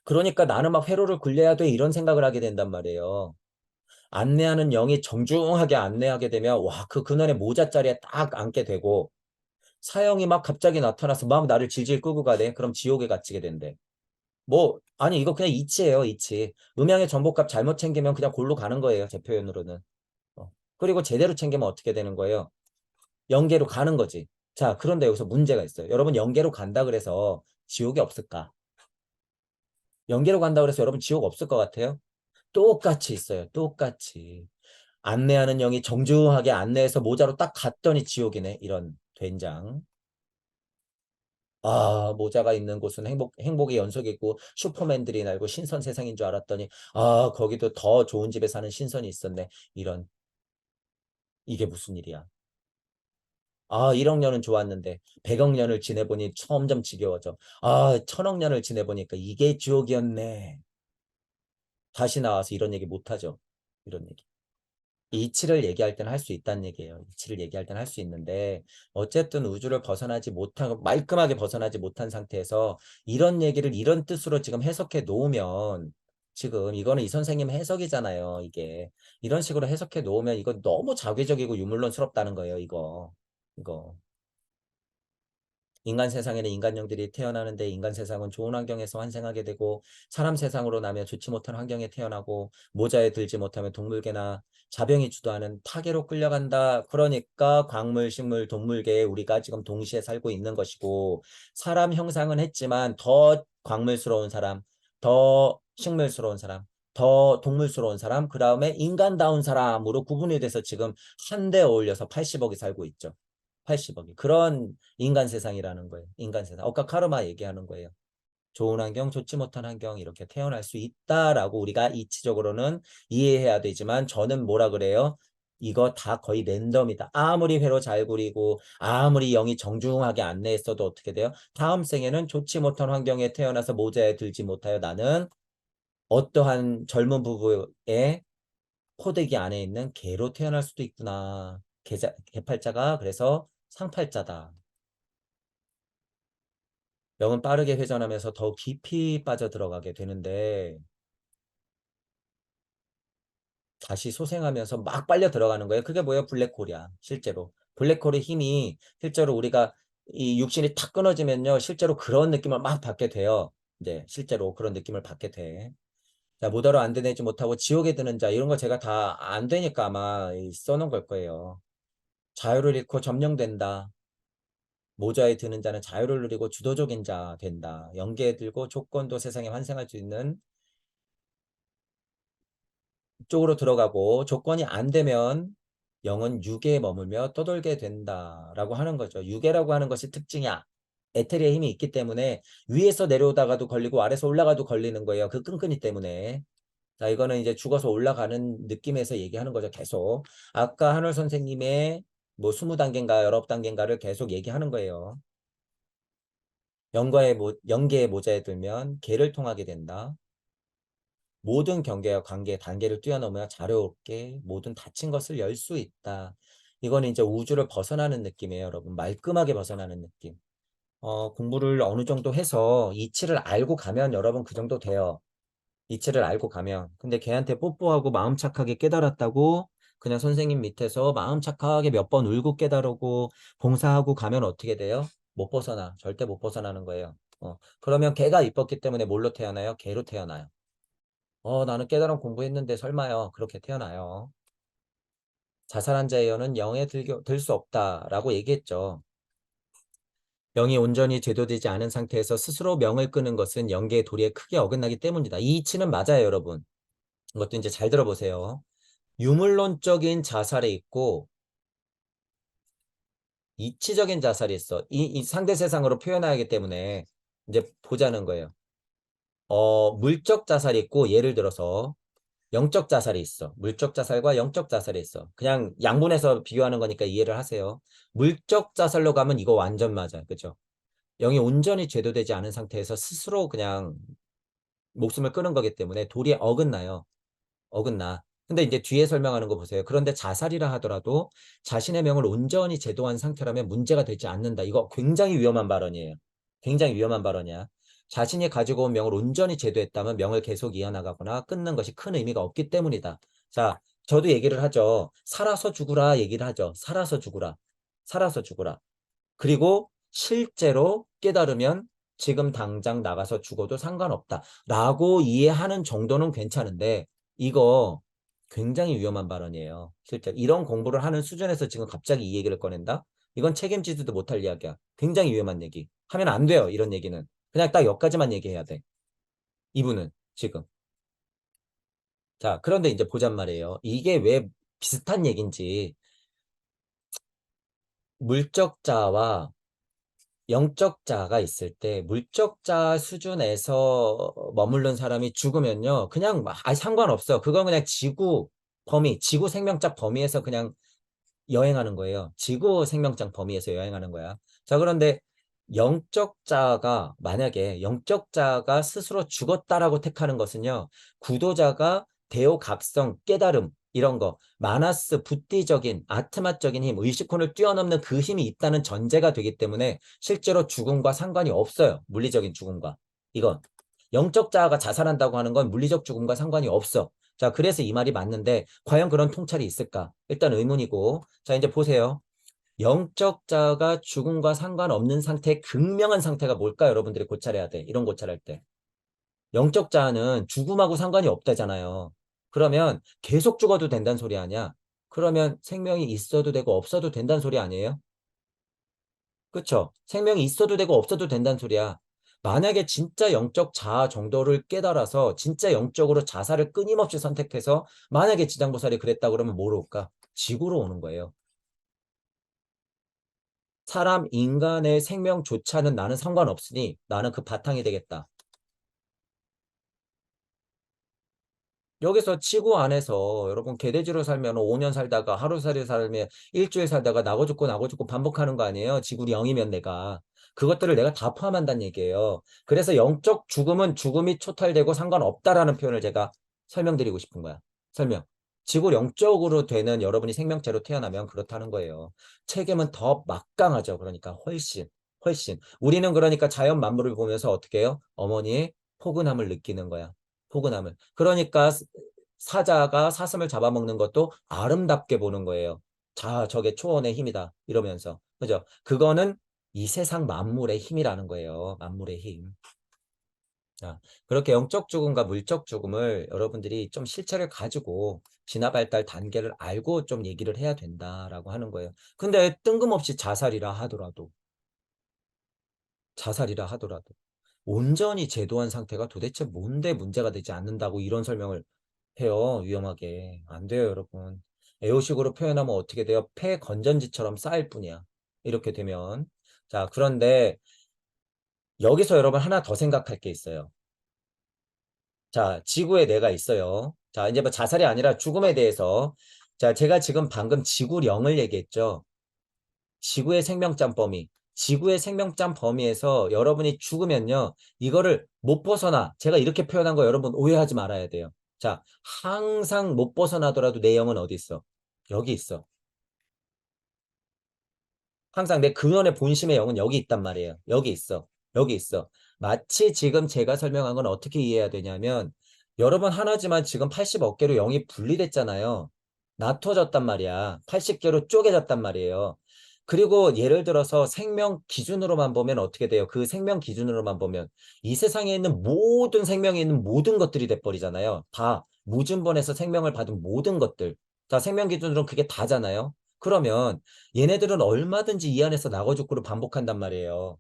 Speaker 1: 그러니까 나는 막 회로를 굴려야 돼 이런 생각을 하게 된단 말이에요. 안내하는 영이 정중하게 안내하게 되면 와, 그날의 모자자리에 딱 앉게 되고 사형이 막 갑자기 나타나서 막 나를 질질 끌고 가네. 그럼 지옥에 갇히게 된대. 아니 이거 그냥 이치예요, 이치. 음양의 전복값 잘못 챙기면 그냥 골로 가는 거예요, 제 표현으로는. 그리고 제대로 챙기면 어떻게 되는 거예요? 영계로 가는 거지. 자, 그런데 여기서 문제가 있어요. 여러분 영계로 간다 그래서 지옥이 없을까? 연계로 간다고 해서 여러분 지옥 없을 것 같아요? 똑같이 있어요. 똑같이. 안내하는 영이 정중하게 안내해서 모자로 딱 갔더니 지옥이네. 이런 된장. 아, 모자가 있는 곳은 행복의 연속이고 슈퍼맨들이 날고 신선 세상인 줄 알았더니 아, 거기도 더 좋은 집에 사는 신선이 있었네. 이런. 이게 무슨 일이야. 아, 1억 년은 좋았는데 100억 년을 지내보니 점점 지겨워져. 아, 1000억 년을 지내보니까 이게 지옥이었네. 다시 나와서 이런 얘기 못하죠. 이런 얘기. 이치를 얘기할 때는 할 수 있다는 얘기예요. 이치를 얘기할 때는 할 수 있는데 어쨌든 우주를 벗어나지 못하고 말끔하게 벗어나지 못한 상태에서 이런 얘기를 이런 뜻으로 지금 해석해 놓으면 지금 이거는 이 선생님 해석이잖아요. 이게 이런 식으로 해석해 놓으면 이거 너무 자괴적이고 유물론스럽다는 거예요. 이거. 인간 세상에는 인간형들이 태어나는데 인간 세상은 좋은 환경에서 환생하게 되고 사람 세상으로 나면 좋지 못한 환경에 태어나고 모자에 들지 못하면 동물계나 자병이 주도하는 타계로 끌려간다. 그러니까 광물, 식물, 동물계에 우리가 지금 동시에 살고 있는 것이고 사람 형상은 했지만 더 광물스러운 사람, 더 식물스러운 사람, 더 동물스러운 사람, 그 다음에 인간다운 사람으로 구분이 돼서 지금 한데 어울려서 80억이 살고 있죠. 80억이. 그런 인간 세상이라는 거예요. 인간 세상. 아까 카르마 얘기하는 거예요. 좋은 환경, 좋지 못한 환경 이렇게 태어날 수 있다라고 우리가 이치적으로는 이해해야 되지만 저는 뭐라 그래요? 이거 다 거의 랜덤이다. 아무리 회로 잘 그리고 아무리 영이 정중하게 안내했어도 어떻게 돼요? 다음 생에는 좋지 못한 환경에 태어나서 모자에 들지 못하여 나는 어떠한 젊은 부부의 포대기 안에 있는 개로 태어날 수도 있구나. 개팔자가 그래서 상팔자다. 영은 빠르게 회전하면서 더욱 깊이 빠져들어가게 되는데 다시 소생하면서 막 빨려 들어가는 거예요. 그게 뭐예요? 블랙홀이야. 실제로. 블랙홀의 힘이 실제로 우리가 이 육신이 탁 끊어지면요. 실제로 그런 느낌을 막 받게 돼요. 이제 실제로 그런 느낌을 받게 돼. 자, 모더로 안 되내지 못하고 지옥에 드는 자 이런 거 제가 다 안 되니까 아마 써놓은 걸 거예요. 자유를 잃고 점령된다. 모자에 드는 자는 자유를 누리고 주도적인 자 된다. 영계에 들고 조건도 세상에 환생할 수 있는 쪽으로 들어가고 조건이 안 되면 영은 유계에 머물며 떠돌게 된다라고 하는 거죠. 유계라고 하는 것이 특징이야. 에테리의 힘이 있기 때문에 위에서 내려오다가도 걸리고 아래서 올라가도 걸리는 거예요. 그 끈끈이 때문에. 자, 이거는 이제 죽어서 올라가는 느낌에서 얘기하는 거죠. 계속. 아까 한월 선생님의 뭐 20단계인가 19단계인가를 계속 얘기하는 거예요. 영계의 모자에 들면 개를 통하게 된다. 모든 경계와 관계, 단계를 뛰어넘으며 자유롭게 모든 닫힌 것을 열 수 있다. 이거는 이제 우주를 벗어나는 느낌이에요, 여러분. 말끔하게 벗어나는 느낌. 공부를 어느 정도 해서 이치를 알고 가면 여러분 그 정도 돼요. 이치를 알고 가면. 근데 걔한테 뽀뽀하고 마음 착하게 깨달았다고 그냥 선생님 밑에서 마음 착하게 몇 번 울고 깨달고 봉사하고 가면 어떻게 돼요? 못 벗어나. 절대 못 벗어나는 거예요. 그러면 걔가 이뻤기 때문에 뭘로 태어나요? 개로 태어나요. 나는 깨달음 공부했는데 설마요. 그렇게 태어나요. 자살한 자의 영은 영에 들 수 없다라고 얘기했죠. 영이 온전히 제도되지 않은 상태에서 스스로 명을 끄는 것은 영계의 도리에 크게 어긋나기 때문이다. 이 이치는 맞아요, 여러분. 이것도 이제 잘 들어보세요. 유물론적인 자살에 있고 이치적인 자살이 있어. 이 상대 세상으로 표현하기 때문에 이제 보자는 거예요. 물적 자살이 있고 예를 들어서 영적 자살이 있어. 물적 자살과 영적 자살이 있어. 그냥 양분해서 비교하는 거니까 이해를 하세요. 물적 자살로 가면 이거 완전 맞아요. 그죠? 영이 온전히 제도되지 않은 상태에서 스스로 그냥 목숨을 끊은 거기 때문에 도리에 어긋나요. 어긋나. 근데 이제 뒤에 설명하는 거 보세요. 그런데 자살이라 하더라도 자신의 명을 온전히 제도한 상태라면 문제가 되지 않는다. 이거 굉장히 위험한 발언이에요. 굉장히 위험한 발언이야. 자신이 가지고 온 명을 온전히 제도했다면 명을 계속 이어나가거나 끊는 것이 큰 의미가 없기 때문이다. 자, 저도 얘기를 하죠. 살아서 죽으라 얘기를 하죠. 살아서 죽으라. 살아서 죽으라. 그리고 실제로 깨달으면 지금 당장 나가서 죽어도 상관없다. 라고 이해하는 정도는 괜찮은데 이거 굉장히 위험한 발언이에요. 실제 이런 공부를 하는 수준에서 지금 갑자기 이 얘기를 꺼낸다? 이건 책임지지도 못할 이야기야. 굉장히 위험한 얘기. 하면 안 돼요. 이런 얘기는. 그냥 딱 여기까지만 얘기해야 돼. 이분은 지금. 자, 그런데 이제 보잔 말이에요. 이게 왜 비슷한 얘기인지. 물적자와 영적자가 있을 때 물적자 수준에서 머무른 사람이 죽으면요. 그냥 상관없어. 그건 그냥 지구 범위, 지구 생명짝 범위에서 그냥 여행하는 거예요. 지구 생명장 범위에서 여행하는 거야. 자, 그런데 만약에 영적자가 스스로 죽었다라고 택하는 것은요. 구도자가 대오각성, 깨달음 이런 거, 마나스, 부띠적인, 아트마적인 힘, 의식혼을 뛰어넘는 그 힘이 있다는 전제가 되기 때문에 실제로 죽음과 상관이 없어요. 물리적인 죽음과. 이건 영적자가 자살한다고 하는 건 물리적 죽음과 상관이 없어. 자, 그래서 이 말이 맞는데 과연 그런 통찰이 있을까? 일단 의문이고. 자, 이제 보세요. 영적 자가 죽음과 상관없는 상태의 극명한 상태가 뭘까? 여러분들이 고찰해야 돼. 이런 고찰할 때. 영적 자는 죽음하고 상관이 없다잖아요. 그러면 계속 죽어도 된다는 소리 아니야? 그러면 생명이 있어도 되고 없어도 된다는 소리 아니에요? 그쵸? 생명이 있어도 되고 없어도 된다는 소리야. 만약에 진짜 영적 자아 정도를 깨달아서 진짜 영적으로 자살을 끊임없이 선택해서 만약에 지장보살이 그랬다 그러면 뭐로 올까? 지구로 오는 거예요. 사람, 인간의 생명조차는 나는 상관없으니 나는 그 바탕이 되겠다. 여기서 지구 안에서 여러분 개돼지로 살면 5년 살다가 하루살이 살면 일주일 살다가 나고 죽고 반복하는 거 아니에요? 지구 0이면 내가. 그것들을 내가 다 포함한다는 얘기예요. 그래서 영적 죽음은 죽음이 초탈되고 상관없다라는 표현을 제가 설명드리고 싶은 거야. 설명. 지구 영적으로 되는 여러분이 생명체로 태어나면 그렇다는 거예요. 책임은 더 막강하죠. 그러니까 훨씬. 우리는 그러니까 자연 만물을 보면서 어떻게 해요? 어머니의 포근함을 느끼는 거야. 포근함을. 그러니까 사자가 사슴을 잡아먹는 것도 아름답게 보는 거예요. 자, 저게 초원의 힘이다. 이러면서. 그죠? 그거는 이 세상 만물의 힘이라는 거예요. 만물의 힘. 자, 그렇게 영적 죽음과 물적 죽음을 여러분들이 좀 실체를 가지고 진화 발달 단계를 알고 좀 얘기를 해야 된다라고 하는 거예요. 근데 뜬금없이 자살이라 하더라도 온전히 제도한 상태가 도대체 뭔데 문제가 되지 않는다고 이런 설명을 해요. 위험하게. 안 돼요, 여러분. 애호식으로 표현하면 어떻게 돼요? 폐 건전지처럼 쌓일 뿐이야. 이렇게 되면. 자, 그런데 여기서 여러분 하나 더 생각할 게 있어요. 자, 지구에 내가 있어요. 자, 이제 뭐 자살이 아니라 죽음에 대해서. 자, 제가 지금 방금 지구령을 얘기했죠. 지구의 생명장 범위. 지구의 생명장 범위에서 여러분이 죽으면요. 이거를 못 벗어나. 제가 이렇게 표현한 거 여러분 오해하지 말아야 돼요. 자, 항상 못 벗어나더라도 내 영은 어디 있어? 여기 있어. 항상 내 근원의 본심의 영은 여기 있단 말이에요. 여기 있어. 여기 있어. 마치 지금 제가 설명한 건 어떻게 이해해야 되냐면 여러분 하나지만 지금 80어깨로 영이 분리됐잖아요. 나눠졌단 말이야. 80개로 쪼개졌단 말이에요. 그리고 예를 들어서 생명 기준으로만 보면 어떻게 돼요? 그 생명 기준으로만 보면 이 세상에 있는 모든 생명에 있는 모든 것들이 돼버리잖아요. 다 무준번에서 생명을 받은 모든 것들. 자, 생명 기준으로는 그게 다잖아요. 그러면 얘네들은 얼마든지 이 안에서 나거죽구를 반복한단 말이에요.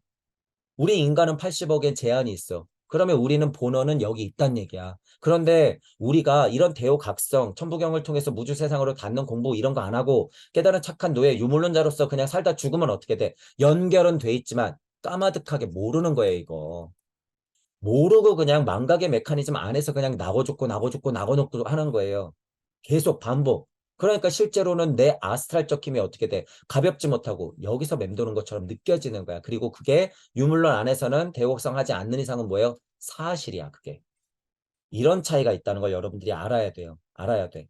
Speaker 1: 우리 인간은 80억엔 제한이 있어. 그러면 우리는 본원은 여기 있단 얘기야. 그런데 우리가 이런 대호각성, 천부경을 통해서 무주 세상으로 닿는 공부 이런 거 안 하고 깨달은 착한 노예, 유물론자로서 그냥 살다 죽으면 어떻게 돼? 연결은 돼 있지만 까마득하게 모르는 거예요, 이거. 모르고 그냥 망각의 메커니즘 안에서 그냥 나고 죽고 하는 거예요. 계속 반복. 그러니까 실제로는 내 아스트랄적 힘이 어떻게 돼? 가볍지 못하고 여기서 맴도는 것처럼 느껴지는 거야. 그리고 그게 유물론 안에서는 대곡성하지 않는 이상은 뭐예요? 사실이야, 그게. 이런 차이가 있다는 걸 여러분들이 알아야 돼요. 알아야 돼.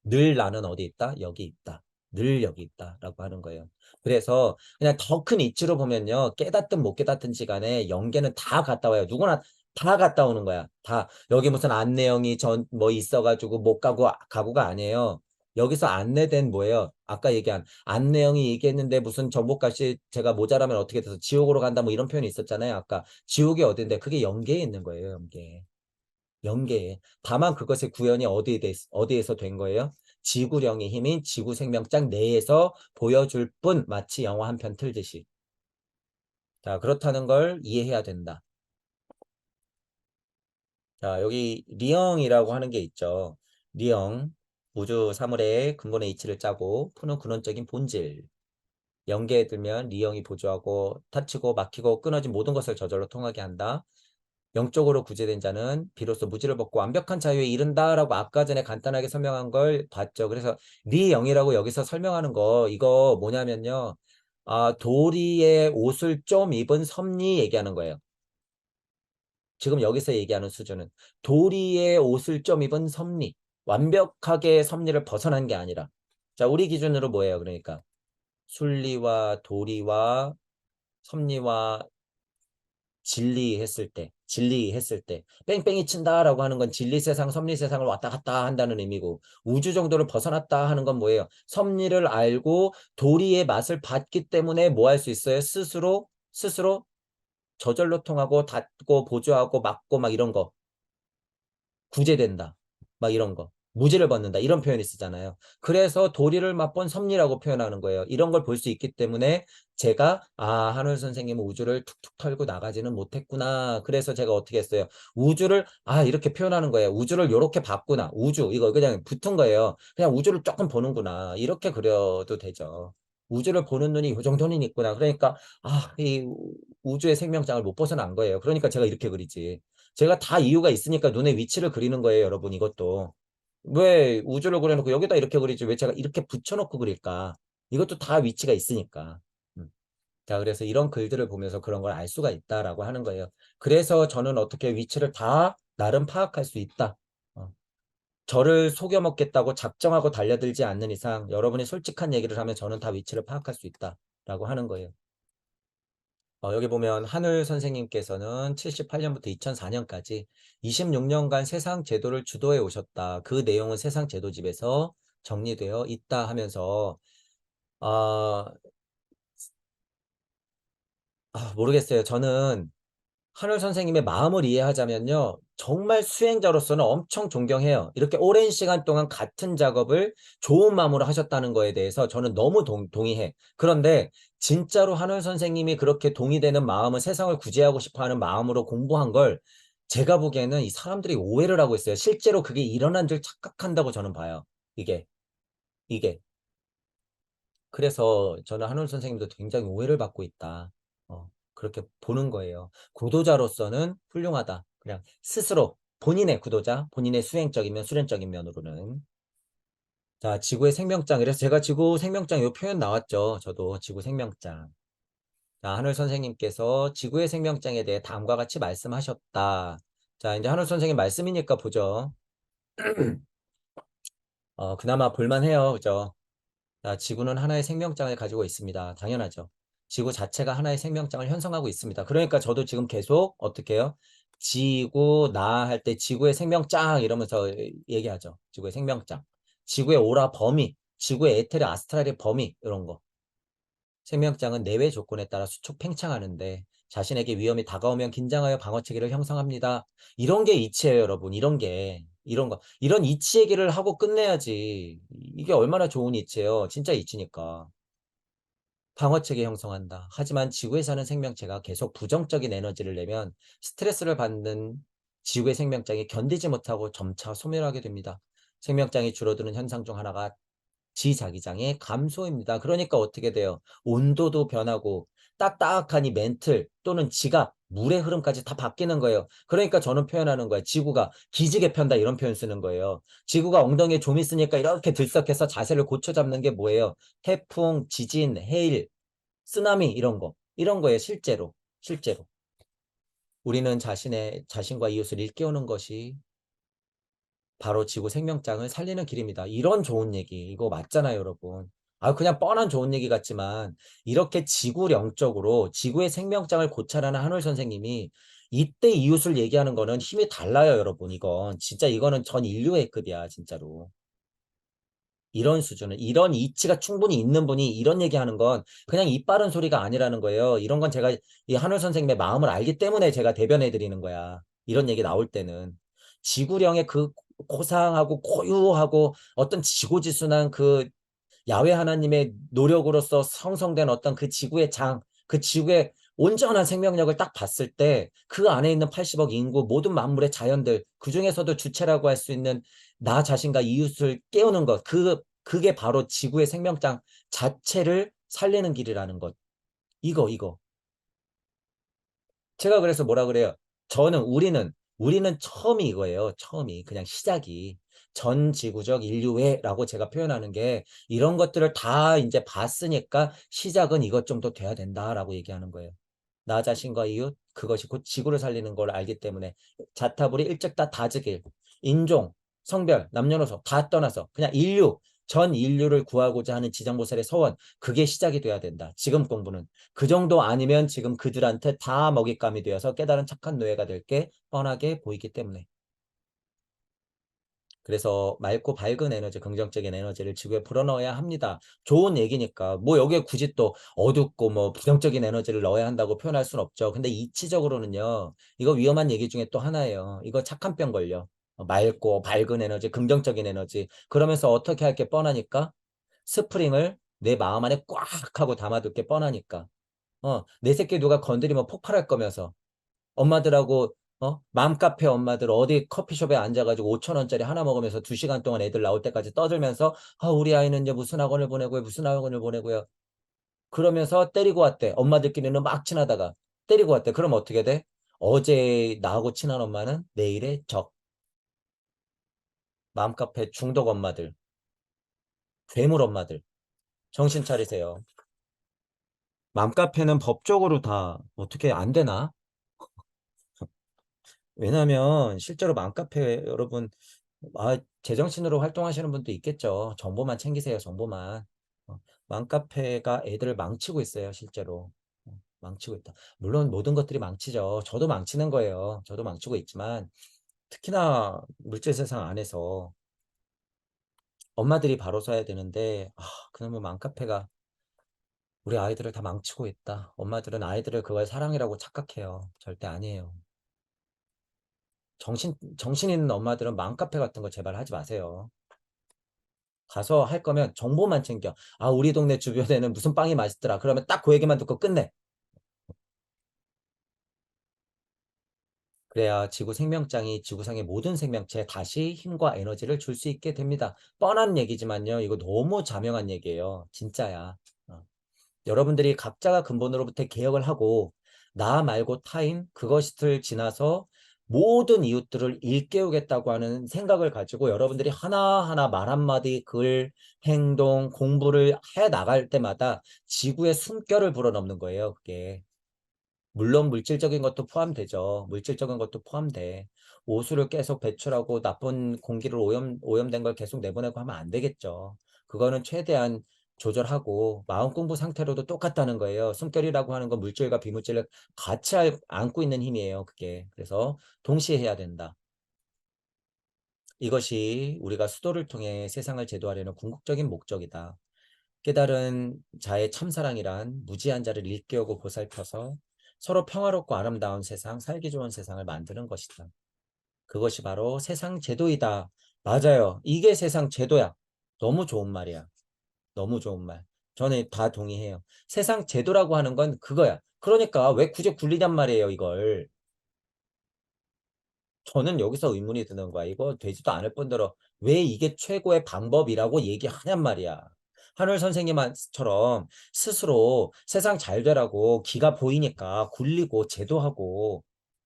Speaker 1: 늘 나는 어디 있다? 여기 있다. 늘 여기 있다라고 하는 거예요. 그래서 그냥 더 큰 이치로 보면요. 깨닫든 못 깨닫든지 간에 연계는 다 갔다 와요. 누구나 다 갔다 오는 거야. 다. 여기 무슨 안내형이 뭐 있어가지고 못 가고가 아니에요. 여기서 안내된 뭐예요? 아까 얘기한 안내형이 얘기했는데 무슨 정보값이 제가 모자라면 어떻게 돼서 지옥으로 간다 뭐 이런 표현이 있었잖아요. 아까 지옥이 어딘데 그게 연계에 있는 거예요. 연계에. 다만 그것의 구현이 어디에서 된 거예요? 지구령의 힘인 지구 생명장 내에서 보여줄 뿐 마치 영화 한 편 틀듯이. 자, 그렇다는 걸 이해해야 된다. 자, 여기 리형이라고 하는 게 있죠. 리형, 우주 사물의 근본의 이치를 짜고 푸는 근원적인 본질. 연계에 들면 리형이 보조하고 다치고 막히고 끊어진 모든 것을 저절로 통하게 한다. 영적으로 구제된 자는 비로소 무지를 벗고 완벽한 자유에 이른다라고 아까 전에 간단하게 설명한 걸 봤죠. 그래서 리영이라고 여기서 설명하는 거 이거 뭐냐면요. 도리의 옷을 좀 입은 섭리 얘기하는 거예요. 지금 여기서 얘기하는 수준은 도리의 옷을 좀 입은 섭리. 완벽하게 섭리를 벗어난 게 아니라. 자, 우리 기준으로 뭐예요? 그러니까 순리와 도리와 섭리와 진리했을 때, 뺑뺑이 친다라고 하는 건 진리 세상, 섭리 세상을 왔다 갔다 한다는 의미고, 우주 정도를 벗어났다 하는 건 뭐예요? 섭리를 알고 도리의 맛을 봤기 때문에 뭐 할 수 있어요? 스스로 저절로 통하고 닫고 보조하고 막고 막 이런 거. 구제된다. 막 이런 거. 무지를 벗는다. 이런 표현이 쓰잖아요. 그래서 도리를 맛본 섭리라고 표현하는 거예요. 이런 걸 볼 수 있기 때문에 제가 한울 선생님은 우주를 툭툭 털고 나가지는 못했구나. 그래서 제가 어떻게 했어요? 우주를 이렇게 표현하는 거예요. 우주를 이렇게 봤구나. 우주 이거 그냥 붙은 거예요. 그냥 우주를 조금 보는구나. 이렇게 그려도 되죠. 우주를 보는 눈이 이 정도는 있구나. 그러니까 이 우주의 생명장을 못 벗어난 거예요. 그러니까 제가 이렇게 그리지. 제가 다 이유가 있으니까 눈에 위치를 그리는 거예요, 여러분. 이것도. 왜 우주를 그려놓고 여기다 이렇게 그리지? 왜 제가 이렇게 붙여놓고 그릴까? 이것도 다 위치가 있으니까. 음. 자, 그래서 이런 글들을 보면서 그런 걸 알 수가 있다라고 하는 거예요. 그래서 저는 어떻게 위치를 다 나름 파악할 수 있다. 어. 저를 속여먹겠다고 작정하고 달려들지 않는 이상 여러분이 솔직한 얘기를 하면 저는 다 위치를 파악할 수 있다라고 하는 거예요. 여기 보면 한울 선생님께서는 78년부터 2004년까지 26년간 세상 제도를 주도해 오셨다. 그 내용은 세상 제도집에서 정리되어 있다 하면서 아, 모르겠어요. 저는 한울 선생님의 마음을 이해하자면요. 정말 수행자로서는 엄청 존경해요. 이렇게 오랜 시간 동안 같은 작업을 좋은 마음으로 하셨다는 거에 대해서 저는 너무 동의해. 그런데 진짜로 한울 선생님이 그렇게 동의되는 마음은 세상을 구제하고 싶어 하는 마음으로 공부한 걸 제가 보기에는 이 사람들이 오해를 하고 있어요. 실제로 그게 일어난 줄 착각한다고 저는 봐요. 이게, 이게. 그래서 저는 한울 선생님도 굉장히 오해를 받고 있다. 그렇게 보는 거예요. 구도자로서는 훌륭하다. 그냥 스스로 본인의 구도자, 본인의 수행적이면 수련적인 면으로는. 자, 지구의 생명장. 그래서 제가 지구 생명장 이 표현 나왔죠. 저도 지구 생명장. 자, 한울 선생님께서 지구의 생명장에 대해 다음과 같이 말씀하셨다. 자, 이제 한울 선생님 말씀이니까 보죠. 그나마 볼만해요. 그죠? 자, 지구는 하나의 생명장을 가지고 있습니다. 당연하죠. 지구 자체가 하나의 생명장을 형성하고 있습니다. 그러니까 저도 지금 계속 어떻게 해요? 지구 나 할 때 지구의 생명장 이러면서 얘기하죠. 지구의 생명장. 지구의 오라 범위, 지구의 에테르 아스트랄의 범위 이런 거. 생명장은 내외 조건에 따라 수축 팽창하는데 자신에게 위험이 다가오면 긴장하여 방어 체계를 형성합니다. 이런 게 이치예요, 여러분. 이런 게. 이런 거. 이런 이치 얘기를 하고 끝내야지. 이게 얼마나 좋은 이치예요. 진짜 이치니까. 방어체계 형성한다. 하지만 지구에 사는 생명체가 계속 부정적인 에너지를 내면 스트레스를 받는 지구의 생명장이 견디지 못하고 점차 소멸하게 됩니다. 생명장이 줄어드는 현상 중 하나가 지자기장의 감소입니다. 그러니까 어떻게 돼요? 온도도 변하고 딱딱한 이 멘틀 또는 지각, 물의 흐름까지 다 바뀌는 거예요. 그러니까 저는 표현하는 거예요. 지구가 기지개 편다 이런 표현 쓰는 거예요. 지구가 엉덩이에 좀 있으니까 이렇게 들썩해서 자세를 고쳐 잡는 게 뭐예요? 태풍, 지진, 해일, 쓰나미 이런 거. 이런 거예요. 실제로. 우리는 자신과 이웃을 일깨우는 것이 바로 지구 생명장을 살리는 길입니다. 이런 좋은 얘기, 이거 맞잖아요, 여러분. 그냥 뻔한 좋은 얘기 같지만, 이렇게 지구령적으로 지구의 생명장을 고찰하는 한올 선생님이 이때 이웃을 얘기하는 거는 힘이 달라요, 여러분. 이거는 전 인류의 급이야, 진짜로. 이런 수준은, 이런 이치가 충분히 있는 분이 이런 얘기하는 건 그냥 입 바른 소리가 아니라는 거예요. 이런 건 제가 이 한올 선생님의 마음을 알기 때문에 제가 대변해 드리는 거야. 이런 얘기 나올 때는. 지구령의 그 고상하고 고유하고 어떤 지고지순한 그 야훼 하나님의 노력으로서 형성된 어떤 그 지구의 장, 그 지구의 온전한 생명력을 딱 봤을 때 그 안에 있는 80억 인구 모든 만물의 자연들 그중에서도 주체라고 할 수 있는 나 자신과 이웃을 깨우는 것 그게 바로 지구의 생명장 자체를 살리는 길이라는 것. 이거. 제가 그래서 뭐라 그래요? 우리는 처음이 이거예요. 처음이 그냥 시작이 전 지구적 인류애라고 제가 표현하는 게 이런 것들을 다 이제 봤으니까 시작은 이것 정도 돼야 된다라고 얘기하는 거예요. 나 자신과 이웃 그것이 곧 지구를 살리는 걸 알기 때문에 자타불이 일찍 다 다즈길 인종 성별 남녀노소 다 떠나서 그냥 전 인류를 구하고자 하는 지정보살의 서원 그게 시작이 돼야 된다. 지금 공부는 그 정도 아니면 지금 그들한테 다 먹잇감이 되어서 깨달은 착한 노예가 될 게 뻔하게 보이기 때문에 그래서 맑고 밝은 에너지, 긍정적인 에너지를 지구에 불어넣어야 합니다. 좋은 얘기니까. 뭐 여기에 굳이 또 어둡고 뭐 부정적인 에너지를 넣어야 한다고 표현할 수는 없죠. 근데 이치적으로는요. 이거 위험한 얘기 중에 또 하나예요. 이거 착한 병 걸려. 맑고 밝은 에너지, 긍정적인 에너지. 그러면서 어떻게 할 게 뻔하니까 스프링을 내 마음 안에 꽉 하고 담아둘 게 뻔하니까. 내 새끼 누가 건드리면 폭발할 거면서. 엄마들하고 맘카페 엄마들 어디 커피숍에 앉아가지고 5천 원짜리 하나 먹으면서 2시간 동안 애들 나올 때까지 떠들면서 우리 아이는 이제 무슨 학원을 보내고요 무슨 학원을 보내고요 그러면서 때리고 왔대. 엄마들끼리는 막 친하다가 때리고 왔대. 그럼 어떻게 돼? 어제 나하고 친한 엄마는 내일의 적. 맘카페 중독 엄마들, 괴물 엄마들 정신 차리세요. 맘카페는 법적으로 다 어떻게 안 되나? 왜냐면 실제로 맘카페 여러분 제정신으로 활동하시는 분도 있겠죠. 정보만 챙기세요, 정보만. 맘카페가 애들을 망치고 있어요, 실제로. 망치고 있다. 물론 모든 것들이 망치죠. 저도 망치는 거예요. 저도 망치고 있지만 특히나 물질 세상 안에서 엄마들이 바로 서야 되는데 그놈의 맘카페가 우리 아이들을 다 망치고 있다. 엄마들은 아이들을 그걸 사랑이라고 착각해요. 절대 아니에요. 정신 있는 엄마들은 맘카페 같은 거 제발 하지 마세요. 가서 할 거면 정보만 챙겨. 우리 동네 주변에는 무슨 빵이 맛있더라. 그러면 딱 그 얘기만 듣고 끝내. 그래야 지구 생명장이 지구상의 모든 생명체에 다시 힘과 에너지를 줄 수 있게 됩니다. 뻔한 얘기지만요. 이거 너무 자명한 얘기예요. 진짜야. 여러분들이 각자가 근본으로부터 개혁을 하고 나 말고 타인 그것을 지나서 모든 이웃들을 일깨우겠다고 하는 생각을 가지고 여러분들이 하나하나 말 한마디 글 행동 공부를 해 나갈 때마다 지구의 숨결을 불어넣는 거예요. 그게. 물론 물질적인 것도 포함되죠. 물질적인 것도 포함돼. 오수를 계속 배출하고 나쁜 공기를 오염된 걸 계속 내보내고 하면 안 되겠죠. 그거는 최대한 조절하고 마음 공부 상태로도 똑같다는 거예요. 숨결이라고 하는 건 물질과 비물질을 같이 안고 있는 힘이에요. 그게. 그래서 동시에 해야 된다. 이것이 우리가 수도를 통해 세상을 제도하려는 궁극적인 목적이다. 깨달은 자의 참사랑이란 무지한 자를 일깨우고 보살펴서 서로 평화롭고 아름다운 세상, 살기 좋은 세상을 만드는 것이다. 그것이 바로 세상 제도이다. 맞아요. 이게 세상 제도야. 너무 좋은 말이야. 너무 좋은 말. 저는 다 동의해요. 세상 제도라고 하는 건 그거야. 그러니까 왜 굳이 굴리냔 말이에요, 이걸. 저는 여기서 의문이 드는 거야. 이거 되지도 않을 뿐더러 왜 이게 최고의 방법이라고 얘기하냔 말이야. 한울 선생님처럼 스스로 세상 잘 되라고 기가 보이니까 굴리고 제도하고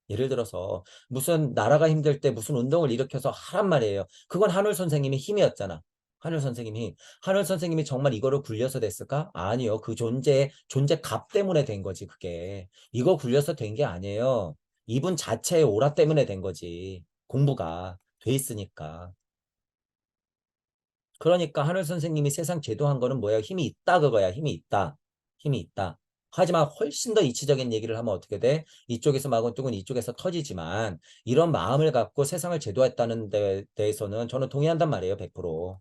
Speaker 1: 예를 들어서 무슨 나라가 힘들 때 무슨 운동을 일으켜서 하란 말이에요. 그건 한울 선생님의 힘이었잖아. 한울 선생님이 정말 이거를 굴려서 됐을까? 아니요. 그 존재값 때문에 된 거지, 그게. 이거 굴려서 된 게 아니에요. 이분 자체의 오라 때문에 된 거지. 공부가 돼 있으니까. 그러니까 하늘 선생님이 세상 제도한 거는 뭐야? 힘이 있다 그거야. 힘이 있다. 힘이 있다. 하지만 훨씬 더 이치적인 얘기를 하면 어떻게 돼? 이쪽에서 마구뜨고 이쪽에서 터지지만 이런 마음을 갖고 세상을 제도했다는 데 대해서는 저는 동의한단 말이에요. 100%.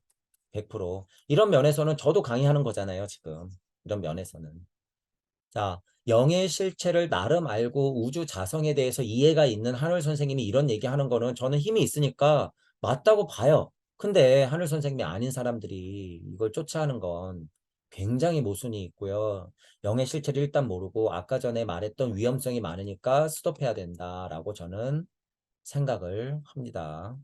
Speaker 1: 100%. 이런 면에서는 저도 강의하는 거잖아요. 지금. 이런 면에서는. 자, 영의 실체를 나름 알고 우주 자성에 대해서 이해가 있는 한울 선생님이 이런 얘기하는 거는 저는 힘이 있으니까 맞다고 봐요. 근데 한울 선생님이 아닌 사람들이 이걸 쫓아하는 건 굉장히 모순이 있고요. 영의 실체를 일단 모르고 아까 전에 말했던 위험성이 많으니까 스톱해야 된다라고 저는 생각을 합니다.